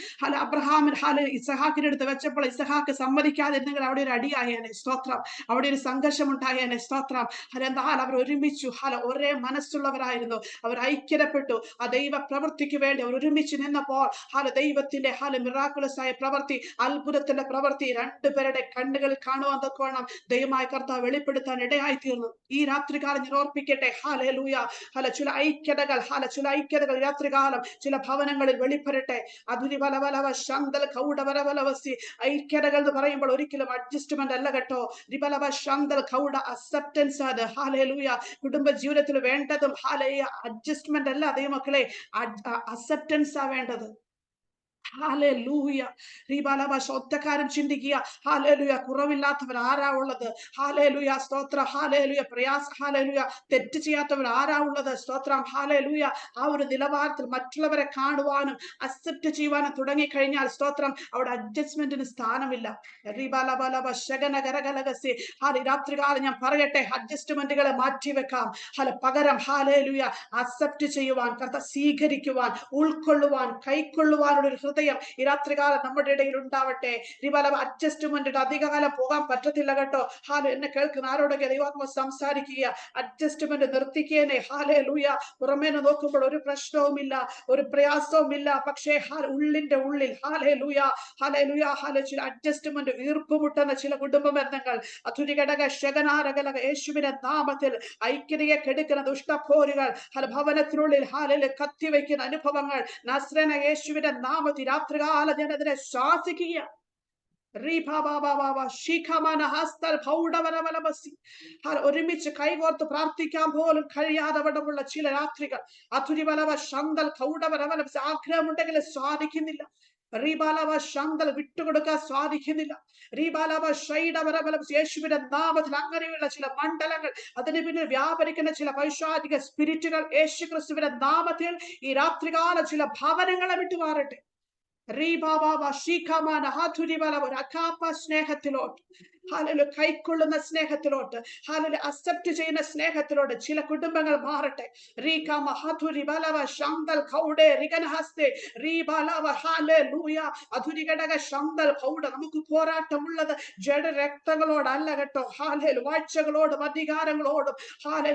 അബ്രഹാമിന് ഇസ്ഹാക്കിന്റെ അടുത്ത് വെച്ചപ്പോൾ ഇസ്ഹാക്ക് സമ്മതിക്കാതിരുന്നെങ്കിൽ അവിടെ ഒരു അടിയായേനെ. സ്തോത്രം. അവിടെ ഒരു സംഘർഷം ഉണ്ടായേനെ. സ്തോത്രം. എന്നാൽ അവർ ഒരുമിച്ചു, ഒരേ മനസ്സുള്ളവരായിരുന്നു. അവർ ഐക്യപ്പെട്ടു. ആ ദൈവ പ്രവൃത്തിക്ക് വേണ്ടി അവർ ഒരുമിച്ച് നിന്നപ്പോൾ ദൈവത്തിന്റെ മിറാക്കുലസ് ആയ പ്രവൃത്തി, അത്ഭുതത്തിന്റെ പ്രവൃത്തി രണ്ടുപേരുടെ കണ്ണുകളിൽ കാണുവാൻ തക്കവണ്ണം ദൈവമായ കർത്താവ് വെളിപ്പെടുത്താൻ ഇടയായി തീർന്നു. ഈ രാത്രികാലം ഞാൻ ഓർപ്പിക്കട്ടെ, ഹല്ലേലൂയ, ചില ഐക്യതകൾ രാത്രികാലം ചില ഭവനങ്ങളിൽ വെളിപ്പെടട്ടെ. ഐക്യതകൾ എന്ന് പറയുമ്പോൾ ഒരിക്കലും അഡ്ജസ്റ്റ്മെന്റ് അല്ല കേട്ടോ. അക്സെപ്റ്റൻസ് ആണ്. ഹല്ലേലൂയ. കുടുംബ ജീവിതത്തിൽ വേണ്ടതും അഡ്ജസ്റ്റ്മെന്റ് അല്ല ദൈവമക്കളെ, അക്സെപ്റ്റൻസ് ആ വേണ്ടത്. ഹല്ലേലൂയ. ഒറ്റക്കാരൻ ചിന്തിക്കുക, ഹല്ലേലൂയ, കുറവില്ലാത്തവർ ആരാ ഉള്ളത്? ഹല്ലേലൂയ, സ്തോത്രം. ഹല്ലേലൂയ, ഹല്ലേലൂയ, തെറ്റ് ചെയ്യാത്തവർ ആരാ ഉള്ളത്? സ്തോത്രം. ഹല്ലേലൂയ. ആ ഒരു നിലവാരത്തിൽ മറ്റുള്ളവരെ കാണുവാനും അക്സെപ്റ്റ് ചെയ്യുവാനും തുടങ്ങിക്കഴിഞ്ഞാൽ, സ്തോത്രം, അവിടെ അഡ്ജസ്റ്റ്മെന്റിന് സ്ഥാനമില്ല. രാത്രികാലം ഞാൻ പറയട്ടെ, അഡ്ജസ്റ്റ്മെന്റുകളെ മാറ്റിവെക്കാം. പകരം ഹല്ലേലൂയ അക്സെപ്റ്റ് ചെയ്യുവാൻ, സ്വീകരിക്കുവാൻ, ഉൾക്കൊള്ളുവാൻ, കൈക്കൊള്ളുവാനുള്ള ഒരു ഹൃദയം ഈ രാത്രികാലം നമ്മുടെ ഇടയിൽ ഉണ്ടാവട്ടെ. അഡ്ജസ്റ്റ്മെന്റ് അധികകാലം പോകാൻ പറ്റത്തില്ല കേട്ടോ. എന്നെ കേൾക്കുന്ന ആരോടൊക്കെ ദൈവാത്മ സംസാരിക്കുക, അഡ്ജസ്റ്റ്മെന്റ് നിർത്തിക്കേനെ. ഹല്ലേലൂയ. പുറമേന്ന് നോക്കുമ്പോൾ ഒരു പ്രശ്നവുമില്ല, ഒരു പ്രയാസവുമില്ല. പക്ഷേ ഉള്ളിന്റെ ഉള്ളിൽ ഹല്ലേലൂയ, ചില അഡ്ജസ്റ്റ്മെന്റ് വീർപ്പുമുട്ടുന്ന ചില കുടുംബ ബന്ധങ്ങൾ യേശുവിന്റെ നാമത്തിൽ ഐക്യതയെ കെടുക്കുന്ന ദുഷ്ടപ്പോരുകൾ ഭവനത്തിനുള്ളിൽ കത്തിവെക്കുന്ന അനുഭവങ്ങൾ നസ്രേന യേശുവിന്റെ നാമത്തിൽ രാത്രികാലം ഞാൻ അതിനെ ശാസിക്കുക. ഒരുമിച്ച് കൈകോർത്ത് പ്രാർത്ഥിക്കാൻ പോലും കഴിയാതവണ്ണമുള്ള ചില രാത്രികൾ ആഗ്രഹമുണ്ടെങ്കിൽ സാധിക്കുന്നില്ല. റീബാലവ ശാന്തൽ വിട്ടുകൊടുക്കാൻ സാധിക്കുന്നില്ല. റീബാലവ ഷൈഡവരബലം യേശുവിന്റെ നാമത്തിൽ അങ്ങനെയുള്ള ചില മണ്ഡലങ്ങൾ, അതിന് പിന്നിൽ വ്യാപരിക്കുന്ന ചില പൈശാചിക സ്പിരിറ്റുകൾ യേശു ക്രിസ്തുവിന്റെ നാമത്തിൽ ഈ രാത്രികാല ചില ഭവനങ്ങളെ വിട്ടുമാറട്ടെ. സ്നേഹത്തിലോട്ട്, കൈക്കൊള്ളുന്ന സ്നേഹത്തിലോട്ട്, അക്സെപ്റ്റ് ചെയ്യുന്ന സ്നേഹത്തിലോട്ട് ചില കുടുംബങ്ങൾ മാറട്ടെ. നമുക്ക് പോരാട്ടമുള്ളത് ജഡരക്തങ്ങളോടല്ല കേട്ടോ. വാഴ്ചകളോടും അധികാരങ്ങളോടും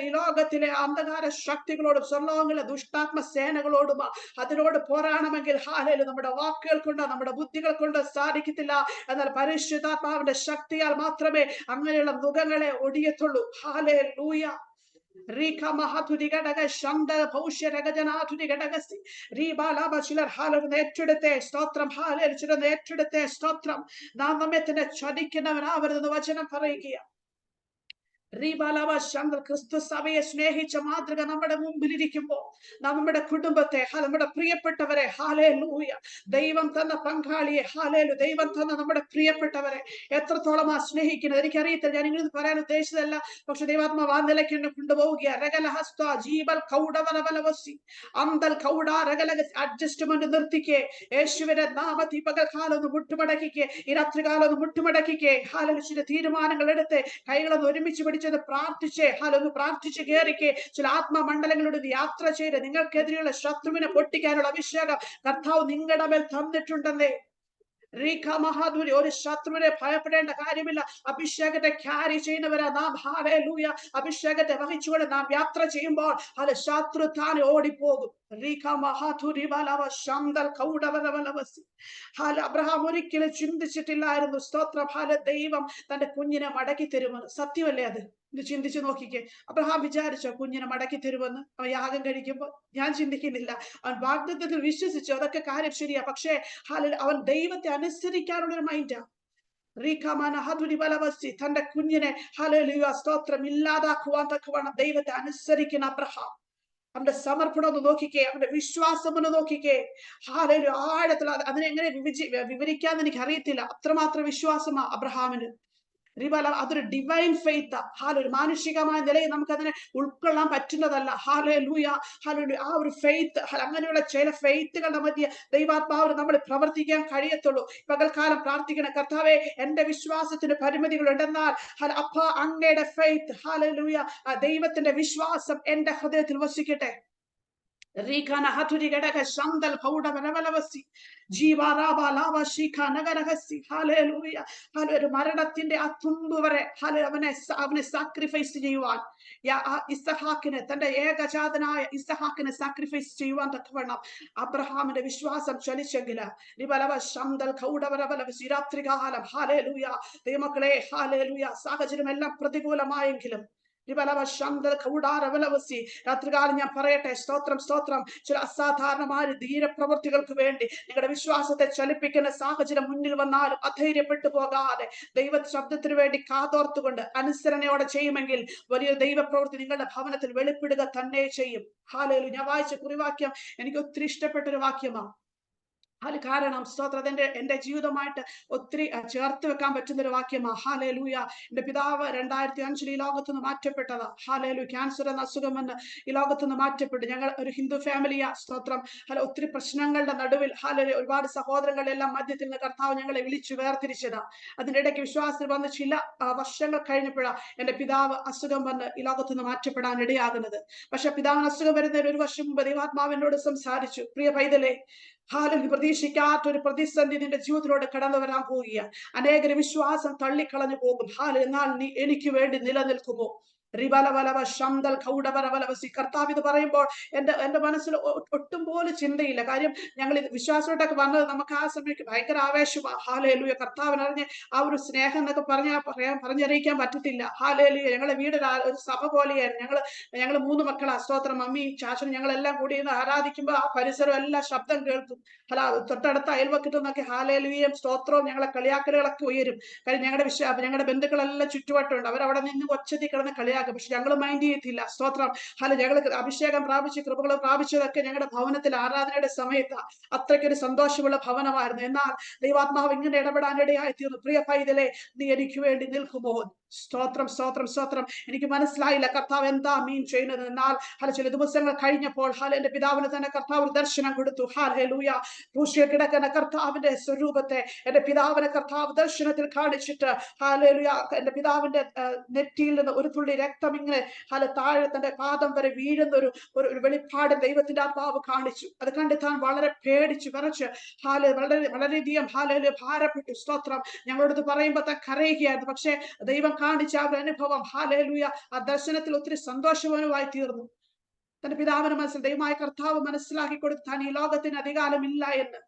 ഈ ലോകത്തിലെ അന്ധകാര ശക്തികളോടും സ്വർലോകങ്ങളിലെ ദുഷ്ടാത്മ സേനകളോടും അതിനോട് പോരാടണമെങ്കിൽ നമ്മുടെ വാക്കുകൾ കൊണ്ട് നമ്മുടെ ബുദ്ധികൾ കൊണ്ട് സാധിക്കത്തില്ല. എന്നാൽ പരിശുദ്ധാത്മാവിന്റെ ശക്തിയാൽ മാത്രമേ അങ്ങനെയുള്ള മുഖങ്ങളെ ഒടിയത്തുള്ളൂ. ഹല്ലേലൂയ. ഏറ്റെടുത്തേ സ്തോത്രം. ഏറ്റെടുത്തേ സ്തോത്രം. നാം നമ്മെ തന്നെ ചതിക്കുന്നവനാവരുതെന്ന് വചനം പറയുകയാണ്. ക്രിസ്തു സഭയെ സ്നേഹിച്ച മാതൃക നമ്മുടെ മുമ്പിലിരിക്കുമ്പോ നമ്മുടെ കുടുംബത്തെ, നമ്മുടെ പ്രിയപ്പെട്ടവരെ, ഹാലേലൂയ, ദൈവം തന്ന പങ്കാളിയെ, ഹാലേലു, ദൈവം തന്ന നമ്മുടെ പ്രിയപ്പെട്ടവരെ എത്രത്തോളം സ്നേഹിക്കുന്നത് എനിക്കറിയത്തില്ല. ഞാൻ ഇങ്ങനെ പറയാൻ ഉദ്ദേശിച്ചതല്ല. പക്ഷെ ദൈവാത്മാവ് ആ നിലയ്ക്ക് എന്നെ കൊണ്ടുപോവുകയാണ്. അഡ്ജസ്റ്റ്മെന്റ് നിർത്തിക്കേ. യേശുവിന്റെ നാമത്തിൽ പകൽക്കാലം ഒന്ന് മുട്ടുമടക്കിക്കേ. ഈ രാത്രികാലം ഒന്ന് മുട്ടുമടക്കിക്കേ. ഹാലേലു, തീരുമാനങ്ങൾ എടുത്ത് കൈകളൊന്ന് ഒരുമിച്ച് പിടിച്ച് പ്രാർത്ഥിച്ചേ. ഒന്ന് പ്രാർത്ഥിച്ച് കയറിക്കേ. ചില ആത്മമണ്ഡലങ്ങളോട് യാത്ര ചെയ്ത് നിങ്ങൾക്കെതിരെയുള്ള ശത്രുവിനെ പൊട്ടിക്കാനുള്ള അഭിഷേകം കർത്താവ് നിങ്ങളുടെ മേൽ തന്നിട്ടുണ്ടെന്നേ. ഒരു ശത്രുവിനെ ഭയപ്പെടേണ്ട കാര്യമില്ല. അഭിഷേകത്തെ ക്യാരി ചെയ്യുന്നവരാ നാം. ഹല്ലേലൂയ. അഭിഷേകത്തെ വഹിച്ചുകൊണ്ട് നാം യാത്ര ചെയ്യുമ്പോൾ ശത്രു താൻ ഓടിപ്പോകും. അബ്രഹാം ഒരിക്കലും ചിന്തിച്ചിട്ടില്ലായിരുന്നു, സ്തോത്രം, ദൈവം തന്റെ കുഞ്ഞിനെ മടക്കി തരുമെന്ന്. സത്യമല്ലേ അത്? ഇത് ചിന്തിച്ചു നോക്കിക്കേ. അബ്രഹാം വിചാരിച്ചോ കുഞ്ഞിനെ മടക്കി തരുമെന്ന്? അവൻ യാഗം കഴിക്കുമ്പോൾ ഞാൻ ചിന്തിക്കുന്നില്ല. അവൻ വാഗ്ദത്തത്തിൽ വിശ്വസിച്ചു, അതൊക്കെ കാര്യം ശരിയാ. പക്ഷേ അവൻ ദൈവത്തെ അനുസരിക്കാനുള്ള ഒരു മൈൻഡാ. തന്റെ കുഞ്ഞിനെ ഹല്ലേലൂയ സ്തോത്രം ഇല്ലാതാക്കുവാൻ തക്കവണ്ണം ദൈവത്തെ അനുസരിക്കുന്ന അബ്രഹാം. അവന്റെ സമർപ്പണം ഒന്ന് നോക്കിക്കേ, അവന്റെ വിശ്വാസം ഒന്ന് നോക്കിക്കേ. ആഴത്തിൽ അതിനെങ്ങനെ വിവരിക്കാന്ന് എനിക്ക് അറിയത്തില്ല. അത്രമാത്രം വിശ്വാസമാ അബ്രഹാമിന്. അതൊരു ഡിവൈൻ ഫെയ്ത്ത്. ഒരു മാനുഷികമായ നിലയിൽ നമുക്ക് അതിനെ ഉൾക്കൊള്ളാൻ പറ്റുന്നതല്ല. ഹല്ലേലൂയ. ആ ഒരു ഫെയ്ത്ത്, അങ്ങനെയുള്ള ചില ഫെയ്ത്തുകളുടെ മധ്യ ദൈവാത്മാവിന് നമ്മൾ പ്രവർത്തിക്കാൻ കഴിയത്തുള്ളൂ. പകൽക്കാലം പ്രാർത്ഥിക്കണം, കർത്താവേ എന്റെ വിശ്വാസത്തിന് പരിമിതികളുണ്ട്, എന്നാൽ അപ്പ അങ്ങയുടെ ഫെയ്ത്ത്, ഹല്ലേലൂയ, ദൈവത്തിന്റെ വിശ്വാസം എന്റെ ഹൃദയത്തിൽ വസിക്കട്ടെ. മരണത്തിന്റെ ആ തുമ്പ് വരെ അവനെ സാക്രിഫൈസ് ചെയ്യുവാൻ, ഇസഹാക്കിന്, തന്റെ ഏകജാതനായ ഇസഹാക്കിനെ സാക്രിഫൈസ് ചെയ്യുവാൻ തക്കവണ്ണം അബ്രഹാമിന്റെ വിശ്വാസം ചലിച്ചെങ്കില് രാത്രികാലം ഹാലേലൂയ ദൈവമക്കളെ, ഹാലേലൂയ, സാഹചര്യം എല്ലാം പ്രതികൂലമായെങ്കിലും രാത്രികാലം ഞാൻ പറയട്ടെ, സ്തോത്രം സ്തോത്രം, ചില അസാധാരണമായ ധീരപ്രവൃത്തികൾക്ക് വേണ്ടി നിങ്ങളുടെ വിശ്വാസത്തെ ചലിപ്പിക്കുന്ന സാഹചര്യം മുന്നിൽ വന്നാലും അധൈര്യപ്പെട്ടു പോകാതെ ദൈവ ശബ്ദത്തിന് വേണ്ടി കാതോർത്തുകൊണ്ട് അനുസരണയോടെ ചെയ്യുമെങ്കിൽ വലിയ ദൈവപ്രവൃത്തി നിങ്ങളുടെ ഭവനത്തിൽ വെളിപ്പെടുക തന്നെ ചെയ്യും. ഹല്ലേലൂയ. ഞാൻ വായിച്ച കുറിവാക്യം എനിക്ക് ഒത്തിരി ഇഷ്ടപ്പെട്ട ഒരു വാക്യമാണ്. കാരണം സ്തോത്രം എന്റെ ജീവിതമായിട്ട് ഒത്തിരി ചേർത്ത് വെക്കാൻ പറ്റുന്ന ഒരു വാക്യമാണ്. ഹല്ലേലൂയ. എന്റെ പിതാവ് 2005 ഈ ലോകത്തുനിന്ന് മാറ്റപ്പെട്ടതാ. ഹല്ലേലൂയ. ക്യാൻസർ എന്ന അസുഖം വന്ന് ഈ ലോകത്തുനിന്ന് മാറ്റപ്പെട്ടു. ഞങ്ങൾ ഒരു ഹിന്ദു ഫാമിലിയാ. സ്തോത്രം. ഒത്തിരി പ്രശ്നങ്ങളുടെ നടുവിൽ ഹല്ലേലൂയ ഒരുപാട് സഹോദരങ്ങളെല്ലാം മധ്യത്തിൽ നിന്ന് കർത്താവ് ഞങ്ങളെ വിളിച്ചു വേർതിരിച്ചതാ. അതിനിടയ്ക്ക് വിശ്വാസത്തിൽ വന്ന് ചില വർഷങ്ങൾ കഴിഞ്ഞപ്പോഴാണ് എന്റെ പിതാവ് അസുഖം വന്ന് ഈ ലോകത്തുനിന്ന് മാറ്റപ്പെടാൻ ഇടയാകുന്നത്. പക്ഷെ പിതാവിന് അസുഖം വരുന്നതിന് ഒരു വർഷം മുമ്പ് ദൈവാത്മാവിനോട് സംസാരിച്ചു, പ്രിയ പൈതലേ, പ്രതീക്ഷിക്കാത്ത ഒരു പ്രതിസന്ധി നിന്റെ ജീവിതത്തിലൂടെ കടന്നു വരാൻ പോവുക. അനേകര് വിശ്വാസം തള്ളിക്കളഞ്ഞു പോകും. എന്നാൽ നീ എനിക്ക് വേണ്ടി നിലനിൽക്കുമോ? കർത്താവ് ഇത് പറയുമ്പോൾ എന്റെ മനസ്സിൽ ഒട്ടും പോലും ചിന്തയില്ല. കാര്യം ഞങ്ങൾ വിശ്വാസത്തോട്ടൊക്കെ വന്നത് നമുക്ക് ആ സമയത്ത് ഭയങ്കര ആവേശമാണ്. ഹല്ലേലൂയ. കർത്താവിനറിഞ്ഞ് ആ ഒരു സ്നേഹം എന്നൊക്കെ പറഞ്ഞറിയിക്കാൻ പറ്റത്തില്ല. ഹല്ലേലൂയ. ഞങ്ങളെ വീട് ഒരു സഭ പോലെയായിരുന്നു. ഞങ്ങള് 3 മക്കളാ. സ്തോത്രം. മമ്മി ചാച്ചനും ഞങ്ങളെല്ലാം കൂടി ആരാധിക്കുമ്പോൾ ആ പരിസരം എല്ലാം ശബ്ദം കേൾക്കും. തൊട്ടടുത്ത അയൽവക്കത്തു നിന്നൊക്കെ ഹല്ലേലൂയയും സ്തോത്രവും ഞങ്ങളെ കളിയാക്കലുകളൊക്കെ ഉയരും. കാര്യം ഞങ്ങളുടെ ബന്ധുക്കളെല്ലാം ചുറ്റുവട്ടമുണ്ട്. അവരവിടെ നിന്ന് ഒച്ചത്തിൽ കിടന്ന് കളിയാക്കി. ഉണ്ടാക്കുക. പക്ഷെ ഞങ്ങൾ മൈൻഡ് ചെയ്യത്തില്ല. സ്തോത്രം. ഞങ്ങൾ അഭിഷേകം പ്രാപിച്ച് കൃപകൾ പ്രാപിച്ചതൊക്കെ ഞങ്ങളുടെ ഭവനത്തിൽ ആരാധനയുടെ സമയത്ത് അത്രയ്ക്കൊരു സന്തോഷമുള്ള ഭവനമായിരുന്നു. എന്നാൽ ദൈവാത്മാവ് ഇങ്ങനെ ഇടപെടാനിടയായി തീർന്നു. പ്രിയ പൈതലേ, നീ എനിക്ക് വേണ്ടി നിൽക്കുമോ? സ്തോത്രം, സ്തോത്രം, സ്തോത്രം. എനിക്ക് മനസ്സിലായില്ല കർത്താവ് എന്താ മീൻ ചെയ്യുന്നത്. എന്നാൽ ചില ദിവസങ്ങൾ കഴിഞ്ഞപ്പോൾ എന്റെ പിതാവിന് തന്നെ കർത്താവ് ദർശനം കൊടുത്തു. ഹല്ലേലൂയ. ക്രൂശിൽ കിടക്കുന്ന കർത്താവിന്റെ സ്വരൂപത്തെ എന്റെ പിതാവിനെ കർത്താവ് ദർശനത്തിൽ കാണിച്ചിട്ട് ഹല്ലേലൂയ, എന്റെ പിതാവിന്റെ നെറ്റിയിൽ നിന്ന് ഒരു തുള്ളി രക്തം ഇങ്ങനെ താഴെ തന്റെ പാദം വരെ വീഴുന്ന ഒരു വെളിപ്പാട് ദൈവത്തിന്റെ ആത്മാവ് കാണിച്ചു. അത് കണ്ട് താൻ വളരെ പേടിച്ചു വിറച്ച് വളരെയധികം ഭാരപ്പെട്ടു. സ്തോത്രം. ഞങ്ങളോട് പറയുമ്പോൾ താൻ കരയുകയായിരുന്നു. പക്ഷെ ദൈവം കാണിച്ച ആ ഒരു അനുഭവം ഹല്ലേലൂയ, ആ ദർശനത്തിൽ ഒത്തിരി സന്തോഷവാനുമായി തീർന്നു. തന്റെ പിതാവിന് ദൈവമായ കർത്താവ് മനസ്സിലാക്കി കൊടുത്തു താൻ ഈ ലോകത്തിന് അധികാരമില്ല എന്ന്.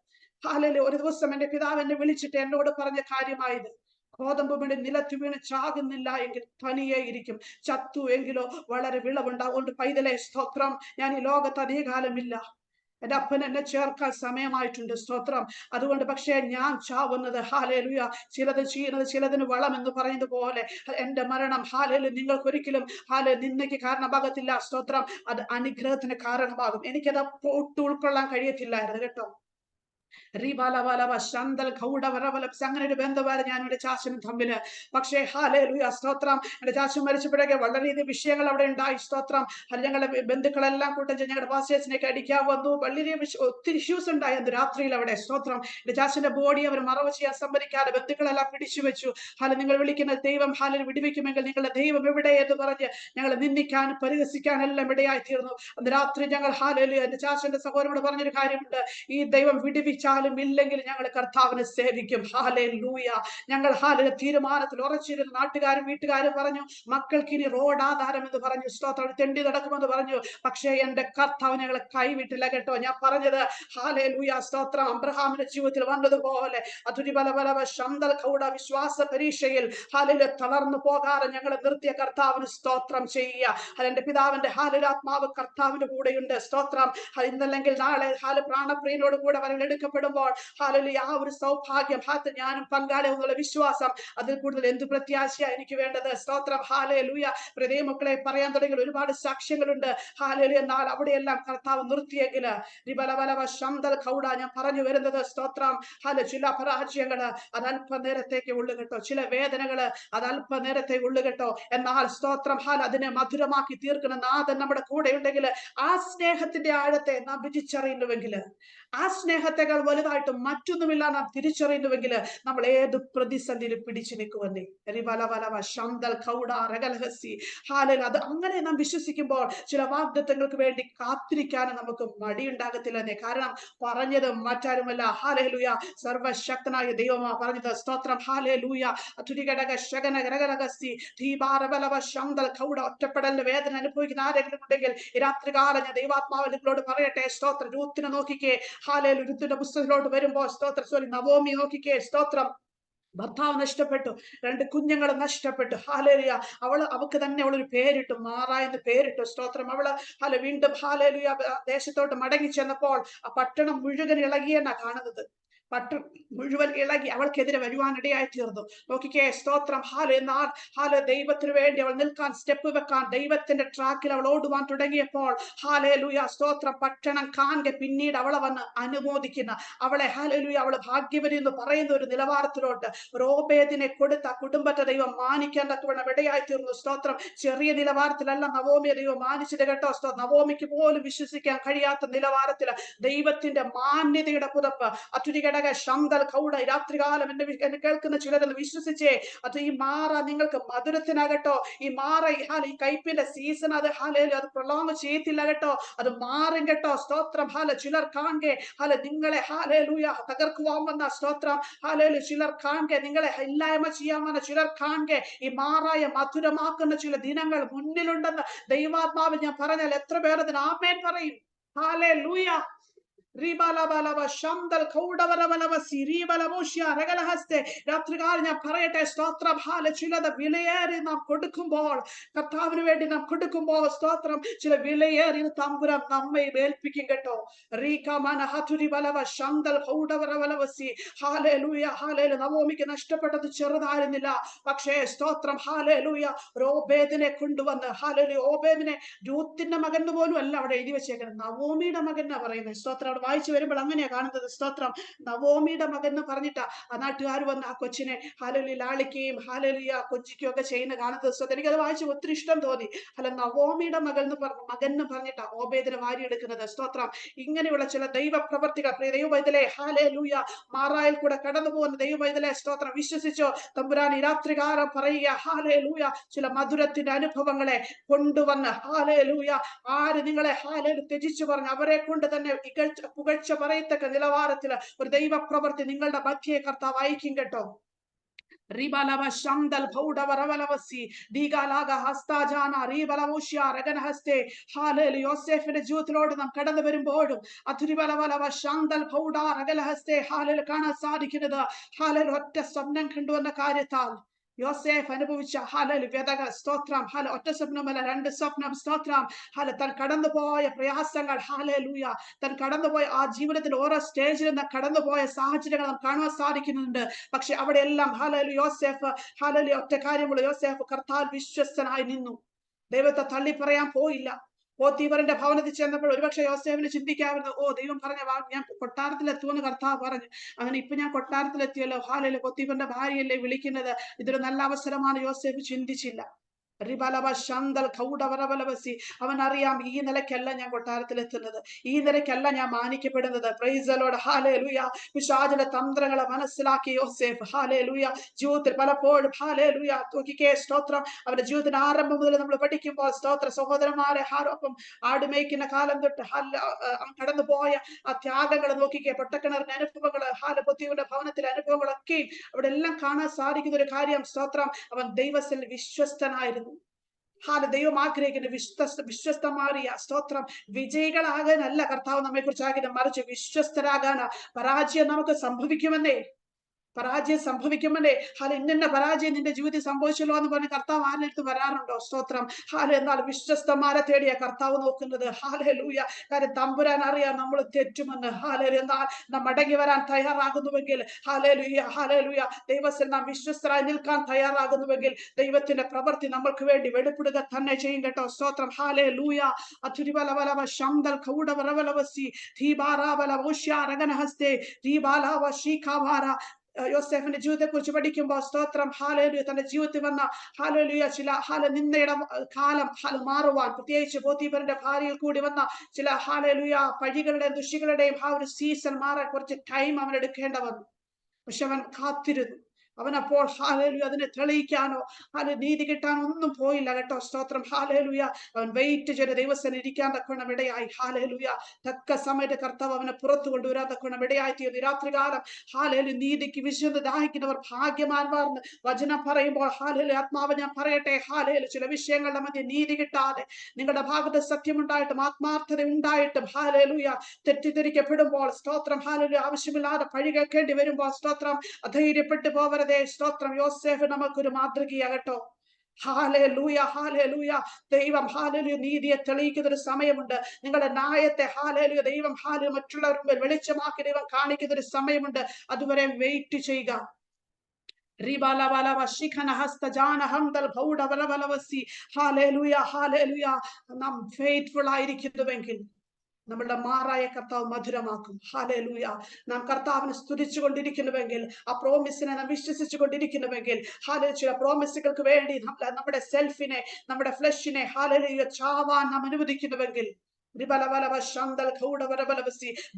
ഹല്ലേലൂയ. ഒരു ദിവസം എന്റെ പിതാവ് എന്നെ വിളിച്ചിട്ട് എന്നോട് പറഞ്ഞ കാര്യമായത്, ഗോതമ്പ് വീണ് നിലത്ത് വീണ് ചാകുന്നില്ല എങ്കിൽ തനിയെ ഇരിക്കും, ചത്തു എങ്കിലോ വളരെ വിളവുണ്ടാവും. അതുകൊണ്ട് പൈതലേ, സ്തോത്രം, ഞാൻ ഈ ലോകത്ത് അധികകാലമില്ല. എന്റെ അപ്പൻ എന്നെ ചേർക്കാൻ സമയമായിട്ടുണ്ട്. സ്തോത്രം. അതുകൊണ്ട് പക്ഷേ ഞാൻ ചാവുന്നത് ഹല്ലേലൂയ, ചിലത് ചെയ്യുന്നത് ചിലതിന് വളം എന്ന് പറയുന്നത് പോലെ എന്റെ മരണം ഹല്ലേലൂയ നിങ്ങൾക്കൊരിക്കലും നിന്നയ്ക്ക് കാരണമാകത്തില്ല. സ്തോത്രം. അത് അനുഗ്രഹത്തിന് കാരണമാകും. എനിക്കത് ഒട്ടും ഉൾക്കൊള്ളാൻ കഴിയത്തില്ലായിരുന്നു കേട്ടോ. അങ്ങനെ ഒരു ബന്ധമായിരുന്നു ഞാൻ എന്റെ ചാച്ചനും തമ്മില്. പക്ഷേ ഹല്ലേലൂയ, സ്തോത്രം, എന്റെ ചാച്ചൻ മരിച്ചപ്പോഴൊക്കെ വളരെയധികം വിഷയങ്ങൾ അവിടെ ഉണ്ടായി. സ്തോത്രം. ഞങ്ങളുടെ ബന്ധുക്കളെല്ലാം കൂട്ടം ഞങ്ങളുടെ പാസ്റ്റേഴ്സിനെയൊക്കെ അടിക്കാൻ വന്നു. വളരെ ഒത്തിരി ഇഷ്യൂസ് ഉണ്ടായി അന്ന് രാത്രിയിൽ അവിടെ. സ്തോത്രം. എന്റെ ചാച്ചന്റെ ബോഡി അവർ മറവ് ചെയ്യാൻ സമ്മതിക്കാതെ ബന്ധുക്കളെല്ലാം പിടിച്ചു വെച്ചു. നിങ്ങൾ വിളിക്കുന്ന ദൈവം വിടുവിക്കുമെങ്കിൽ നിങ്ങളുടെ ദൈവം എവിടെ എന്ന് പറഞ്ഞ് ഞങ്ങളെ നിന്ദിക്കാനും പരിഹസിക്കാനും എല്ലാം ഇടയായി തീർന്നു. അന്ന് രാത്രി ഞങ്ങൾ ഹല്ലേലൂയ, എന്റെ ചാച്ചന്റെ സഹോദരനോട് പറഞ്ഞൊരു കാര്യമുണ്ട്, ഈ ദൈവം വിടുവിച്ചാലും ഇല്ലെങ്കിൽ ഞങ്ങൾ കർത്താവിനെ സേവിക്കും. ഹല്ലേലൂയ. ഞങ്ങൾ തീരുമാനത്തിൽ ഉറച്ചിരുന്നു. നാട്ടുകാരും വീട്ടുകാരും പറഞ്ഞു മക്കൾക്ക് ഇനി റോഡ് ആധാരം എന്ന് പറഞ്ഞു. സ്തോത്രം. തെണ്ടി നടക്കുമെന്ന് പറഞ്ഞു. പക്ഷേ എന്റെ കർത്താവ് ഞങ്ങളെ കൈവിട്ടില്ല കേട്ടോ. ഞാൻ പറഞ്ഞത് ഹല്ലേലൂയ, സ്തോത്രം, അബ്രഹാമിന്റെ ജീവിതത്തിൽ വന്നതുപോലെ വിശ്വാസ പരീക്ഷയിൽ തളർന്നു പോകാതെ ഞങ്ങളെ നിർത്തിയ കർത്താവിന് സ്തോത്രം ചെയ്യുക. എന്റെ പിതാവിന്റെ ആത്മാവ് കർത്താവിന്റെ കൂടെയുണ്ട്. സ്തോത്രം. ഇന്നല്ലെങ്കിൽ നാളെ പ്രാണപ്രിയനോട് കൂടെ വരൽ എടുക്കപ്പെടുമ്പോൾ ഹല്ലേലൂയ, ആ ഒരു സൗഭാഗ്യം ഞാനും പങ്കാളിയും എന്നുള്ള വിശ്വാസം, അതിൽ കൂടുതൽ എന്ത് പ്രത്യാശയാ എനിക്ക് വേണ്ടത്. സ്തോത്രം. ഹല്ലേലൂയ. പ്രിയ മക്കളെ, പറയാൻ തുടങ്ങിയ ഒരുപാട് സാക്ഷ്യങ്ങളുണ്ട്. ഹല്ലേലൂയ. എന്നാൽ അവിടെയെല്ലാം കർത്താവ് നിർത്തിയെങ്കിൽ ഞാൻ പറഞ്ഞു വരുന്നത്, സ്തോത്രം, ചില പരാജയങ്ങള് അത് അല്പനേരത്തേക്ക് ഉള്ളു കേട്ടോ. ചില വേദനകള് അത് അല്പനേരത്തേക്ക് ഉള്ളു കേട്ടോ. എന്നാൽ സ്തോത്രം, അതിനെ മധുരമാക്കി തീർക്കുന്ന നാഥൻ നമ്മുടെ കൂടെ ഉണ്ടെങ്കിൽ, ആ സ്നേഹത്തിന്റെ ആഴത്തെ നാം രുചിച്ചറിയുന്നുവെങ്കിൽ, ആ സ്നേഹത്തെക്കാൾ വലുതായിട്ട് മറ്റൊന്നുമില്ല നാം തിരിച്ചറിയുന്നുവെങ്കിൽ, നമ്മൾ ഏത് പ്രതിസന്ധിയിൽ പിടിച്ചു നിൽക്കുവന്നേ. അത് അങ്ങനെ നാം വിശ്വസിക്കുമ്പോൾ ചില വാഗ്ദത്തങ്ങൾക്ക് വേണ്ടി കാത്തിരിക്കാനും നമുക്ക് മടിയുണ്ടാകത്തില്ലെന്നേ. കാരണം പറഞ്ഞത് മറ്റാരുമല്ല, ഹല്ലേലൂയ, സർവശക്തനായ ദൈവമാ പറഞ്ഞത്. സ്തോത്രം. ഹല്ലേലൂയ. ഒറ്റപ്പെടലിന്റെ വേദന അനുഭവിക്കുന്ന ആരെങ്കിലും ഉണ്ടെങ്കിൽ ഈ രാത്രികാലം ഞാൻ ദൈവാത്മാവ് നിങ്ങളോട് പറയട്ടെ. സ്തോത്രം. രൂത്തിനെ നോക്കിക്കേ. ഹല്ലേലൂയ. രൂത്തിന്റെ പുസ്തകത്തിലോട്ട് വരുമ്പോൾ നവോമി നോക്കിക്കേ. സ്തോത്രം. ഭർത്താവ് നഷ്ടപ്പെട്ടു, 2 കുഞ്ഞുങ്ങൾ നഷ്ടപ്പെട്ടു. ഹല്ലേലൂയ. അവൾക്ക് തന്നെ അവളൊരു പേരിട്ടു, മാറ എന്ന് പേരിട്ടു. സ്തോത്രം. അവള് വീണ്ടും ഹല്ലേലൂയ ദേശത്തോട്ട് മടങ്ങി ചെന്നപ്പോൾ ആ പട്ടണം മുഴുവൻ ഇളകിയെന്നാ കാണുന്നത്. മുഴുവൻ ഇളകി അവൾക്കെതിരെ വരുവാനിടയായി തീർന്നു. നോക്കിക്കേ. സ്തോത്രം. ദൈവത്തിന് വേണ്ടി അവൾ നിൽക്കാൻ, സ്റ്റെപ്പ് വെക്കാൻ, ദൈവത്തിന്റെ ട്രാക്കിൽ അവൾ ഓടുവാൻ തുടങ്ങിയപ്പോൾ ഹല്ലേലൂയ, സ്തോത്രം, പട്ടണം കാണെ പിന്നീട് അവളെ വന്ന് അനുമോദിക്കുന്ന, അവളെ ഹല്ലേലൂയ അവള് ഭാഗ്യവതി എന്ന് പറയുന്ന ഒരു നിലവാരത്തിലോട്ട് ഓബേദിനെ കൊടുത്ത കുടുംബത്തെ ദൈവം മാനിക്കാൻ തക്കവണ്ണം ഇടയായി തീർന്നു. സ്തോത്രം. ചെറിയ നിലവാരത്തിലല്ല നവോമിയെ ദൈവം മാനിച്ചത് കേട്ടോ. നവോമിക്ക് പോലും വിശ്വസിക്കാൻ കഴിയാത്ത നിലവാരത്തില് ദൈവത്തിന്റെ മാന്യതയുടെ പുതപ്പ് രാത്രികാലം എന്നെ കേൾക്കുന്ന ചിലരെന്ന് വിശ്വസിച്ചേ. അത് ഈ മാറ നിങ്ങൾക്ക് മധുരത്തിനാകട്ടോ. ഈ മാറ ഈ കയ്പിന്റെ സീസൺ അത് അത് പ്രൊലോങ് ചെയ്യത്തില്ല കേട്ടോ. അത് മാറും കേട്ടോ. സ്തോത്രം. ചിലർ കാണെ നിങ്ങളെ തകർക്കുവാൻ വന്ന, സ്തോത്രം, ചിലർ കാണെ നിങ്ങളെ ഇല്ലായ്മ ചെയ്യാൻ വന്ന, ചിലർ കാണെ ഈ മാറായ മധുരമാക്കുന്ന ചില ദിനങ്ങൾ മുന്നിലുണ്ടെന്ന് ദൈവാത്മാവ് ഞാൻ പറഞ്ഞാൽ എത്ര പേർ അതിന് ആമേൻ പറയും. ഹല്ലേലൂയ. രാത്രികാലം ഞാൻ പറയട്ടെ, സ്തോത്രം, ചിലത് വിലയേറി നാം കൊടുക്കുമ്പോൾ, കർത്താവിന് വേണ്ടി നാം കൊടുക്കുമ്പോൾ, സ്തോത്രം, ചില വിലയേറിയ തമ്പുരാൻ നമ്മെ ഏൽപ്പിക്കും കേട്ടോ. നവോമിക്ക് നഷ്ടപ്പെട്ടത് ചെറുതായിരുന്നില്ല. പക്ഷേ സ്തോത്രം, ഹാലേലൂയ, ഓബേദിനെ കൊണ്ടുവന്ന്, ഹാലേലൂയ, ഓബേദിനെ രൂത്തിന്റെ മകൻ പോലും അല്ല അവിടെ എഴുതി വെച്ചേക്കുന്നത്, നവോമിയുടെ മകൻ എന്നാ പറയുന്നത്. സ്തോത്രം, അവിടെ വായിച്ചു വരുമ്പോൾ അങ്ങനെയാ കാണുന്നത്. സ്തോത്രം, നവോമിയുടെ മകൻ എന്ന് പറഞ്ഞിട്ടാ ആ നാട്ടുകാർ വന്ന് ആ കൊച്ചിനെ ഹാലേലൂയ ലാളിക്കുകയും ഹാലേലൂയ കൊഞ്ചിക്കുകയും ഒക്കെ ചെയ്യുന്ന കാണുന്നത്. സ്തോത്രം, എനിക്കത് വായിച്ച് ഒത്തിരി ഇഷ്ടം തോന്നി. അല്ല, നവോമിയുടെ മകൻ എന്ന് പറഞ്ഞിട്ടാ ഓബേദിനെ വാരിയെടുക്കുന്നത്. സ്തോത്രം, ഇങ്ങനെയുള്ള ചില ദൈവ പ്രവർത്തികൾ പ്രിയ ദൈവവൈതലേ, ഹാലേലൂയ, മാറായിൽ കൂടെ കടന്നു പോകുന്ന ദൈവവൈതലേ, സ്തോത്രം, വിശ്വസിച്ചോ തമ്പുരാൻ ഈ രാത്രികാലം പറയുക, ഹാലേലൂയ, ചില മധുരത്തിന്റെ അനുഭവങ്ങളെ കൊണ്ടുവന്ന്, ഹാലേലൂയ, ആര് നിങ്ങളെ ഹാലേലു ത്യജിച്ചു പറഞ്ഞു അവരെ കൊണ്ട് തന്നെ പുകഴ്ച പറയത്തക്ക നിലവാരത്തില് ഒരു ദൈവ പ്രവൃത്തി നിങ്ങളുടെ മധ്യേ കർത്താവ് അയക്കും കേട്ടോ. യോസേഫിന്റെ ജീവിതത്തിലോട് നാം കടന്നു വരുമ്പോഴും കാണാൻ സാധിക്കുന്നത് ഒറ്റ സ്വപ്നം കണ്ടുവന്ന കാര്യത്താൽ യോസേഫ് അനുഭവിച്ച വ്യതകൾ, സ്തോത്രം, ഒറ്റ സ്വപ്നമല്ല, 2 സ്വപ്നം, സ്തോത്രം, താൻ കടന്നുപോയ പ്രയാസങ്ങൾ, താൻ കടന്നുപോയ ആ ജീവിതത്തിൽ ഓരോ സ്റ്റേജിൽ നിന്ന് കടന്നുപോയ സാഹചര്യങ്ങൾ നാം കാണാൻ സാധിക്കുന്നുണ്ട്. പക്ഷെ അവിടെയെല്ലാം യോസേഫ് ഒറ്റ കാര്യമുള്ള യോസേഫ് കർത്താവിൽ വിശ്വസ്തനായി നിന്നു. ദൈവത്തെ തള്ളി പറയാൻ പോയില്ല. പോത്തീഫറിന്റെ ഭവനത്തിൽ ചെന്നപ്പോൾ ഒരുപക്ഷെ യോസേഫിന് ചിന്തിക്കാവുന്നത്, ദൈവം പറഞ്ഞ ഞാൻ കൊട്ടാരത്തിലെത്തുമെന്ന് കർത്താവ് പറഞ്ഞു, അങ്ങനെ ഇപ്പൊ ഞാൻ കൊട്ടാരത്തിലെത്തിയല്ലോ, പോത്തീഫറിന്റെ ഭാര്യയല്ലേ വിളിക്കുന്നത്, ഇതൊരു നല്ല അവസരമാണ് യോസേഫ് ചിന്തിച്ചില്ല. അവൻ അറിയാം, ഈ നിലയ്ക്കല്ല ഞാൻ കൊട്ടാരത്തിലെത്തുന്നത്, ഈ നിലയ്ക്കല്ല ഞാൻ മാനിക്കപ്പെടുന്നത്. പ്രൈസ് ദി ലോർഡ്, ഹല്ലേലൂയ. പിശാചിന്റെ തന്ത്രങ്ങളെ മനസ്സിലാക്കി യോസേഫ് ജീവിതത്തിൽ പലപ്പോഴും നോക്കിക്കേ, സ്തോത്രം, അവന്റെ ജീവിതത്തിന്റെ ആരംഭം മുതൽ നമ്മൾ പഠിക്കുമ്പോൾ, സ്തോത്ര സഹോദരന്മാരെ, ഒപ്പം ആടുമേയ്ക്കുന്ന കാലം തൊട്ട് കടന്നുപോയ ആ ത്യാഗങ്ങൾ നോക്കിക്കേ, പൊട്ടക്കിണറിന്റെ അനുഭവങ്ങള്, പൊത്തീഫറിന്റെ ഭവനത്തിലെ അനുഭവങ്ങളൊക്കെ അവിടെ എല്ലാം കാണാൻ സാധിക്കുന്ന ഒരു കാര്യം, സ്തോത്രം, അവൻ ദൈവത്തിൽ വിശ്വസ്തനായിരുന്നു. ദൈവം ആഗ്രഹിക്കുന്ന വിശ്വസ്തമാറിയ, സ്തോത്രം, വിജയികളാകാനല്ല കർത്താവ് നമ്മെ കുറിച്ച് ആഗ്രഹിക്കുന്നത്, മറിച്ച് വിശ്വസ്തരാകാനാ. പരാജയം നമുക്ക് സംഭവിക്കുമെന്നേ, പരാജയം സംഭവിക്കുമെന്നേ. ഇന്ന പരാജയം നിന്റെ ജീവിതത്തിൽ സംഭവിച്ചല്ലോ എന്ന് പറഞ്ഞ് കർത്താവ് ആരെടുത്ത് വരാറുണ്ടോ? സ്തോത്രം, എന്നാൽ വിശ്വസ്തന്മാരെ തേടിയ കർത്താവ് നോക്കുന്നത്. ഹാലേലൂയ. കാര്യം തമ്പുരാൻ അറിയാം നമ്മൾ തെറ്റുമെന്ന്. എന്നാൽ നാം മടങ്ങി വരാൻ തയ്യാറാകുന്നുവെങ്കിൽ, ഹാലേലൂയ, ദൈവത്തിൽ നാം വിശ്വസ്തരായി നിൽക്കാൻ തയ്യാറാകുന്നുവെങ്കിൽ ദൈവത്തിന്റെ പ്രവൃത്തി നമ്മൾക്ക് വേണ്ടി വെളിപ്പെടുക തന്നെ ചെയ്യും കേട്ടോ. സ്തോത്രം, ഹാലേലൂയ. അഥുരിവലവലവ ശംദൽ കൗഡവരവലവസി ധീബാരാവലവോഷ്യാരഗനഹസ്തേ ധീബാലാവ ശീഖാവാര. യോസേഫിന്റെ ജീവിതത്തെ കുറിച്ച് പഠിക്കുമ്പോൾ, സ്തോത്രം, ഹാലേലൂയ, തന്റെ ജീവിതത്തിൽ വന്ന ചില നിന്ദയുടെ കാലം മാറുവാൻ, പ്രത്യേകിച്ച് പോത്തീഫറിന്റെ ഭാര്യയിൽ കൂടി വന്ന ചില പഴികളുടെയും ദുഷികളുടെയും ഒരു സീസൺ മാറാൻ കുറച്ച് ടൈം അവൻ എടുക്കേണ്ട വന്നു. പക്ഷെ അവൻ കാത്തിരുന്നു. അവനപ്പോൾ അതിനെ തെളിയിക്കാനോ നീതി കിട്ടാനോ ഒന്നും പോയില്ല കേട്ടോ. സ്തോത്രം, അവൻ വെയിറ്റ് ചെയ്ത് ദൈവസ്ഥന് ഇരിക്കാൻ തക്കണം ഇടയായി. തക്ക സമയത്ത് കർത്താവ് അവനെ പുറത്തു കൊണ്ടുവരാൻ തക്കണം ഇടയായി തീർന്നു. രാത്രികാലം നീതിക്ക് വിശുദ്ധ ദാഹിക്കുന്നവർ ഭാഗ്യവാന്മാർന്ന് വചനം പറയുമ്പോൾ, ആത്മാവ് ഞാൻ പറയട്ടെ, ചില വിഷയങ്ങളുടെ മധ്യ നീതി കിട്ടാതെ നിങ്ങളുടെ ഭാഗത്ത് സത്യമുണ്ടായിട്ടും ആത്മാർത്ഥത ഉണ്ടായിട്ടും തെറ്റിദ്ധരിക്കപ്പെടുമ്പോൾ, സ്തോത്രം, ആവശ്യമില്ലാതെ പഴി കേൾക്കേണ്ടി വരുമ്പോൾ, സ്തോത്രം, അധൈര്യപ്പെട്ടു പോവരുത്. സ്തോത്രം, യോസേഫ് നമുക്കൊരു മാതൃകയാകട്ടോ. Hallelujah, hallelujah. ദൈവം നീതിയെ തെളിയിക്കുന്ന ഒരു സമയമുണ്ട്. നിങ്ങളുടെ ന്യായത്തെ ദൈവം മറ്റുള്ളവരുടെ വെളിച്ചമാക്കി ദൈവം കാണിക്കുന്ന ഒരു സമയമുണ്ട്. അതുവരെ വെയിറ്റ് ചെയ്യുക. നാം ഫെയ്ത്ത്ഫുൾ ആയിരിക്കുന്നുവെങ്കിൽ നമ്മളുടെ മാറായ കർത്താവ് മധുരമാക്കും. ഹാലേലൂയ. നാം കർത്താവിനെ സ്തുതിച്ചു കൊണ്ടിരിക്കുന്നുവെങ്കിൽ, ആ പ്രോമിസിനെ നാം വിശ്വസിച്ചു കൊണ്ടിരിക്കുന്നുവെങ്കിൽ, ചില പ്രോമിസുകൾക്ക് വേണ്ടി നമ്മുടെ സെൽഫിനെ, നമ്മുടെ ഫ്ലഷിനെ ചാവാൻ നാം അനുവദിക്കുന്നുവെങ്കിൽ,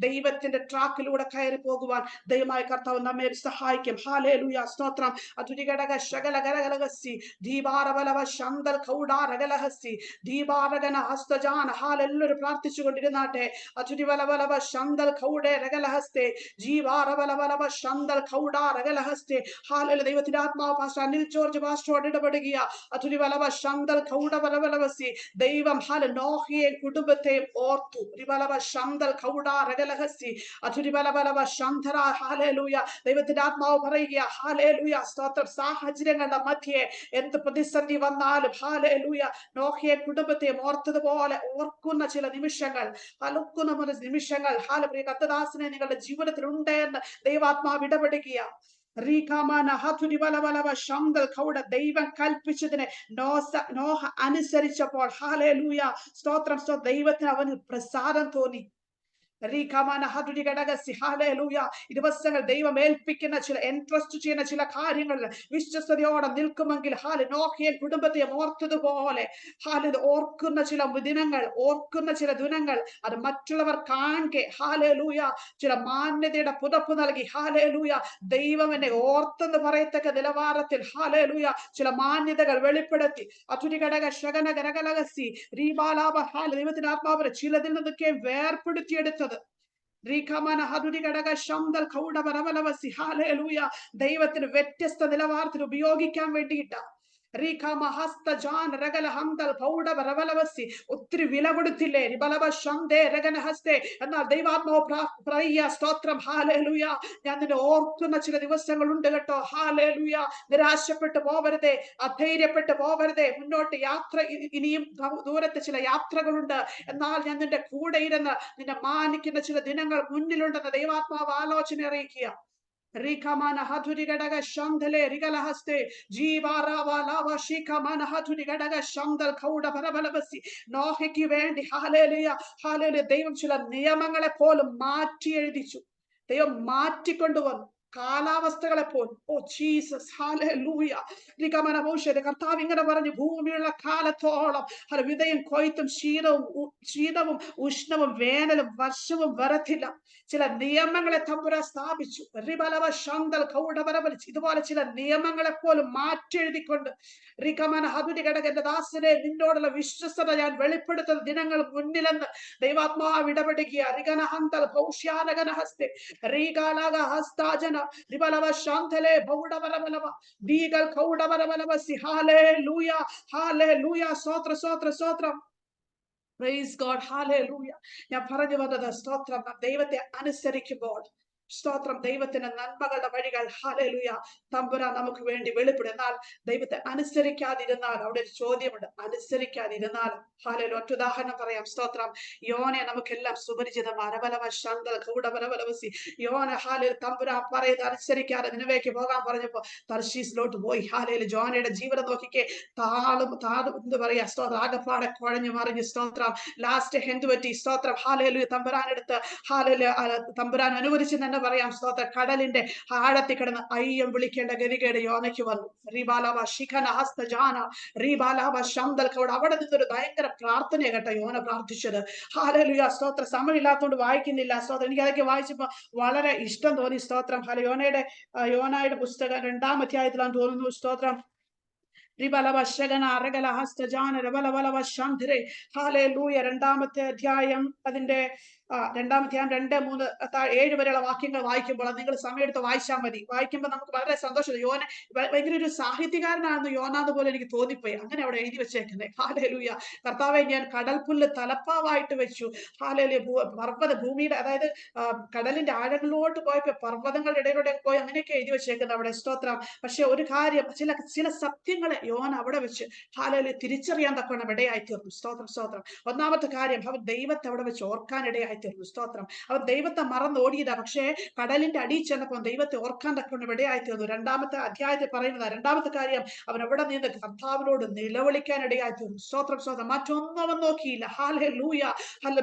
ദൈവത്തിന്റെ ട്രാക്കിലൂടെ കയറി പോകുവാൻ ദൈവമായ കർത്താവ് നമ്മെ സഹായിക്കും. ഹാലേലൂയ, സ്തോത്രം. അധുരികടക ശകലകരകലഹസി ദീപാരവലവ ശന്തൽ കൗഡാരകലഹസി ദീപാരകന ഹസ്തജാന. എല്ലാവരും പ്രാർത്ഥിച്ചുകൊണ്ടിരുന്നാട്ടെ. അധുരിവലവലവ ശന്തൽ കൗഡേ രകലഹസ്തേ ജീവാരവലവലവ ശന്തൽ കൗഡാരകലഹസ്തേ. ദൈവത്തിന്റെ ആത്മാവ് പാസ്റ്റർ അനിൽ ജോർജ് പാസ്റ്ററോട് ഇടപെടുക. അധുരിവലവ ശന്തൽ കൗഡവലവലവസി. ദൈവം നോഹയെയും കുടുംബത്തെയും ഓർത്തു. റിബലവ ശന്തൽ കൗഡ രഗലഹസി അതുരിബലബലവ ശന്തര. ഹല്ലേലൂയ. ദൈവത്തിന്റെ ആത്മാവ് പറയുക, ഹല്ലേലൂയ, സ്തോത്രം, സാഹചര്യങ്ങളുടെ മധ്യേ എന്ത് പ്രതിസന്ധി വന്നാലും ഹല്ലേലൂയ നോഹയെ കുടുംബത്തെ ഓർത്തതുപോലെ ഓർക്കുന്ന ചില നിമിഷങ്ങൾ, അലുക്കുന്ന നിമിഷങ്ങൾ ഹല്ലേലൂയ കർത്തദാസനെ നിങ്ങളുടെ ജീവിതത്തിൽ ഉണ്ട് എന്ന് ദൈവാത്മാവ് ഇടപെടുക. ദൈവം കൽപ്പിച്ചതിനെ നോഹ അനുസരിച്ചപ്പോൾ ഹല്ലേലൂയ സ്തോത്രം, ദൈവത്തിന് അവന് പ്രസാദം തോന്നി. ഈ ദിവസങ്ങൾ ദൈവം ഏൽപ്പിക്കുന്ന ചില എൻട്രസ്റ്റ് ചെയ്യുന്ന ചില കാര്യങ്ങളിൽ വിശ്വസ്തയോടെ നിൽക്കുമെങ്കിൽ നോഹയെ കുടുംബത്തെ ഓർത്തതുപോലെ ഓർക്കുന്ന ചില ദിനങ്ങൾ, ഓർക്കുന്ന ചില ദിനങ്ങൾ അത് മറ്റുള്ളവർ കാണെ ഹാലേലൂയ ചില മാന്യതയുടെ പുതപ്പ് നൽകി ഹാലേലൂയ ദൈവം എന്നെ ഓർത്തെന്ന് പറയത്തക്ക നിലവാരത്തിൽ ഹാലേലൂയ ചില മാന്യതകൾ വെളിപ്പെടുത്തി. അതുരിഘടക ശകന ഗരകലകസി റീബാലാപ ഹാല ദൈവത്തിന്റെ ആത്മാവിനെ ചിലതിൽ നിന്നൊക്കെ വേർപ്പെടുത്തിയെടുത്തത്. ദൈവത്തിന് വ്യത്യസ്ത നിലവാരത്തിൽ ഉപയോഗിക്കാൻ വേണ്ടിയിട്ടാ. ഒത്തിരി വില കൊടുത്തില്ലേ എന്നാൽ ദൈവാത്മാവ് പറയുക, സ്തോത്രം ഹാലേലൂയ, ഞാൻ നിന്നെ ഓർക്കുന്ന ചില ദിവസങ്ങളുണ്ട് കേട്ടോ. ഹാലേലൂയ, നിരാശപ്പെട്ടു പോവരുതേ, അധൈര്യപ്പെട്ടു പോവരുതേ. മുന്നോട്ട് യാത്ര, ഇനിയും ദൂരത്ത് ചില യാത്രകളുണ്ട്, എന്നാൽ ഞാൻ നിന്റെ കൂടെ ഇരുന്ന് നിന്നെ മാനിക്കുന്ന ചില ദിനങ്ങൾ മുന്നിലുണ്ടെന്ന് ദൈവാത്മാവ് ആലോചന അറിയിക്കുക. നോഹയ്ക്ക് വേണ്ടി ദൈവം ചില നിയമങ്ങളെ പോലും മാറ്റി എഴുതിച്ചു. ദൈവം മാറ്റിക്കൊണ്ടുവന്നു കാലാവസ്ഥകളെ പോലും. Oh Jesus hallelujah. കർത്താവ് ഇങ്ങനെ പറഞ്ഞു, ഭൂമിയുള്ള കാലത്തോളം വിതയും കൊയ്ത്തും ശീതവും ഉഷ്ണവും വേനലും വർഷവും വരത്തില്ല. ചില നിയമങ്ങളെ തമ്പുരാൻ സ്ഥാപിച്ചു. ഇതുപോലെ ചില നിയമങ്ങളെ പോലും മാറ്റെഴുതിക്കൊണ്ട് എന്റെ ദാസനെ നിന്നോടുള്ള വിശ്വസ്തത ഞാൻ വെളിപ്പെടുത്തുന്ന ദിനങ്ങൾ മുന്നിലെന്ന് ദൈവാത്മാവ് ഇടപെടുക. Praise God, hallelujah. ഞാൻ പറഞ്ഞു വന്നത് സ്തോത്രം, ദൈവത്തെ അനുസരിക്കുമ്പോൾ സ്തോത്രം ദൈവത്തിന്റെ നന്മകളുടെ വഴികൾ ഹല്ലേലൂയ തമ്പുരാൻ നമുക്ക് വേണ്ടി വെളിപ്പെടും. എന്നാൽ ദൈവത്തെ അനുസരിക്കാതിരുന്നാൽ അവിടെ ഒരു ചോദ്യമുണ്ട്. അനുസരിക്കാതിരുന്നാൽ ഹല്ലേലൂയ. ഒറ്റ ഉദാഹരണം പറയാം. സ്തോത്രം, യോനെ നമുക്കെല്ലാം സുപരിചിതമാണ്. യോന ഹാലേൽ തമ്പുരാൻ പറയുന്നത് അനുസരിക്കാതെ നിനവേക്ക് പോകാൻ പറഞ്ഞപ്പോ തർശീസിലോട്ട് പോയി. ഹാലേൽ ജോനയുടെ ജീവിതം നോക്കിക്കേ, താളും എന്ത് പറയാ സ്തോത്രം, ആകപ്പാടെ കുഴഞ്ഞു മറിഞ്ഞു. സ്തോത്രം, ലാസ്റ്റ് എന്ത് പറ്റി? സ്തോത്രം ഹാലേലൂയ തമ്പുരാൻ എടുത്ത് തമ്പുരാൻ അനുവദിച്ചു തന്നെ പറയാം. സ്തോത്രം, കടലിന്റെ ആഴത്തിൽ കിടന്ന് അയ്യം വിളിക്കേണ്ട ഗതികേട് യോനയ്ക്ക് വന്നു. അവിടെ നിന്നൊരു ഭയങ്കര പ്രാർത്ഥനയെ കേട്ടോ യോന പ്രാർത്ഥിച്ചത്. ഹല്ലേലൂയ സ്തോത്രം. സമയമില്ലാത്തതുകൊണ്ട് വായിക്കുന്നില്ല. സ്തോത്രം, എനിക്ക് അതൊക്കെ വായിച്ചപ്പോ വളരെ ഇഷ്ടം തോന്നി. സ്തോത്രം, യോനയുടെ പുസ്തകം 2-ാം അധ്യായത്തിലാണെന്ന് തോന്നുന്നു. സ്തോത്രം, രണ്ടാമത്തെ അധ്യായം അതിന്റെ 2-ാം അധ്യായം 2-3-7 വരെയുള്ള വാക്യങ്ങൾ വായിക്കുമ്പോൾ നിങ്ങൾ സമയമെടുത്ത് വായിച്ചാൽ മതി. വായിക്കുമ്പോൾ നമുക്ക് വളരെ സന്തോഷം. യോന ഭയങ്കര ഒരു സാഹിത്യകാരനാണെന്ന് യോനാന്ന് പോലെ എനിക്ക് തോന്നിപ്പോയി. അങ്ങനെ അവിടെ എഴുതി വെച്ചേക്കുന്നത്. ഹല്ലേലൂയ. കർത്താവെ, ഞാൻ കടൽപ്പുല്ല് തലപ്പാവായിട്ട് വെച്ചു. ഹല്ലേലൂയ. ഭൂമിയുടെ അതായത് കടലിന്റെ ആഴങ്ങളിലോട്ട് പോയപ്പോ പർവ്വതങ്ങളുടെ ഇടയിലൂടെ പോയി അങ്ങനെയൊക്കെ എഴുതി വെച്ചേക്കുന്നത് അവിടെ. സ്തോത്രം. പക്ഷെ ഒരു കാര്യം, ചില സത്യങ്ങളെ യോന അവിടെ വെച്ച് ഹല്ലേലൂയ തിരിച്ചറിയാൻ തക്കവണ്ണം ഇടയായി തീർന്നു. സ്തോത്രം, സ്തോത്രം. ഒന്നാമത്തെ കാര്യം, അവൻ ദൈവത്തെ അവിടെ വെച്ച് ഓർക്കാൻ ഇടയായി തീർന്നു. സ്തോത്രം, അവൻ ദൈവത്തെ മറന്നോടിയതാ, പക്ഷേ കടലിന്റെ അടിയിൽ ചെന്നപ്പോൾ ദൈവത്തെ ഓർക്കാൻ തക്കവണ്ണം ഇടയായി തീർന്നു. 2-ാമത്തെ അധ്യായത്തിൽ പറയുന്നത് 2-ാമത്തെ കാര്യം, അവൻ അവിടെ നിന്ന് കർത്താവിനോട് നിലവിളിക്കാൻ ഇടയായി തീർന്നു. സ്തോത്രം, സ്തോത്രം. മറ്റൊന്നും അവൻ നോക്കിയില്ല. ഹല്ലേലൂയ.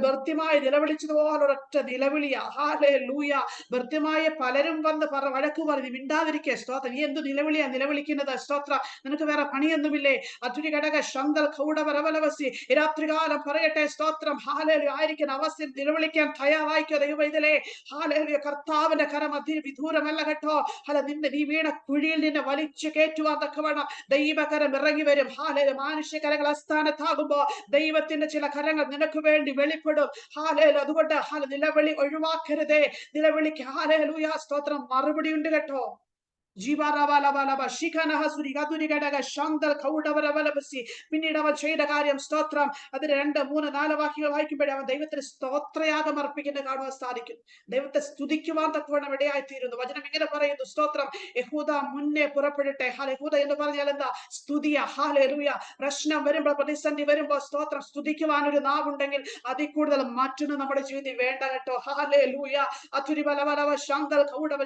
ഭൃത്യമായി നിലവിളിച്ചതുപോലെ ഒരൊറ്റ നിലവിളിയാ. ഹല്ലേലൂയ. ഭൃത്യമായ പലരും വന്ന് വഴക്ക് പറഞ്ഞു, മിണ്ടാതിരിക്കെ. സ്തോത്രം, നീ എന്ത് നിലവിളിയാ നിലവിളിക്കുന്നത്? സ്തോത്രം, നിനക്ക് വേറെ പണിയൊന്നുമില്ലേ? അതുരി ഘടക ശന്തൽ കൗടവരവലവസി. രാത്രികാലം പറയട്ടെ. സ്തോത്രം, ഹാലേലൂയ. ആയിരിക്കുന്ന അവസ്ഥയിൽ നിലവിളിക്കാൻ തയ്യാറായിക്കോ ദൈവ ഇതിലെ. ഹാലേലൂയ. കർത്താവിന്റെ കരം വിദൂരമല്ല കേട്ടോ. നീ വീണ കുഴിയിൽ നിന്നെ വലിച്ചു കയറ്റുവാൻ തക്കവണ്ണം ദൈവകരം ഇറങ്ങി വരും. ഹാലേലൂയ. മനുഷ്യ കരങ്ങൾ അസ്ഥാനത്താകുമ്പോ ദൈവത്തിന്റെ ചില കരങ്ങൾ നിനക്ക് വേണ്ടി വെളിപ്പെടും. ഹാലേലൂയ. അതുകൊണ്ട് നിലവിളി ഒഴിവാക്കരുതേ. നിലവിളിക്ക് ഹാലേലൂയ സ്തോത്രം മറുപടി ഉണ്ട് കേട്ടോ. പിന്നീട് അവൻ ചെയ്ത കാര്യം, സ്തോത്രം, അതിന് 2, 3, 4 വാക്യങ്ങൾ വായിക്കുമ്പോഴേ അവൻ ദൈവത്തിന് സ്തോത്രയാഗം അർപ്പിക്കുന്നത് കാണുവാൻ സാധിക്കും. ദൈവത്തെ സ്തുതിക്കുവാൻ തക്കവണ്ണം ഇടയായി തീരുന്നു. വചനം ഇങ്ങനെ പറയുന്നു, സ്തോത്രം, യഹൂദ മുന്നേ പുറപ്പെടട്ടെ. യഹൂദ എന്ന് പറഞ്ഞാൽ എന്താ? സ്തുതിയ. ഹല്ലേലൂയ. പ്രശ്നം വരുമ്പോൾ, പ്രതിസന്ധി വരുമ്പോൾ, സ്തോത്രം, സ്തുതിക്കുവാൻ ഒരു നാവുണ്ടെങ്കിൽ അതിൽ കൂടുതൽ മറ്റൊന്നും നമ്മുടെ ജീവിതത്തിൽ വേണ്ട കേട്ടോ. ഹല്ലേലൂയ.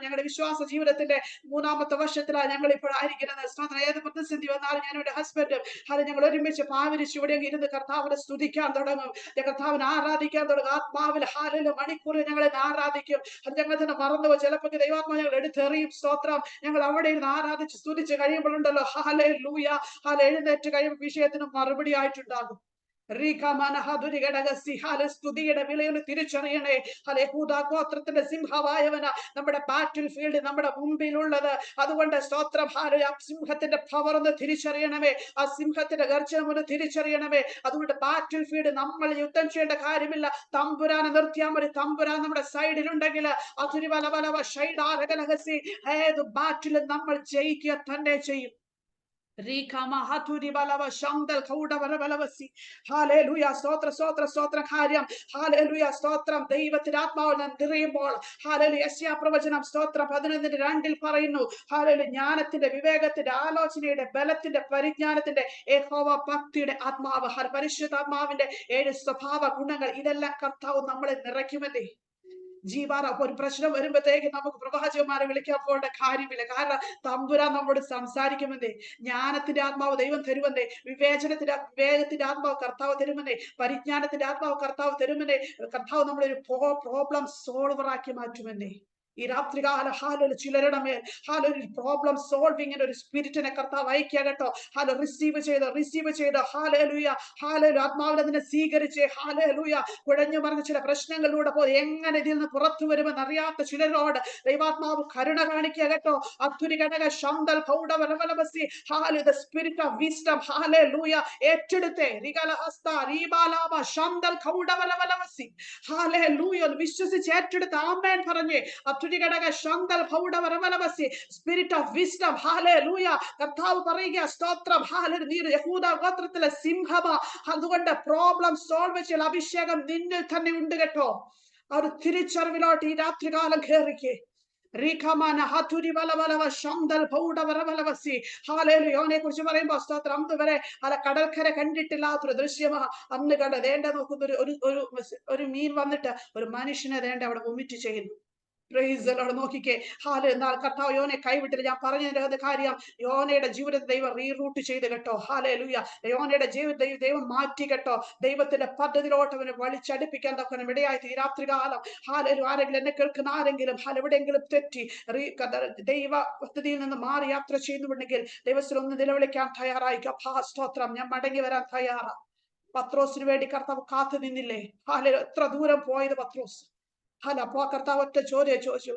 ഞങ്ങളുടെ വിശ്വാസ ജീവിതത്തിന്റെ 3ാമത്തെ വർഷത്തിലാണ് ഞങ്ങൾ ഇപ്പോൾ ആയിരിക്കുന്നത്. സ്തോത്രം, ഏത് പ്രതിസന്ധി വന്നാലും ഞാൻ എന്റെ ഹസ്ബൻഡും ഞങ്ങൾ ഒരുമിച്ച് പാവരിച്ച് ഇവിടെ ഇരുന്ന് കർത്താവിനെ സ്തുതിക്കാൻ തുടങ്ങും, കർത്താവിനെ ആരാധിക്കാൻ തുടങ്ങും. ആത്മാവിൽ ഹാലില് മണിക്കൂറിൽ ഞങ്ങളെ ആരാധിക്കും. അത് ഞങ്ങൾ തന്നെ മറന്നുപോയി. ചിലപ്പോൾ ദൈവാത്മാ ഞങ്ങൾ എടുത്തെറിയും. സ്തോത്രം, ഞങ്ങൾ അവിടെ ഇരുന്ന് ആരാധിച്ച് സ്തുതിച്ച് കഴിയുമ്പോഴുണ്ടല്ലോ, ഹല്ലേലൂയ, എഴുന്നേറ്റ് കഴിയുമ്പോൾ വിഷയത്തിന് മറുപടി ആയിട്ടുണ്ടാകും. സ്തുതിയുടെ വിലയൊന്ന് തിരിച്ചറിയണേ. ഗോത്രത്തിന്റെ സിംഹവായവന നമ്മുടെ ബാറ്റിൽ ഫീൽഡ് നമ്മുടെ മുമ്പിലുള്ളത്. അതുകൊണ്ട് സ്തോത്രം, സിംഹത്തിന്റെ പവർ ഒന്ന് തിരിച്ചറിയണമേ, ആ സിംഹത്തിന്റെ ഗർജനം ഒന്ന് തിരിച്ചറിയണമേ. അതുകൊണ്ട് ബാറ്റിൽ ഫീൽഡ് നമ്മൾ യുദ്ധം ചെയ്യേണ്ട കാര്യമില്ല. തമ്പുരാനെ നിർത്തിയാൽ മതി. തമ്പുരാൻ നമ്മുടെ സൈഡിലുണ്ടെങ്കിൽ ഏത് ബാറ്റിലും നമ്മൾ ജയിക്കുക തന്നെ ചെയ്യും. സ്തോത്രം, ദൈവത്തിന്റെ ആത്മാവിൽ നിറയുമ്പോൾ പ്രവചനം സ്തോത്രം 11:2 പറയുന്നു, ജ്ഞാനത്തിന്റെ, വിവേകത്തിന്റെ, ആലോചനയുടെ, ബലത്തിന്റെ, പരിജ്ഞാനത്തിന്റെ, യഹോവ ഭക്തിയുടെ ആത്മാവ്, പരിശുദ്ധാത്മാവിന്റെ 7 സ്വഭാവ ഗുണങ്ങൾ, ഇതെല്ലാം കർത്താവ് നമ്മളെ നിറയ്ക്കുമെന്നേ. ജീവാറ ഒരു പ്രശ്നം വരുമ്പോഴത്തേക്ക് നമുക്ക് പ്രവാചകന്മാരെ വിളിക്കാൻ പോകേണ്ട കാര്യമില്ല. കാരണം തമ്പുരാൻ നമ്മോട് സംസാരിക്കുമെന്നേ. ജ്ഞാനത്തിന്റെ ആത്മാവ് ദൈവം തരുമെന്നേ. വിവേകത്തിന്റെ ആത്മാവ് കർത്താവ് തരുമെന്നേ. പരിജ്ഞാനത്തിന്റെ ആത്മാവ് കർത്താവ് തരുമെന്നേ. കർത്താവ് നമ്മളൊരു പ്രോബ്ലം സോൾവർ ആക്കി മാറ്റുമെന്നേ. ഈ രാത്രികാല ചിലരുടെ മേൽ പ്രോബ്ലം സോൾവിങ്ങിന്റെ ഒരു സ്പിരിറ്റിനെ കർത്താവ് അയക്കുക കേട്ടോ. റിസീവ് ചെയ്ത് ആത്മാവിൽ അതിനെ സ്വീകരിച്ച് കുഴഞ്ഞു മറിഞ്ഞ ചില പ്രശ്നങ്ങളിലൂടെ പോയി എങ്ങനെ ഇതിൽ നിന്ന് പുറത്തു വരുമെന്ന് അറിയാത്ത ചിലരോട് ദൈവാത്മാവ് കരുണ കാണിക്കുക കേട്ടോ. സ്പിരിറ്റ് ഓഫ് വിസ്ഡം ഏറ്റെടുത്തേ വിശ്വസിച്ച് ഏറ്റെടുത്ത് ആമേൻ പറഞ്ഞേ. Spirit of wisdom, hallelujah. കർത്താവ് പറയുക, സ്തോത്രം, നീ യഹൂദ ഗോത്രത്തിലെ സിംഹമാ. അതുകൊണ്ട് പ്രോബ്ലം സോൾവ് ചെയ്യാൻ അഭിഷേകം നിന്നിൽ തന്നെ ഉണ്ട് കേട്ടോ. ആ ഒരു തിരിച്ചറിവിലോട്ട് ഈ രാത്രികാലം കയറിക്കേ. യോനെ കുറിച്ച് പറയുമ്പോ സ്തോത്രം, അന്ന് വരെ കടൽക്കര കണ്ടിട്ടില്ലാത്തൊരു ദൃശ്യമാ അന്ന് കണ്ടത്. ദേണ്ട നോക്കുന്ന ഒരു മീൻ വന്നിട്ട് ഒരു മനുഷ്യനെ ദേണ്ട അവിടെ വൊമിറ്റ് ചെയ്യുന്നു. നോക്കിക്കേ. എന്നാൽ കർത്താവ് യോനെ കൈവിട്ടില്ല. ഞാൻ പറഞ്ഞതിന്റെ കാര്യം, യോനയുടെ ജീവിതത്തെ ദൈവം റീറൂട്ട് ചെയ്ത് കേട്ടോ. ഹല്ലേലൂയ. യോനയുടെ ജീവിതത്തെ ദൈവം മാറ്റി കേട്ടോ. ദൈവത്തിന്റെ പദ്ധതിയിലോട്ട് അവനെ വലിച്ചടിപ്പിക്കാൻ തക്കണം ഇടയായി. ഈ രാത്രികാലം ആരെങ്കിലും എന്നെ കേൾക്കുന്ന ആരെങ്കിലും എവിടെയെങ്കിലും തെറ്റി ദൈവ പദ്ധതിയിൽ നിന്ന് മാറി യാത്ര ചെയ്യുന്നുണ്ടെങ്കിൽ ദൈവത്തിൽ ഒന്ന് നിലവിളിക്കാൻ തയ്യാറായിക്കാം. സ്തോത്രം, ഞാൻ മടങ്ങി വരാൻ തയ്യാറാ. പത്രോസിന് വേണ്ടി കർത്താവ് കാത്തു നിന്നില്ലേ? എത്ര ദൂരം പോയത് പത്രോസ്. അപ്പോ കർത്താവ് ഒറ്റ ചോദ്യം ചോദിച്ചു,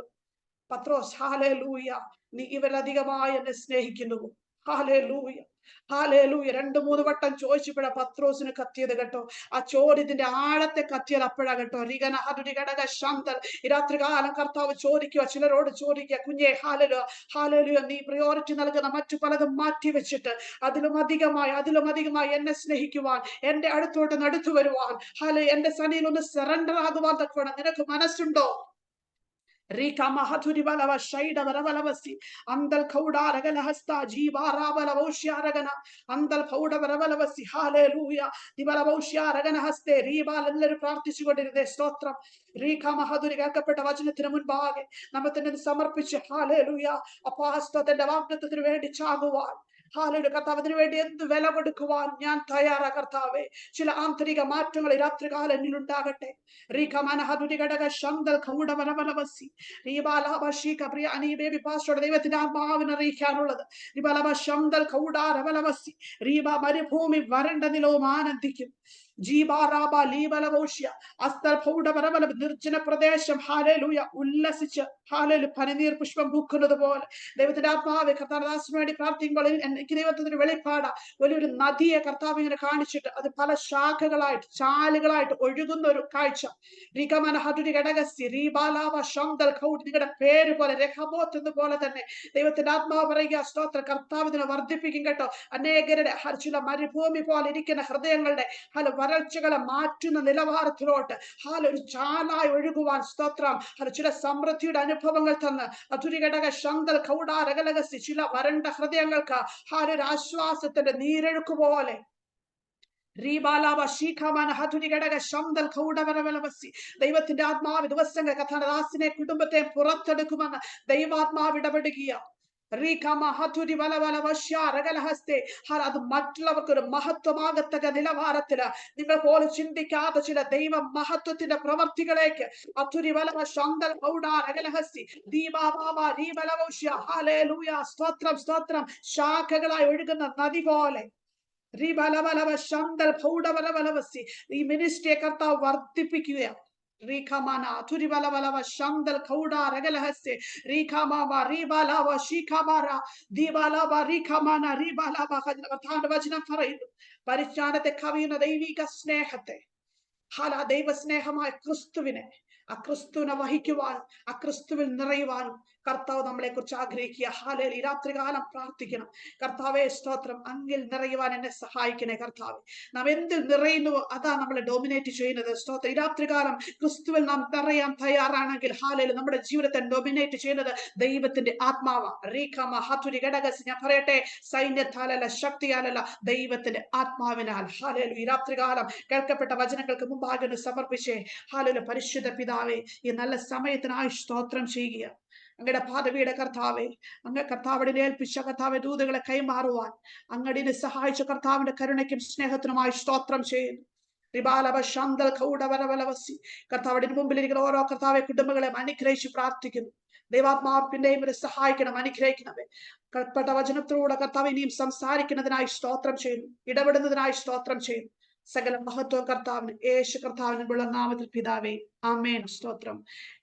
പത്രോസ്, ഹല്ലേലൂയ, നീ ഇവരധികമായി എന്നെ സ്നേഹിക്കുന്നു? Hallelujah, hallelujah. 2-3 വട്ടം ചോദിച്ചപ്പോഴാ പത്രോസിന് കത്തിയത് കേട്ടോ. ആ ചോദ്യത്തിന്റെ ആഴത്തെ കത്തിയത് അപ്പോഴാ കേട്ടോ. ഈ രാത്രികാലം കർത്താവ് ചോദിക്കുക, ചിലരോട് ചോദിക്കുക, കുഞ്ഞെ, ഹല്ലേലൂയ, നീ പ്രയോറിറ്റി നൽകുന്ന മറ്റു പലതും മാറ്റി വെച്ചിട്ട് അതിലും അധികമായി എന്നെ സ്നേഹിക്കുവാൻ, എന്റെ അടുത്തോട്ട് നടത്തു വരുവാൻ, എന്റെ സന്നിധിയിൽ ഒന്ന് സറണ്ടർ ആകുവാൻ തക്കവണ്ണം നിനക്ക് മനസ്സുണ്ടോ? എല്ലാവരും പ്രാർത്ഥിച്ചുകൊണ്ടിരുന്നേ. സ്തോത്രം. കേൾക്കപ്പെട്ട വചനത്തിന് മുൻപാകെ നമ്മെ തന്നെ സമർപ്പിച്ച് ഹല്ലേലൂയ. അപ്പോസ്തലന്റെ വാഗ്ദത്തത്തിന് വേണ്ടി ചാകുവാൻ, കർത്താവിന് വേണ്ടി എന്ത് വില കൊടുക്കുവാൻ ഞാൻ തയ്യാറാ കർത്താവേ. ചില ആന്തരിക മാറ്റങ്ങൾ ഈ രാത്രികാലം എന്നിൽ ഉണ്ടാകട്ടെ. ദൈവത്തിന്റെ ആത്മാവിനെ അറിയിക്കാനുള്ളത് മരുഭൂമി വരണ്ട നിലവും ആനന്ദിക്കും. നിർജ്ജന പ്രദേശം ഹാലേലൂയ ഉല്ലസിച്ച് ഹാലേലു പനിനീർ പുഷ്പം പൂക്കുന്നത് പോലെ ദൈവത്തിന്റെ ആത്മാവ് കർത്താവിന് വേണ്ടി പ്രാർത്ഥിക്കുമ്പോൾ എനിക്ക് ദൈവത്തിന്റെ വെളിപ്പാട വലിയൊരു നദിയെ കർത്താവ് ഇങ്ങനെ കാണിച്ചിട്ട് അത് പല ശാഖകളായിട്ട് ചാലുകളായിട്ട് ഒഴുകുന്ന ഒരു കാഴ്ച. നിങ്ങളുടെ പേര് പോലെ രഹബോത്ത് എന്ന് പോലെ തന്നെ ദൈവത്തിന്റെ ആത്മാവ് പറയുക സ്തോത്ര കർത്താവ് ഇതിനെ വർദ്ധിപ്പിക്കും കേട്ടോ. അനേകരുടെ ചില മരുഭൂമി പോലെ ഇരിക്കുന്ന ഹൃദയങ്ങളുടെ വരൾച്ചകളെ മാറ്റുന്ന നിലവാരത്തിലോട്ട് ഒരു ചാലായി ഒഴുകുവാൻ സ്തോത്രം ചില സമൃദ്ധിയുടെ അനുഭവങ്ങൾ തന്ന് അതുരിഘടക ശന്തൽ കൗടാരകലകസി ചില വരണ്ട ഹൃദയങ്ങൾക്ക് ഒരു ആശ്വാസത്തിന്റെ നീരൊഴുക്ക് പോലെ ദൈവത്തിന്റെ ആത്മാവ് ദിവസങ്ങൾ കഥാദാസിനെ കുടുംബത്തെ പുറത്തെടുക്കുമെന്ന് ദൈവാത്മാവ് ഇടപെടുകയാണ്. അത് മറ്റുള്ളവർക്ക് ഒരു മഹത്വമാകത്തക്ക നിലവാരത്തില് നിങ്ങൾ പോലും ചിന്തിക്കാത്ത ചില ദൈവ മഹത്വത്തിന്റെ പ്രവർത്തികളേക്ക് സ്തോത്രം സ്തോത്രം ശാഖകളായി ഒഴുകുന്ന നദി പോലെ ഈ മിനിസ്ട്രിയെ കർത്താവ് വർദ്ധിപ്പിക്കുകയാണ്. വചനം പറയുന്നു പരിജ്ഞാനത്തെ കവിയുന്ന ദൈവിക സ്നേഹത്തെ ദൈവസ്നേഹമായ ക്രിസ്തുവിനെ ആ ക്രിസ്തുവിനെ വഹിക്കുവാനും ആ ക്രിസ്തുവിൽ നിറയുവാനും കർത്താവ് നമ്മളെ കുറിച്ച് ആഗ്രഹിക്കുക. ഹാലേലൂയ. രാത്രികാലം പ്രാർത്ഥിക്കണം. കർത്താവേ സ്തോത്രം, അങ്ങിൽ നിറയുവാൻ എന്നെ സഹായിക്കണേ കർത്താവ്. നാം എന്തിൽ നിറയുന്നുവോ അതാ നമ്മളെ ഡോമിനേറ്റ് ചെയ്യുന്നത്. സ്തോത്രം. ഈ രാത്രികാലം ക്രിസ്തുവിൽ നാം നിറയാൻ തയ്യാറാണെങ്കിൽ ഹാലേലൂയ നമ്മുടെ ജീവിതത്തെ ഡോമിനേറ്റ് ചെയ്യുന്നത് ദൈവത്തിന്റെ ആത്മാവാണ്. ഞാൻ പറയട്ടെ, സൈന്യത്താലല്ല ശക്തിയാലല്ല ദൈവത്തിന്റെ ആത്മാവിനാൽ. ഹാലേലൂയ. ഈ രാത്രികാലം കേൾക്കപ്പെട്ട വചനങ്ങൾക്ക് മുമ്പാകെ സമർപ്പിച്ചേ. ഹാലേലൂയ. പരിശുദ്ധ പിതാവേ, ഈ നല്ല സമയത്തിനായി സ്തോത്രം ചെയ്യുക. അങ്ങയുടെ പദവിയുടെ കർത്താവെ, അങ്ങ് കർത്താവിനെ ഏൽപ്പിച്ച കർത്താവെ ദൂതകളെ കൈമാറുവാൻ അങ്ങടിനെ സഹായിച്ച കർത്താവിന്റെ കരുണയ്ക്കും സ്നേഹത്തിനുമായി സ്തോത്രം ചെയ്യുന്നു. കർത്താവിന്റെ മുമ്പിലിരിക്കുന്ന ഓരോ കർത്താവെ കുടുംബങ്ങളെ അനുഗ്രഹിച്ച് പ്രാർത്ഥിക്കുന്നു. ദൈവാത്മാവിന്റെയും ഇവരെ സഹായിക്കണം, അനുഗ്രഹിക്കണമേ. കൽപ്പെട്ട വചനത്തിലൂടെ കർത്താവ് ഇനിയും സംസാരിക്കുന്നതിനായി സ്തോത്രം ചെയ്യുന്നു, ഇടപെടുന്നതിനായി സ്തോത്രം ചെയ്യുന്നു. സകല മഹത്വം കർത്താവിന്, യേശു കർത്താവിനുള്ള നാമത്തിൽ പിതാവേ, ആമേൻ. സ്തോത്രം.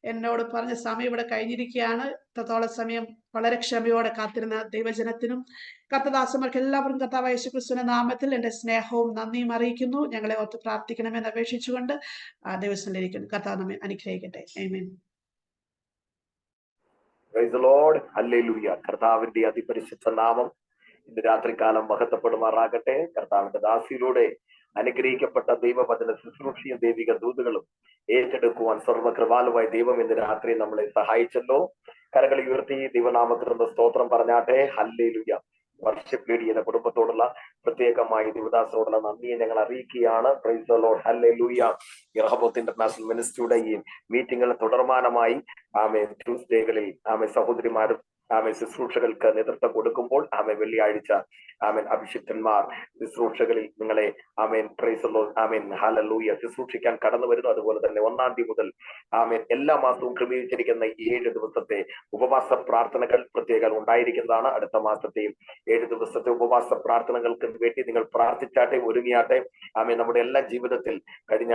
എന്നോട് പറഞ്ഞ സമയം ഇവിടെ കഴിഞ്ഞിരിക്കുകയാണ്. ഇത്രത്തോളം സമയം വളരെ ക്ഷമയോടെ കാത്തിരുന്ന ദൈവജനത്തിനും കർത്തദാസന്മാർക്ക് എല്ലാവർക്കും കർത്താവ് യേശു ക്രിസ്തുവിന്റെ നാമത്തിൽ എന്റെ സ്നേഹവും നന്ദിയും അറിയിക്കുന്നു. ഞങ്ങളെ ഓർത്ത് പ്രാർത്ഥിക്കണമെന്ന് അപേക്ഷിച്ചുകൊണ്ട് ദൈവസ്ഥലിരിക്കുന്നു. കർത്താവ് നമ്മെ അനുഗ്രഹിക്കട്ടെ. ആമേൻ. Praise the Lord. ഹല്ലേലൂയ. കർത്താവിന്റെ അതിപരിശുദ്ധ നാമം ഇന്ന് രാത്രികാലം മഹത്വപ്പെടുമാറാകട്ടെ. കർത്താവിന്റെ ദാസിയിലൂടെ അനുഗ്രഹിക്കപ്പെട്ട ദൈവവചന ശുശ്രൂഷയും ദൈവിക ദൂതുകളും ഏറ്റെടുക്കുവാൻ സർവകൃപാലുവായ ദൈവം ഇന്ന് രാത്രി നമ്മളെ സഹായിച്ചല്ലോ. കരങ്ങൾ ഉയർത്തി ദൈവനാമത്തിലുള്ള സ്തോത്രം പറഞ്ഞാട്ടെ. ഹല്ലേലൂയ. വർഷിപ്പ് ലീഡ് ചെയ്യുന്ന കുടുംബത്തോടുള്ള പ്രത്യേകമായി ദൈവദാസോടുള്ള നന്ദിയെ ഞങ്ങൾ അറിയിക്കുകയാണ്. Praise the Lord. ഹല്ലേലൂയ. റഹബോത്ത് ഇന്റർനാഷണൽ മിനിസ്ട്രിയുടെ ഈ മീറ്റിംഗുകൾ തുടർമാനമായി ട്യൂസ്ഡേകളിൽ സഹോദരിമാരും ശുശ്രൂഷകൾക്ക് നേതൃത്വം കൊടുക്കുമ്പോൾ വെള്ളിയാഴ്ച അഭിഷിക്തന്മാർ ശുശ്രൂഷകളിൽ നിങ്ങളെ പ്രൈസ് ദി ലോർഡ് ഹല്ലേലൂയ ശുശ്രൂഷിക്കാൻ കടന്നു വരുന്നു. അതുപോലെ തന്നെ 1-ാം തീയതി മുതൽ എല്ലാ മാസവും ക്രമീകരിച്ചിരിക്കുന്ന 7 ദിവസത്തെ ഉപവാസ പ്രാർത്ഥനകൾ പ്രത്യേകം ഉണ്ടായിരിക്കുന്നതാണ്. അടുത്ത മാസത്തെയും 7 ദിവസത്തെ ഉപവാസ പ്രാർത്ഥനകൾക്ക് വേണ്ടി നിങ്ങൾ പ്രാർത്ഥിച്ചാട്ടെ, ഒരുങ്ങിയാട്ടെ. നമ്മുടെ എല്ലാ ജീവിതത്തിൽ കഴിഞ്ഞ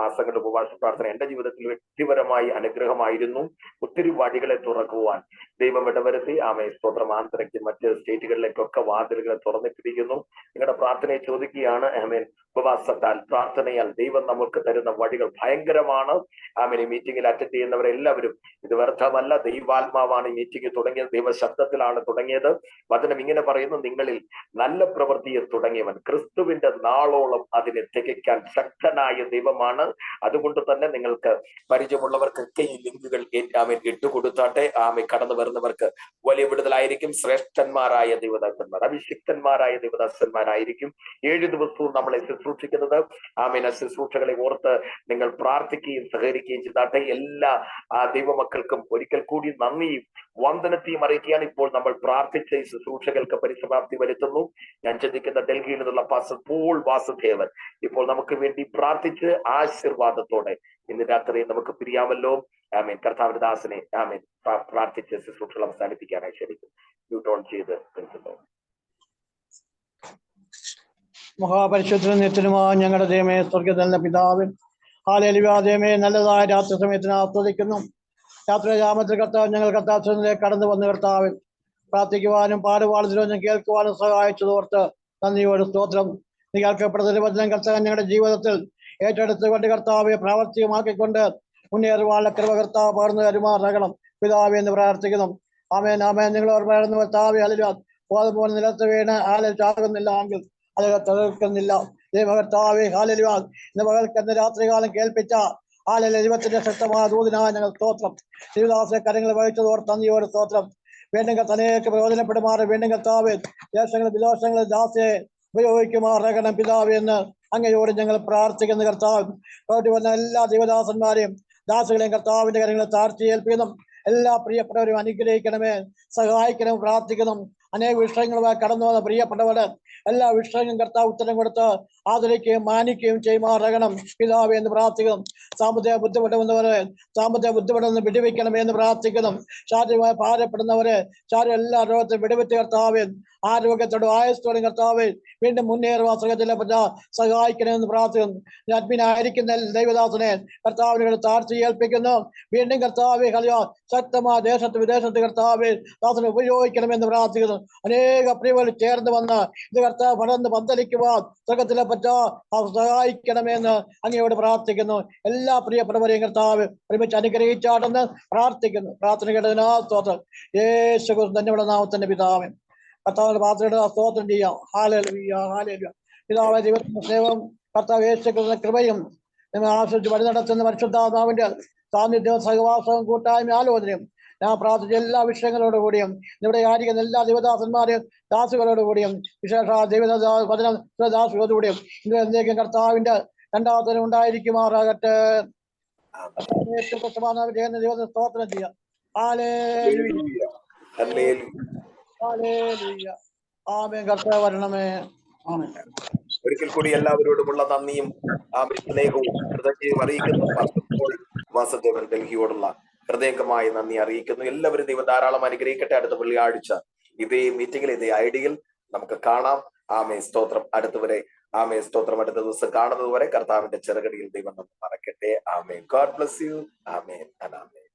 മാസങ്ങളുടെ ഉപവാസ പ്രാർത്ഥന എന്റെ ജീവിതത്തിൽ വ്യക്തിപരമായി അനുഗ്രഹമായിരുന്നു. ഒത്തിരി വഴികളെ തുറക്കുവാൻ ദൈവം ഇടവരുത്തി. സ്തോത്രം. ആന്ധ്രയ്ക്ക് മറ്റ് സ്റ്റേറ്റുകളിലേക്കൊക്കെ വാതിലുകളെ തുറന്നിട്ടിരിക്കുന്നു. നിങ്ങളുടെ പ്രാർത്ഥനയെ ചോദിക്കുകയാണ്. ഉപവാസത്താൽ പ്രാർത്ഥനയാൽ ദൈവം നമുക്ക് തരുന്ന വഴികൾ ഭയങ്കരമാണ്. ഈ മീറ്റിംഗിൽ അറ്റൻഡ് ചെയ്യുന്നവരെല്ലാവരും ഇത് വ്യർത്ഥമല്ല. ദൈവാത്മാവാണ് ഈ മീറ്റിംഗ് തുടങ്ങിയത്, ദൈവശബ്ദത്തിലാണ് തുടങ്ങിയത്. വചനം ഇങ്ങനെ പറയുന്നു, നിങ്ങളിൽ നല്ല പ്രവൃത്തിയെ തുടങ്ങിയവൻ ക്രിസ്തുവിന്റെ നാളോളം അതിനെ തികയ്ക്കാൻ ശക്തനായ ദൈവമാണ്. അതുകൊണ്ട് തന്നെ നിങ്ങൾക്ക് പരിചയമുള്ളവർക്കൊക്കെ ഈ ലിങ്കുകൾ ഇട്ടുകൊടുത്താട്ടെ. കടന്നു വരുന്നവർക്ക് വലിയ വിടുതലായിരിക്കും. ശ്രേഷ്ഠന്മാരായ ദൈവദാസന്മാർ, അഭിഷിക്തന്മാരായ ദൈവദാസന്മാരായിരിക്കും 7 ദിവസവും നമ്മളെ ശുശ്രൂഷിക്കുന്നത്. ശുശ്രൂഷകളെ ഓർത്ത് നിങ്ങൾ പ്രാർത്ഥിക്കുകയും സഹകരിക്കുകയും ചെയ്താട്ടെ. എല്ലാ ദൈവമക്കൾക്കും ഒരിക്കൽ കൂടി നന്ദിയും വന്ദനത്തെയും അറിയിക്കുകയാണ്. ഇപ്പോൾ നമ്മൾ പ്രാർത്ഥിച്ച ഈ ശുശ്രൂഷകൾക്ക് പരിസമാപ്തി വരുത്തുന്നു. ഞാൻ ചിന്തിക്കുന്ന ഡൽഹിയിൽ നിന്നുള്ള പാസ്റ്റർ പോൾ വാസുദേവൻ ഇപ്പോൾ നമുക്ക് വേണ്ടി പ്രാർത്ഥിച്ച് ആശീർവാദത്തോടെ ഇന്ന് രാത്രി നമുക്ക് പിരിയാമല്ലോ. കർത്താവിന്റെ ദാസനെ പ്രാർത്ഥിച്ച് ശുശ്രൂഷകൾ അവസാനിപ്പിക്കാനായി ക്ഷണിക്കും. മ്യൂട്ട് ഓൺ ചെയ്ത് മഹാപരിശുദ്ധനും നിത്യനുമായ ഞങ്ങളുടെ ദൈവമേ, സ്വർഗ്ഗത്തിലെ പിതാവേ, ഹല്ലേലൂയ. ദൈവമേ, നല്ലതായ രാത്രി സമയത്തിന് ആസ്വദിക്കുന്നു. രാത്രിയാമത്തിൽ കർത്താവ് ഞങ്ങൾ കർത്താവിലേക്ക് കടന്നു വന്ന കർത്താവ് പ്രാർത്ഥിക്കുവാനും പാടുപാടുന്നതിനും കേൾക്കുവാനും സഹായിച്ചതോർത്ത് നന്ദിയോട് സ്തോത്രം. നീ കേൾക്കപ്പെടുന്ന വചനം കർത്താവ് ഞങ്ങളുടെ ജീവിതത്തിൽ ഏറ്റെടുത്തുകൊണ്ട് കർത്താവെ പ്രാവർത്തികമാക്കിക്കൊണ്ട് മുന്നേറുവാനുള്ള കൃപ കർത്താവ് പകർന്നു തരുമാറാകണം പിതാവേ എന്ന് പ്രാർത്ഥിക്കുന്നു. ആമേൻ ആമേൻ. നിങ്ങൾ പറയുന്ന കർത്താവെ ഹല്ലേലൂയ. പോലെ നിലത്ത് വീണ് ആലെ ചാകുന്നില്ല എങ്കിൽ അത് തകർക്കുന്നില്ല. ദൈവകർത്താവെ ഹല്ലേലൂയ. ഇന്ന് പകൽക്കെന്ന് രാത്രികാലം കേൾപ്പിച്ച ഹല്ലേലൂയ ദൈവത്തിന്റെ ശക്തമായ ദൂതനായ ഞങ്ങൾ സ്തോത്രം. ശിവദാസ കരങ്ങൾ വഹിച്ചതോർത്ത് നന്ദിയോട് സ്തോത്രം. വീണ്ടും തനിക്ക് പ്രയോജനപ്പെടുമാറ് വീണ്ടും കർത്താവ് ദേശങ്ങൾ വിദോഷങ്ങൾ ദാസയെ ഉപയോഗിക്കുമാറാകണം പിതാവ് എന്ന് അങ്ങയോട് ഞങ്ങൾ പ്രാർത്ഥിക്കുന്ന കർത്താവ്. പ്രവൃത്തി വന്ന എല്ലാ ദൈവദാസന്മാരെയും ദാസുകളെയും കർത്താവിന്റെ കരങ്ങളെ താഴ്ത്തി ഏൽപ്പിക്കണം. എല്ലാ പ്രിയപ്പെട്ടവരും അനുഗ്രഹിക്കണമേ, സഹായിക്കണം, പ്രാർത്ഥിക്കണം. അനേക വിഷയങ്ങളുമായി കടന്നു വന്ന പ്രിയപ്പെട്ടവര് എല്ലാ വിഷയങ്ങളും കർത്താവ് ഉത്തരം കൊടുത്ത് ആദരിക്കുകയും മാനിക്കുകയും ചെയ്യുമാറാകണം പിതാവേ എന്ന് പ്രാർത്ഥിക്കണം. സാമ്പത്തിക ബുദ്ധിമുട്ടുന്നവരെ സാമ്പത്തിക ബുദ്ധിമുട്ടൊന്ന് വിടുവിക്കണമേ എന്ന് പ്രാർത്ഥിക്കണം. ശാരീരികമായി ഭാരപ്പെടുന്നവരെ എല്ലാ രോഗത്തിൽ വിടുവിച്ച് കർത്താവേ ആരോഗ്യത്തോടും ആയുസ്സോടും കർത്താവേ വീണ്ടും മുന്നേറുവാൻ സുഖത്തിലെപ്പറ്റ സഹായിക്കണമെന്ന് പ്രാർത്ഥിക്കുന്നു. അഡ്മിനായിരിക്കുന്ന ദൈവദാസനെ കർത്താവിനെ താഴ്ത്തി ഏൽപ്പിക്കുന്നു. വീണ്ടും കർത്താവെ ഹല്ലേലൂയ ശക്തമായ ദേശത്ത് വിദേശത്ത് കർത്താവെ ദാസനെ ഉപയോഗിക്കണമെന്ന് പ്രാർത്ഥിക്കുന്നു. അനേക പ്രിയവർ ചേർന്ന് വന്ന് ഇത് കർത്താവ് പടർന്ന് പന്തലിക്കുവാൻ സുഖത്തിലെ പറ്റ സഹായിക്കണമെന്ന് അങ്ങയോട് പ്രാർത്ഥിക്കുന്നു. എല്ലാ പ്രിയപ്പെട്ടവരെയും കർത്താവ് ഒരുമിച്ച് അനുഗ്രഹിച്ചാട്ടെന്ന് പ്രാർത്ഥിക്കുന്നു. പ്രാർത്ഥന കേട്ടതിനാ സ്തോത്രം. യേശു തന്നെ നാമത്തിന്റെ പിതാവൻ കർത്താവിന്റെ പ്രാർത്ഥനയുടെ സ്തോത്രം ചെയ്യാം. ഹല്ലേലൂയ ഹല്ലേലൂയ. പിതാവായ ദൈവത്തിന്റെ സ്നേഹവും കർത്താവ് യേശുക്രിസ്തുവിന്റെ കൃപയും നിങ്ങൾ ആശ്രയിച്ച് വഴി നടത്തുന്ന പരിശുദ്ധാത്മാവിന്റെ സാന്നിധ്യവും സഹവാസവും കൂട്ടായ്മ ആലോചനയും ഞാൻ പ്രാർത്ഥിച്ച എല്ലാ വിഷയങ്ങളോടുകൂടിയും ഇവിടെ ആയിരിക്കുന്ന എല്ലാ ദൈവദാസന്മാരെയും ദാസുകളോടുകൂടിയും വിശേഷ ദൈവദാസുകളോടുകൂടിയും ഇന്ന് എന്നേക്കും കർത്താവിന്റെ രണ്ടാമത്തെ ഉണ്ടായിരിക്കുമാറാകട്ടെ. ദൈവത്തിന് സ്തോത്രം ചെയ്യാം. ഹല്ലേലൂയ ഹല്ലേലൂയ. ആമേൻ. കർത്താവ് വരണമേ. ആമേൻ. ഒരിക്കൽ കൂടി എല്ലാവരോടുമുള്ള നന്ദിയും സ്നേഹവും കൃതജ്ഞതയും അറിയിക്കുന്നു. വാസുദേവൻ ഡൽഹിയോടുള്ള ഹൃദയംഗമായ നന്ദി അറിയിക്കുന്നു. എല്ലാവരും ദൈവം ധാരാളം അനുഗ്രഹിക്കട്ടെ. അടുത്ത വെള്ളിയാഴ്ച ഇതേ മീറ്റിംഗിൽ ഇതേ ഐഡിയിൽ നമുക്ക് കാണാം. ആമേ സ്തോത്രം. അടുത്തവരെ ആമേ സ്തോത്രം. അടുത്ത ദിവസം കാണുന്നത് വരെ കർത്താവിന്റെ ചെറുകടിയിൽ ദൈവം നമ്മൾ മറക്കട്ടെ. ആമേ. God bless U. ആമേൻ. ആമേൻ.